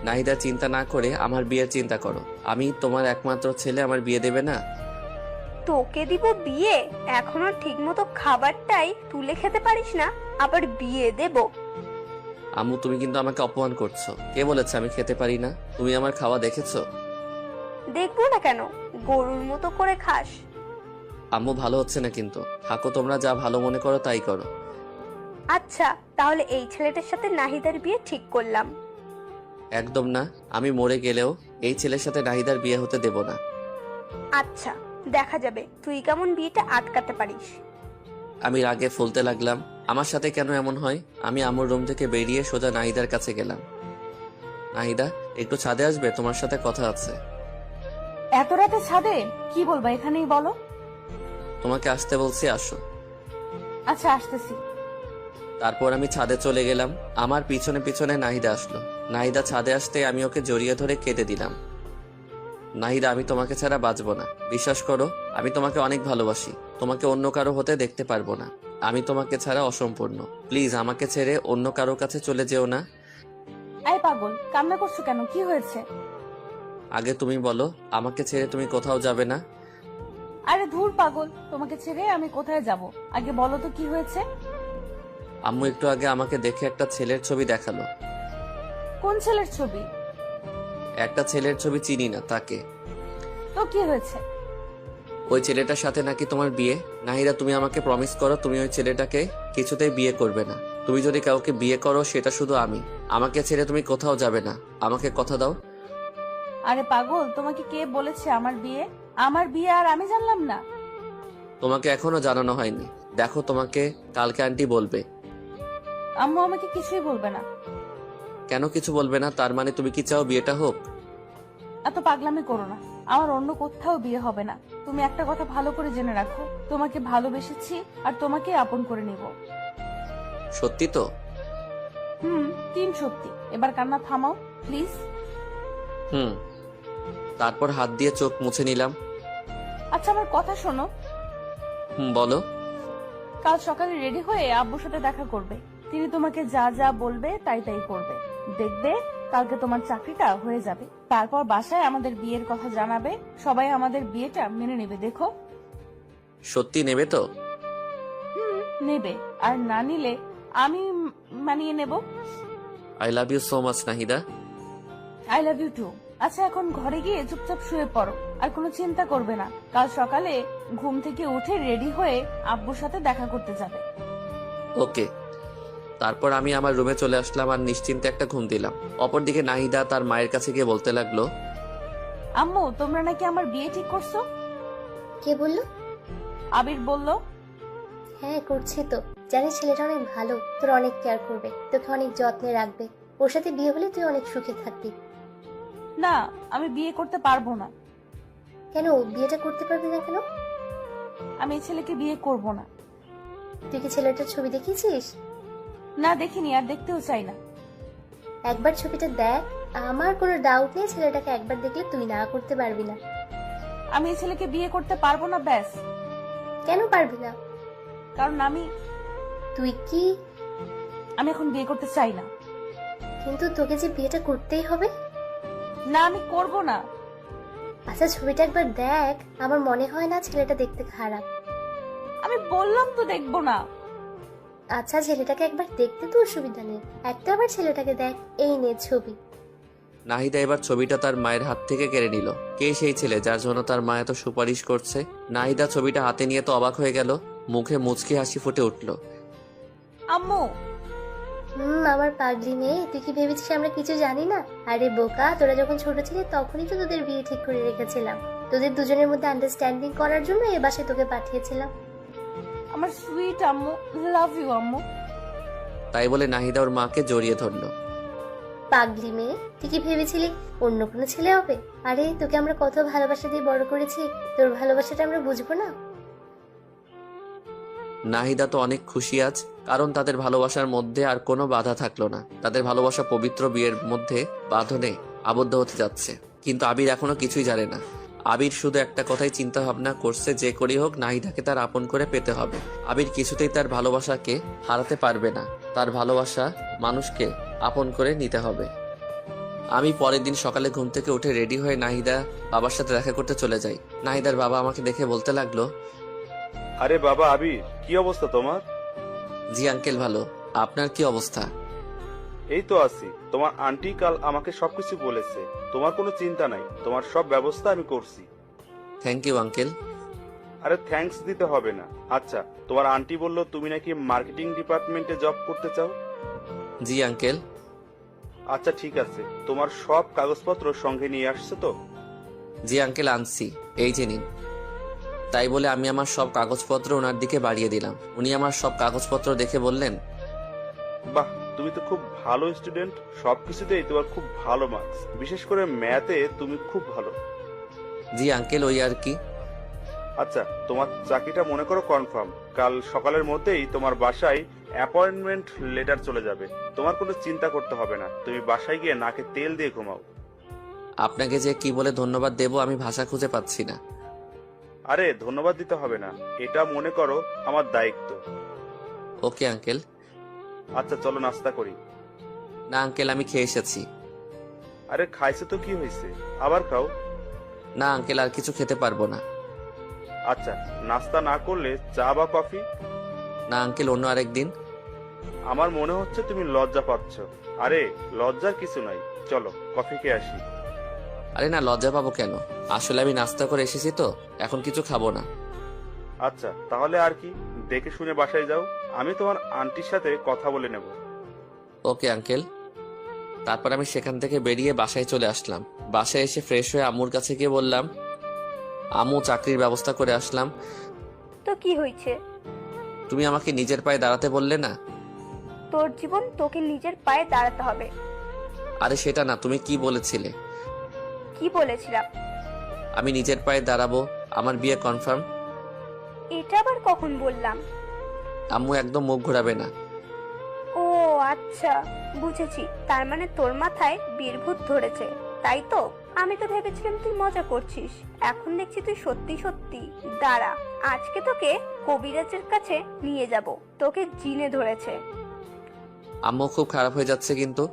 নাহিদা চিন্তা না করে আমার বিয়ের চিন্তা করো। আমি তোমার একমাত্র ছেলে, আমার বিয়ে দেবে না?
তোকে দিব বিয়ে? এখনো ঠিক মতো খাবারটাই তুলে খেতে পারিস না, আবার বিয়ে দেব?
আম্মু তুমি কিন্তু আমাকে অপমান করছো। কে বলেছে আমি খেতে পারি না? তুমি আমার খাওয়া দেখেছো?
দেখবো না কেন, গরুর মতো করে খাস।
আম্মু ভালো হচ্ছে না কিন্তু। থাকো, তোমরা যা ভালো মনে করো তাই করো।
আচ্ছা তাহলে এই ছেলেটার সাথে নাহিদার বিয়ে ঠিক করলাম।
একদম না। আমি মরে গেলেও এই ছেলের সাথে নাহিদার বিয়ে হতে দেব না।
আচ্ছা দেখা যাবে তুই কেমন বিয়েটা আটকাতে পারিস।
আমি রাগে ফুলতে লাগলাম। আমার সাথে কেন এমন হয়? আমি আম্মুর রুম থেকে বেরিয়ে সোজা নাহিদার কাছে গেলাম। নাহিদা, একটু ছাদে আসবে? তোমার সাথে কথা আছে।
এত রাতে ছাদে কি বলবা? এখানেই বলো।
তোমাকে আসতে বলছি, আসো।
আচ্ছা আসতেছি।
তারপর আমি ছাদে চলে গেলাম। আমার পিছনে পিছনে নাহিদা আসলো। নাহিদা ছাদে আসতে আমি ওকে জড়িয়ে ধরে কেঁদে দিলাম। নাহিদা, আমি তোমাকে ছাড়া বাঁচবো না। বিশ্বাস করো, আমি তোমাকে অনেক ভালোবাসি। তোমাকে অন্য কারো হতে দেখতে পারবো না। আমি তোমাকে ছাড়া অসম্পূর্ণ। প্লিজ আমাকে ছেড়ে অন্য কারো কাছে চলে যেও না।
এই পাগল, কান্না করছো কেন? কি হয়েছে?
আগে তুমি বলো, আমাকে ছেড়ে তুমি কোথাও যাবে না?
আরে ধুর পাগল, তোমাকে ছেড়ে আমি কোথায় যাব? আগে বলো তো কি হয়েছে?
আম্মু একটু আগে আমাকে দেখে একটা ছেলের ছবি দেখালো।
কোন ছেলের ছবি?
একটা ছেলের ছবি চিনি না তাকে।
তো কি হয়েছে?
ওই ছেলেটার সাথে নাকি তোমার বিয়ে। নাহিদা, তুমি আমাকে প্রমিস করো তুমি ওই ছেলেটাকে কিছুতেই বিয়ে করবে না। তুমি যদি কাউকে বিয়ে করো সেটা শুধু আমি। আমাকে ছেড়ে তুমি কোথাও যাবে না। আমাকে কথা দাও।
আরে পাগল, তোমাকে কে বলেছে আমার বিয়ে? আমার বিয়ে আর আমি জানলাম না?
তোমাকে এখনো জানানো হয়নি। দেখো, তোমাকে কালকে আন্টি বলবে।
আম্মু আমাকে কিছুই বলবে না।
কেন কিছু বলবে না? তার মানে তুমি কি চাও বিয়েটা হোক?
এত পাগলামি করো না। আমার অন্য কোথাও বিয়ে হবে না। তুমি একটা কথা ভালো করে জেনে রাখো, তোমাকে ভালোবেসেছি আর তোমাকে আপন করে নিব।
সত্যি তো?
তিন সত্যি। এবার কান্না থামাও প্লিজ।
তারপর হাত দিয়ে চোখ মুছে নিলাম।
আচ্ছা আমার কথা শোনো।
বলো।
কাল সকালে রেডি হয়ে আব্বুর সাথে দেখা করবে। তিনি তোমাকে যা যা বলবে তাই তাই করবে। দেখবে কালকে তোমার চাকরিটা হয়ে যাবে। তারপর বাসায় আমাদের বিয়ের কথা জানাবে। সবাই আমাদের বিয়েটা মেনে নেবে। দেখো।
সত্যি নেবে তো?
নেবে। আর না নিলে আমি মানিয়ে নেব।
I love you so much Nahida.
I love you too. আচ্ছা এখন ঘরে গিয়ে চুপচাপ শুয়ে পড়ো, আর কোনো চিন্তা করবে না। কাল সকালে ঘুম থেকে উঠে রেডি হয়ে আব্বুর সাথে দেখা করতে যাবে।
ওকে। তারপর আমি আমার রুমে চলে আসলাম আর নিশ্চিন্তে একটা ঘুম দিলাম। অপরদিকে নাহিদা তার মায়ের কাছে গিয়ে বলতে লাগলো,
আম্মু তোমরা নাকি আমার বিয়ে ঠিক করছো?
কে বললো?
আবির বলল।
হ্যাঁ করছি তো। জানিস ছেলেটা অনেক ভালো, তোর অনেক কেয়ার করবে, তোকে অনেক যত্নে রাখবে। ওর সাথে বিয়ে হলে তুই অনেক সুখে থাকবি।
না, আমি বিয়ে করতে পারবো না।
কেন বিয়েটা করতে পারবি না কেন?
আমি এই ছেলেকে বিয়ে করব না।
তুই কি ছেলেটার ছবি দেখিয়েছিস?
না দেখিনি, আর দেখতেও চাই না।
একবার ছবিটা দেখ, আমার কোনো ডাউট নেই ছেলেটাকে একবার দেখলে তুই না করতে পারবি না।
আমি এই ছেলেকে বিয়ে করতে পারবো না, ব্যাস।
কেন পারবি না?
কারণ আমি
তুই কি?
এখন বিয়ে করতে চাই না।
কিন্তু তোকে যে বিয়েটা করতেই হবে।
না, আমি করব না।
আচ্ছা ছবিটা একবার দেখ, আমার মনে হয় না ছেলেটা দেখতে খারাপ।
আমি বললাম তো দেখবো না।
আচ্ছা ছেলেটাকে একবার দেখতে তো অসুবিধা নেই, একটা আবার ছেলেটাকে দেখ। এই নে ছবি।
নাহিদা এবার ছবিটা তার মায়ের হাত থেকে কেড়ে নিল। কে সেই ছেলে যার জন্য তার মা এত সুপারিশ করছে? নাহিদা ছবিটা হাতে নিয়ে তো অবাক হয়ে গেল, মুখে মুচকি হাসি ফুটে উঠল।
আম্মু,
আমার পাগলি মেয়ে, তুই কি ভেবেছিস আমরা কিছু জানি না? আরে বোকা, তোরা যখন ছোট ছিলি তখনই তো তোদের বিয়ে ঠিক করে রেখেছিলাম। তোদের দুজনের মধ্যে আন্ডারস্ট্যান্ডিং করার জন্য এ বাসায় তোকে পাঠিয়েছিলাম।
আমার সুইট আম্মু, লাভ ইউ আম্মু।
তাই বলে নাহিদা ওর মাকে জড়িয়ে ধরল।
পাগলি মেয়ে, তুই কি ভেবেছিলি অন্য কোনো ছেলে হবে? আরে তোকে আমরা কত ভালোবাসা দিয়ে বড় করেছি, তোর ভালোবাসাটা আমরা বুঝবো না?
নাহিদা তো অনেক খুশি আজ, কারণ তাদের ভালোবাসার মধ্যে আর কোনো বাধা থাকলো না। তাদের ভালোবাসা পবিত্র বিয়ের মধ্যে বাঁধনে আবদ্ধ হতে যাচ্ছে। কিন্তু আবির এখনো কিছুই জানে না। আবির শুধু একটা কথাই চিন্তা ভাবনা করছে, যে করেই হোক নাহিদাকে তার আপন করে পেতে হবে। আবির কিছুতেই তার ভালোবাসাকে হারাতে পারবে না। তার ভালোবাসা মানুষকে আপন করে নিতে হবে। আমি পরের দিন সকালে ঘুম থেকে উঠে রেডি হয়ে নাহিদা বাবার সাথে দেখা করতে চলে যাই। নাহিদার বাবা আমাকে দেখে বলতে লাগলো,
আরে বাবা আবির, কি অবস্থা তোমার?
জি আঙ্কেল ভালো, আপনার কি অবস্থা?
এই তো আছি। তোমার আন্টি কাল আমাকে সবকিছু বলেছে, তোমার কোনো চিন্তা নাই, তোমার সব ব্যবস্থা আমি করছি।
Thank you uncle.
আরে থ্যাঙ্কস দিতে হবে না। আচ্ছা, তোমার আন্টি বললো তুমি নাকি মার্কেটিং ডিপার্টমেন্টে জব করতে চাও?
জি আঙ্কেল।
আচ্ছা ঠিক আছে, তোমার সব কাগজপত্র সঙ্গে নিয়ে আসছে তো?
জি আঙ্কেল আনছি, এই যে নিন। তাই বলে আমি আমার সব কাগজপত্র ওনার দিকে বাড়িয়ে দিলাম। উনি আমার সব কাগজপত্র দেখে বললেন,
বাহ, তুমি তো খুব ভালো স্টুডেন্ট, সবকিছুতেই তোমার খুব ভালো মার্কস, বিশেষ করে ম্যাথে তুমি খুব ভালো।
জি আঙ্কেল ওই আর কি।
আচ্ছা, তোমার চাকরিটা মনে করো কনফার্ম। কাল সকালের মধ্যেই তোমার বাসায় অ্যাপয়েন্টমেন্ট লেটার চলে যাবে। তোমার কোনো চিন্তা করতে হবে না, তুমি বাসায় গিয়ে নাকে তেল দিয়ে ঘুমাও।
আপনাকে যে কি বলে ধন্যবাদ দেব আমি ভাষা খুঁজে পাচ্ছি না।
আরে ধন্যবাদ দিতে হবে না, এটা মনে করো আমার দায়িত্ব।
Okay uncle.
আচ্ছা চলো নাস্তা করি।
না আঙ্কেল আমি খেয়ে এসেছি।
আরে খাইছে তো কি হয়েছে, আবার খাও।
না আঙ্কেল আর কিছু খেতে পারবো না।
আচ্ছা, নাস্তা না করলে চা বা কফি?
না আঙ্কেল অন্য আরেকদিন।
আমার মনে হচ্ছে তুমি লজ্জা পাচ্ছ। আরে লজ্জার কিছু নাই, চলো কফি খেয়ে আসি।
আরে না লজ্জা পাবো কেন, আসলে আমি নাস্তা করে এসেছি তো, এখন কিছু খাবো না।
আচ্ছা তাহলে আর কি, দেখে শুনে বাসায় যাও, আমি তোমার আন্টির সাথে কথা বলে নেব।
Okay uncle. তারপর আমি সেখান থেকে বেরিয়ে বাসায় চলে আসলাম। বাসায় এসে ফ্রেশ হয়ে আম্মুর কাছে গিয়ে বললাম, আম্মু চাকরির ব্যবস্থা করে আসলাম।
তো কি হয়েছে?
তুমি আমাকে নিজের পায়ে দাঁড়াতে বললে না?
তোর জীবন তোকে নিজের পায়ে দাঁড়াতে হবে।
আরে সেটা না, তুমি কি বলেছিলে?
কি বলেছিলাম?
আমি নিজের পায়ে দাঁড়াবো, আমার বিয়ে কনফার্ম।
এটা আবার কখন বললাম?
আম্মু একদম মুখ ঘোরাবে না।
ও আচ্ছা, বুঝেছি। তার মানে তোর মাথায় বীরভূত ধরেছে, তাই তো? আমি তো ভেবেছিলাম তুই মজা করছিস, এখন দেখছি তুই সত্যি সত্যি। দাঁড়া, আজকে তোকে কবিরাজের কাছে নিয়ে যাব, তোকে জিনে ধরেছে।
আম্মু খুব খারাপ হয়ে যাচ্ছে কিন্তু।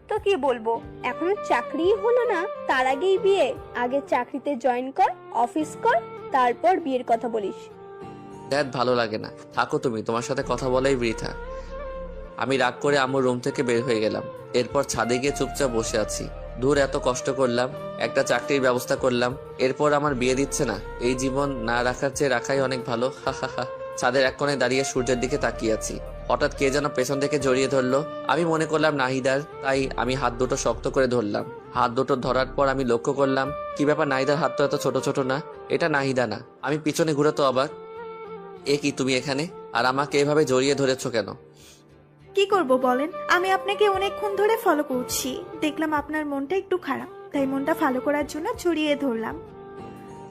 তো কি বলবো, এখনো চাকরিই হলো না, তার আগেই বিয়ে? আগে চাকরিতে জয়েন কর, অফিস কর, তারপর বিয়ের কথা বলিস।
দ্যাট ভালো লাগে না, থাকো তুমি, তোমার সাথে কথা বলাই বৃথা। আমি রাগ করে আম্মুর রুম থেকে বের হয়ে গেলাম। এরপর ছাদে গিয়ে চুপচাপ বসে আছি। দূর এত কষ্ট করলাম, একটা চাকরির ব্যবস্থা করলাম, এরপর আমার বিয়ে দিচ্ছে না। এই জীবন না রাখার চেয়ে রাখাই অনেক ভালো। হা হা হা। ছাদের এক কোণে দাঁড়িয়ে সূর্যের দিকে তাকিয়ে আছি। হঠাৎ কে যেন পেছন থেকে জড়িয়ে ধরলো। আমি মনে করলাম নাহিদার, তাই আমি হাত দুটো শক্ত করে ধরলাম। হাত দুটো ধরার পর আমি লক্ষ্য করলাম, কি ব্যাপার, নাহিদার হাত তো এত ছোট ছোট না, এটা নাহিদা না। আমি পিছনে ঘুরে তো অবাক, এ কি তুমি এখানে, আর আমাকে এভাবে জড়িয়ে ধরেছো কেন?
কি করব বলেন, আমি আপনাকে অনেকক্ষণ ধরে ফলো করছি, দেখলাম আপনার মনটা একটু খারাপ, তাই মনটা ভালো করার জন্য জড়িয়ে ধরলাম।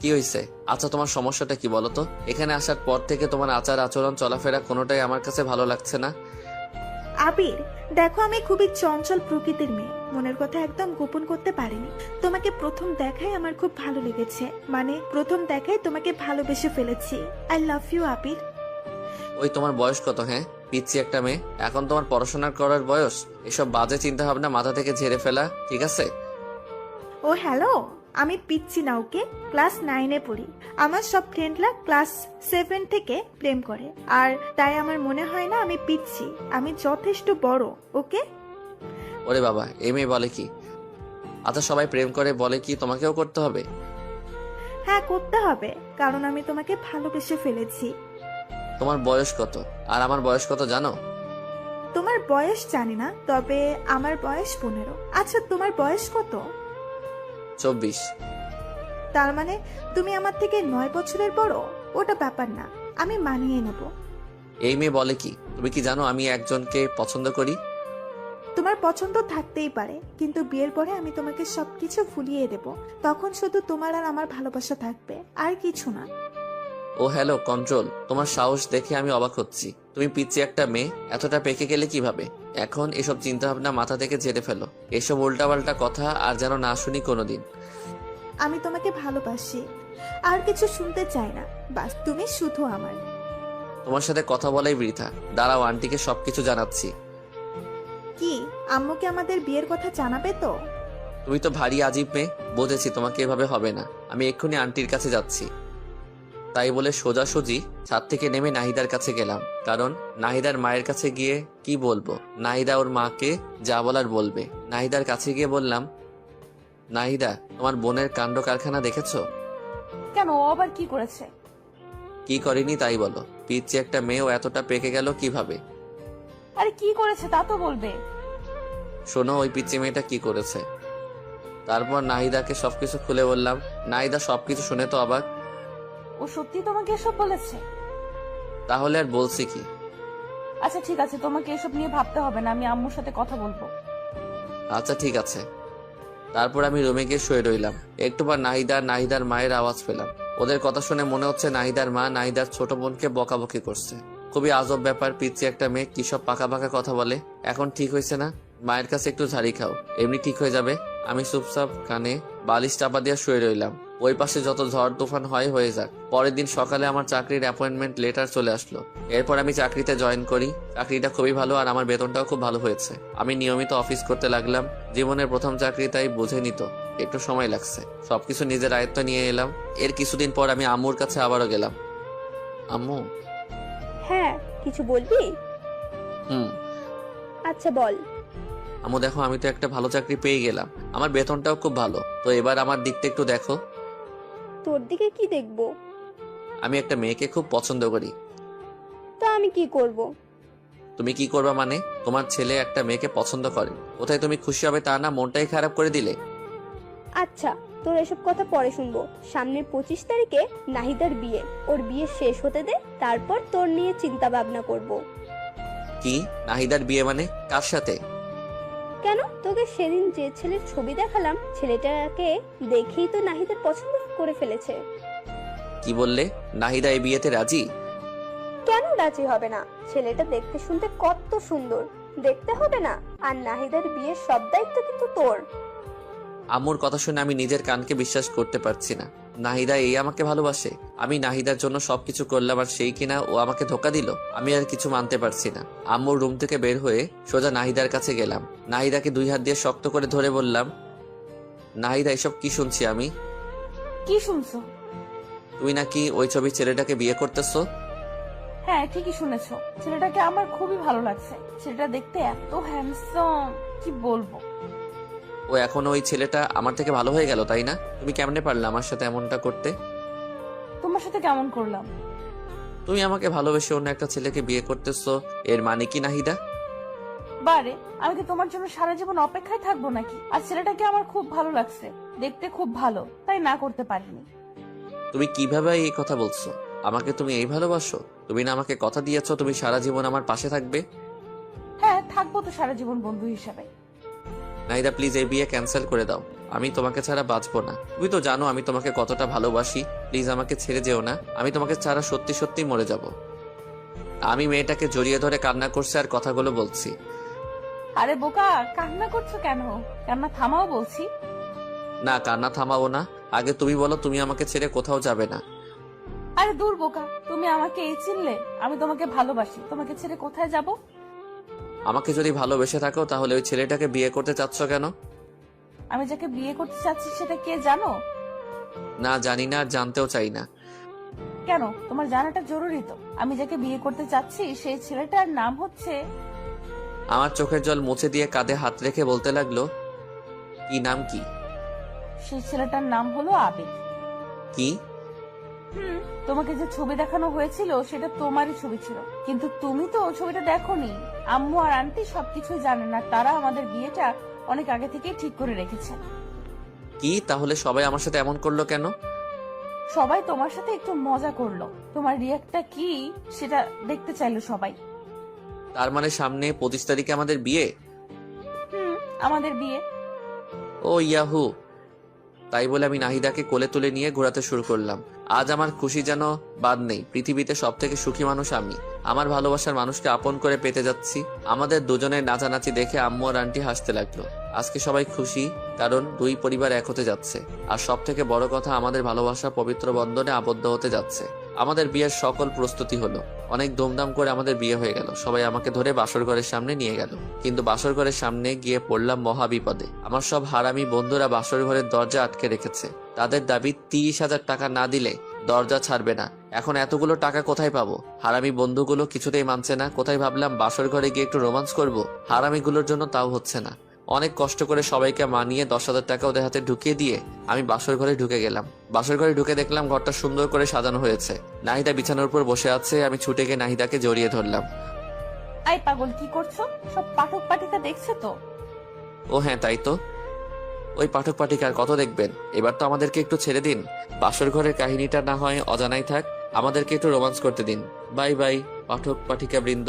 কি হয়েছে? আচ্ছা তোমার সমস্যাটা কি বলো তো? এখানে আসার পর থেকে তোমার আচার আচরণ চলাফেরা কোনোটাই আমার কাছে ভালো লাগছে না।
আবির দেখো, আমি খুবই চঞ্চল প্রকৃতির মেয়ে, মনের কথা একদম গোপন করতে পারিনি। তোমাকে প্রথম দেখায় আমার খুব ভালো লেগেছে, মানে প্রথম দেখায় তোমাকে ভালোবেসে ফেলেছি। আই লাভ ইউ আবির।
ওই তোমার বয়স কত? হ্যাঁ, পিচ্ছি একটা মেয়ে। এখন তোমার পড়াশোনা করার বয়স। এসব বাজে চিন্তা ভাবনা মাথা থেকে ঝেড়ে ফেলা, ঠিক আছে?
ও হ্যালো, আমি পিচ্ছি না, ওকে? ক্লাস 9-এ পড়ি। আমার সব ফ্রেন্ডরা ক্লাস 7 থেকে প্রেম করে, আর তাই আমার মনে হয় না আমি পিচ্ছি। আমি যথেষ্ট বড়, ওকে?
ওরে বাবা, এই মেয়ে বলে কি? আচ্ছা, সবাই প্রেম করে বলে কি তোমাকেও করতে হবে?
হ্যাঁ, করতে হবে, কারণ আমি তোমাকে ভালোবেসে ফেলেছি।
তোমার বয়স কত আর আমার বয়স কত জানো?
তোমার বয়স জানি না, তবে আমার বয়স 15। আচ্ছা, তোমার বয়স কত?
24।
তার মানে তুমি আমার থেকে 9 বছরের বড়। ওটা ব্যাপার না, আমি মানিয়ে নেব।
এই মেয়ে বলে কি? তুমি কি জানো আমি একজনকে পছন্দ করি?
তোমার পছন্দ থাকতেই পারে, কিন্তু বিয়ের পরে আমি তোমাকে সবকিছু ভুলিয়ে দেব। তখন শুধু তোমার আর আমার ভালোবাসা থাকবে, আর কিছু না।
ও হ্যালো, কন্ট্রোল। তোমার সাহস দেখে আমি অবাক হচ্ছি। তুমি পিচ্ছি একটা মেয়ে, এতটা পেকে গেলে কিভাবে? এখন এসব চিন্তা ভাবনা মাথা থেকে ঝেড়ে ফেলো। এসব উল্টাপাল্টা কথা আর যেন না শুনি কোনোদিন।
আমি তোমাকে ভালোবাসি, আর কিছু শুনতে চাই না। বাস তুমি শুধু আমার।
তোমার সাথে কথা বলাই বৃথা। দাঁড়াও, আন্টিকে সবকিছু জানাচ্ছি।
কি, আম্মুকে আমাদের বিয়ের কথা জানাবে তো?
তুমি তো ভারী আজীব মেয়ে। বুঝেছি তোমাকে এভাবে হবে না। আমি এক্ষুনি আন্টির কাছে যাচ্ছি। তাই বলে সোজাসুজি ছাদ থেকে নেমে নাহিদার কাছে গেলাম, কারণ নাহিদার মায়ের কাছে গিয়ে কি বলবো? নাহিদা ওর মাকে যা বলার বলবে। নাহিদার কাছে গিয়ে বললাম, নাহিদা, তোমার বোনের কাণ্ড কারখানা দেখেছো?
কেন, ও আবার কি করেছে?
কি করেনি তাই বলো। পিচ্ছি একটা মেয়েও এতটা পেকে গেল কিভাবে?
আরে কি করেছে তা তো বলবে।
শোনো, ওই পিচ্ছি মেয়েটা কি করেছে। তারপর নাহিদাকে সবকিছু খুলে বললাম। নাহিদা সবকিছু শুনে তো অবাক।
ও সত্যি তোমাকে এসব বলেছে?
তাহলে আর বলছি কি?
আচ্ছা ঠিক আছে, তোমাকে এসব নিয়ে ভাবতে হবে না, আমি আম্মুর সাথে কথা বলবো।
আচ্ছা ঠিক আছে। তারপর আমি রুমে গিয়ে শুয়ে রইলাম। একটু পর নাহিদার মায়ের আওয়াজ পেলাম। ওদের কথা শুনে মনে হচ্ছে নাহিদার মা নাহিদার ছোট বোনকে বকাবকি করছে। খুবই আজব ব্যাপার, পিচ্ছি একটা মেয়ে কি সব পাকা পাকা কথা বলে। এখন ঠিক হয়েছে না? মায়ের কাছে একটু ঝাড়ি খাও, এমনি ঠিক হয়ে যাবে। আমি চুপচাপ কানে বালিশ চাপা দিয়ে শুয়ে রইলাম। ওই পাশে যত ঝড় তুফান হয় হয়ে যাক। পরের দিন সকালে আমার চাকরির অ্যাপয়েন্টমেন্ট লেটার চলে আসলো। এরপর আমি চাকরিতে জয়েন করি। চাকরিটা খুবই ভালো আর আমার বেতনটাও খুব ভালো হয়েছে। আমি নিয়মিত অফিস করতে লাগলাম। জীবনের প্রথম চাকরি, তাই বুঝে নিত একটু সময় লাগছে। সবকিছু নিজের আয়ত্ত নিয়ে এলাম। এর কিছুদিন পর আমি আম্মুর কাছে আবারও গেলাম। আম্মু।
হ্যাঁ, কিছু বলবি?
হুম।
আচ্ছা বল।
আম্মু দেখো, আমি তো একটা ভালো চাকরি পেয়ে গেলাম। আমার বেতনটাও খুব ভালো। তো এবার আমার দিকটা একটু দেখো।
তোর দিকে কি দেখবো?
আমি একটা মেয়েকে খুব পছন্দ করি।
তা আমি কি করব?
তুমি কি করবা মানে? তোমার ছেলে একটা মেয়েকে পছন্দ করে, কোথায় তুমি খুশি হবে তা না, মনটাই খারাপ করে দিলে।
আচ্ছা, তোর এসব কথা পরে শুনবো। সামনের 25 তারিখে নাহিদার বিয়ে। ওর বিয়ে শেষ হতে দে, তারপর তোর নিয়ে চিন্তা ভাবনা করব।
কি? নাহিদার বিয়ে মানে? কার সাথে?
কেন, তোকে সেদিন যে ছেলের ছবি দেখালাম, ছেলেটাকে দেখেই তো নাহিদার পছন্দ করে ফেলেছে।
কি বললে? নাহিদা এই বিয়েতে রাজি?
কেন রাজি হবে না? ছেলেটা দেখতে শুনতে কত সুন্দর, দেখতে হবে না? আর নাহিদার বিয়ের সব দায়িত্ব কিন্তু তোর।
আম্মুর কথা শুনে আমি নিজের কানকে বিশ্বাস করতে পারছি না। নাহিদা এই আমাকে ভালোবাসে? আমি নাহিদার জন্য সবকিছু করলাম আর সেই কিনা ও আমাকে ধোকা দিল। আমি আর কিছু মানতে পারছি না। আম্মুর রুম থেকে বের হয়ে সোজা নাহিদার কাছে গেলাম। নাহিদাকে 2 হাত দিয়ে শক্ত করে ধরে বললাম, নাহিদা, এসব কি শুনছি আমি?
কি শুনছো?
তুই নাকি ওই ছবির ছেলেটাকে বিয়ে করতেছো?
হ্যাঁ, ঠিকই শুনেছো। ছেলেটাকে আমার খুবই ভালো লাগছে। ছেলেটা দেখতে এত হ্যান্ডসাম, কি বলবো।
ও এখন ওই ছেলেটা আমার থেকে ভালো হয়ে গেল, তাই না? তুমি কেমনে পারলে আমার সাথে এমনটা করতে?
তোমার সাথে কেমন করলাম?
তুমি আমাকে ভালোবেসে অন্য একটা ছেলেকে বিয়ে করতেছো, এর মানে কি নাহিদা?
বারে, আমি কি তোমার জন্য সারা জীবন অপেক্ষায় থাকবো নাকি? আর ছেলেটাকে আমার খুব ভালো লাগছে, দেখতে খুব ভালো, তাই না করতে পারিনি।
তুমি কিভাবে এই কথা বলছো? আমাকে তুমি এই ভালোবাসো? তুমি না আমাকে কথা দিয়েছো তুমি সারা জীবন আমার পাশে থাকবে?
হ্যাঁ, থাকবো তো সারা জীবন বন্ধু হিসাবে।
নাহিদা, প্লিজ এই বিয়ে ক্যান্সেল করে দাও। আমি তোমাকে ছাড়া বাঁচবো না। তুমি তো জানো আমি তোমাকে কতটা ভালোবাসি। প্লিজ আমাকে ছেড়ে যেও না। আমি তোমাকে ছাড়া সত্যি সত্যি মরে যাব। আমি মেয়েটাকে জড়িয়ে ধরে কান্না করছি আর কথাগুলো বলছি।
আরে বোকা, কান্না করছো কেন? কান্না থামাও বলছি।
না, কান্না থামাবো না। আগে তুমি বলো, তুমি আমাকে ছেড়ে কোথাও যাবে না।
আরে দূর বোকা, তুমি আমাকে এই চিনলে? আমি তোমাকে ভালোবাসি, তোমাকে ছেড়ে কোথায় যাব?
আমাকে যদি ভালোবেসে থাকো তাহলে ওই ছেলেটাকে বিয়ে করতে চাচ্ছ কেন?
আমি যাকে বিয়ে করতে চাচ্ছি সেটা কে জানো?
না, জানি না, আর জানতেও চাই না।
কেন, তোমার জানাটা জরুরি তো। আমি যাকে বিয়ে করতে চাচ্ছি সেই ছেলেটার নাম হচ্ছে...
আমার চোখের জল মুছে দিয়ে কাঁধে হাত রেখে বলতে লাগলো, কি নাম কি?
সেই ছেলেটার নাম হলো আবির।
কি?
তোমাকে যে ছবি দেখানো হয়েছিল সেটা তোমারই ছবি ছিল, কিন্তু তুমি তো ছবিটা দেখোনি। আম্মু আর আন্টি সবকিছুই জানে না, তারা আমাদের বিয়েটা অনেক আগে থেকেই ঠিক করে রেখেছে।
কি তাহলে সবাই আমার সাথে এমন করলো কেন?
সবাই তোমার সাথে একটু মজা করলো, তোমার রিয়াক্টটা কি সেটা দেখতে চাইলো সবাই।
তার মানে সামনে 25 তারিখে আমাদের বিয়ে?
আমাদের বিয়ে।
ও ইয়াহু! তাই বলে আমি নাহিদাকে কোলে তুলে নিয়ে ঘোরাতে শুরু করলাম। আজ আমার খুশি যেন বাদ নেই। পৃথিবীতে সব থেকে সুখী মানুষ আমি। আমার ভালোবাসার মানুষকে আপন করে পেতে যাচ্ছি। আমাদের দুজনের নাচানাচি দেখে আম্মু আর আন্টি হাসতে লাগলো। আজকে সবাই খুশি, কারণ দুই পরিবার এক হতে যাচ্ছে। আর সব থেকে বড় কথা, আমাদের ভালোবাসা পবিত্র বন্ধনে আবদ্ধ হতে যাচ্ছে। আমাদের বিয়ের সকল প্রস্তুতি হলো। অনেক ধুমধাম করে আমাদের বিয়ে হয়ে গেল। সবাই আমাকে ধরে বাসর ঘরের সামনে নিয়ে গেল, কিন্তু বাসর ঘরের সামনে গিয়ে পড়লাম মহা বিপদে। আমার সব হারামি বন্ধুরা বাসর ঘরের দরজা আটকে রেখেছে। তাদের দাবি 30,000 টাকা না দিলে দরজা ছাড়বে না। এখন এতগুলো টাকা কোথায় পাবো? হারামি বন্ধুগুলো কিছুতেই মানছে না। কোথায় ভাবলাম বাসর ঘরে গিয়ে একটু রোমান্স করব, হারামিগুলোর জন্য তাও হচ্ছে না। অনেক কষ্ট করে সবাইকে মানিয়ে 10,000 টাকা ওদের হাতে ঢুকিয়ে দিয়ে আমি বাসর ঘরে ঢুকে গেলাম। বাসর ঘরে ঢুকে দেখলাম ঘরটা সুন্দর করে সাজানো হয়েছে। নাহিদা বিছানার উপর বসে আছে। আমি ছুটে গিয়ে নাহিদাকে জড়িয়ে ধরলাম।
আই পাগল, কি করছো? সব পাঠক পাঠিকা দেখছে তো?
ও হ্যাঁ, তাই তো। ওই পাঠক পাঠিকার কত দেখবেন? এবার তো আমাদেরকে একটু ছেড়ে দিন। বাসর ঘরের কাহিনীটা না হয় অজানাই থাক, আমাদেরকে একটু রোমান্স করতে দিন। বাই বাই পাঠক পাঠিকা বৃন্দ।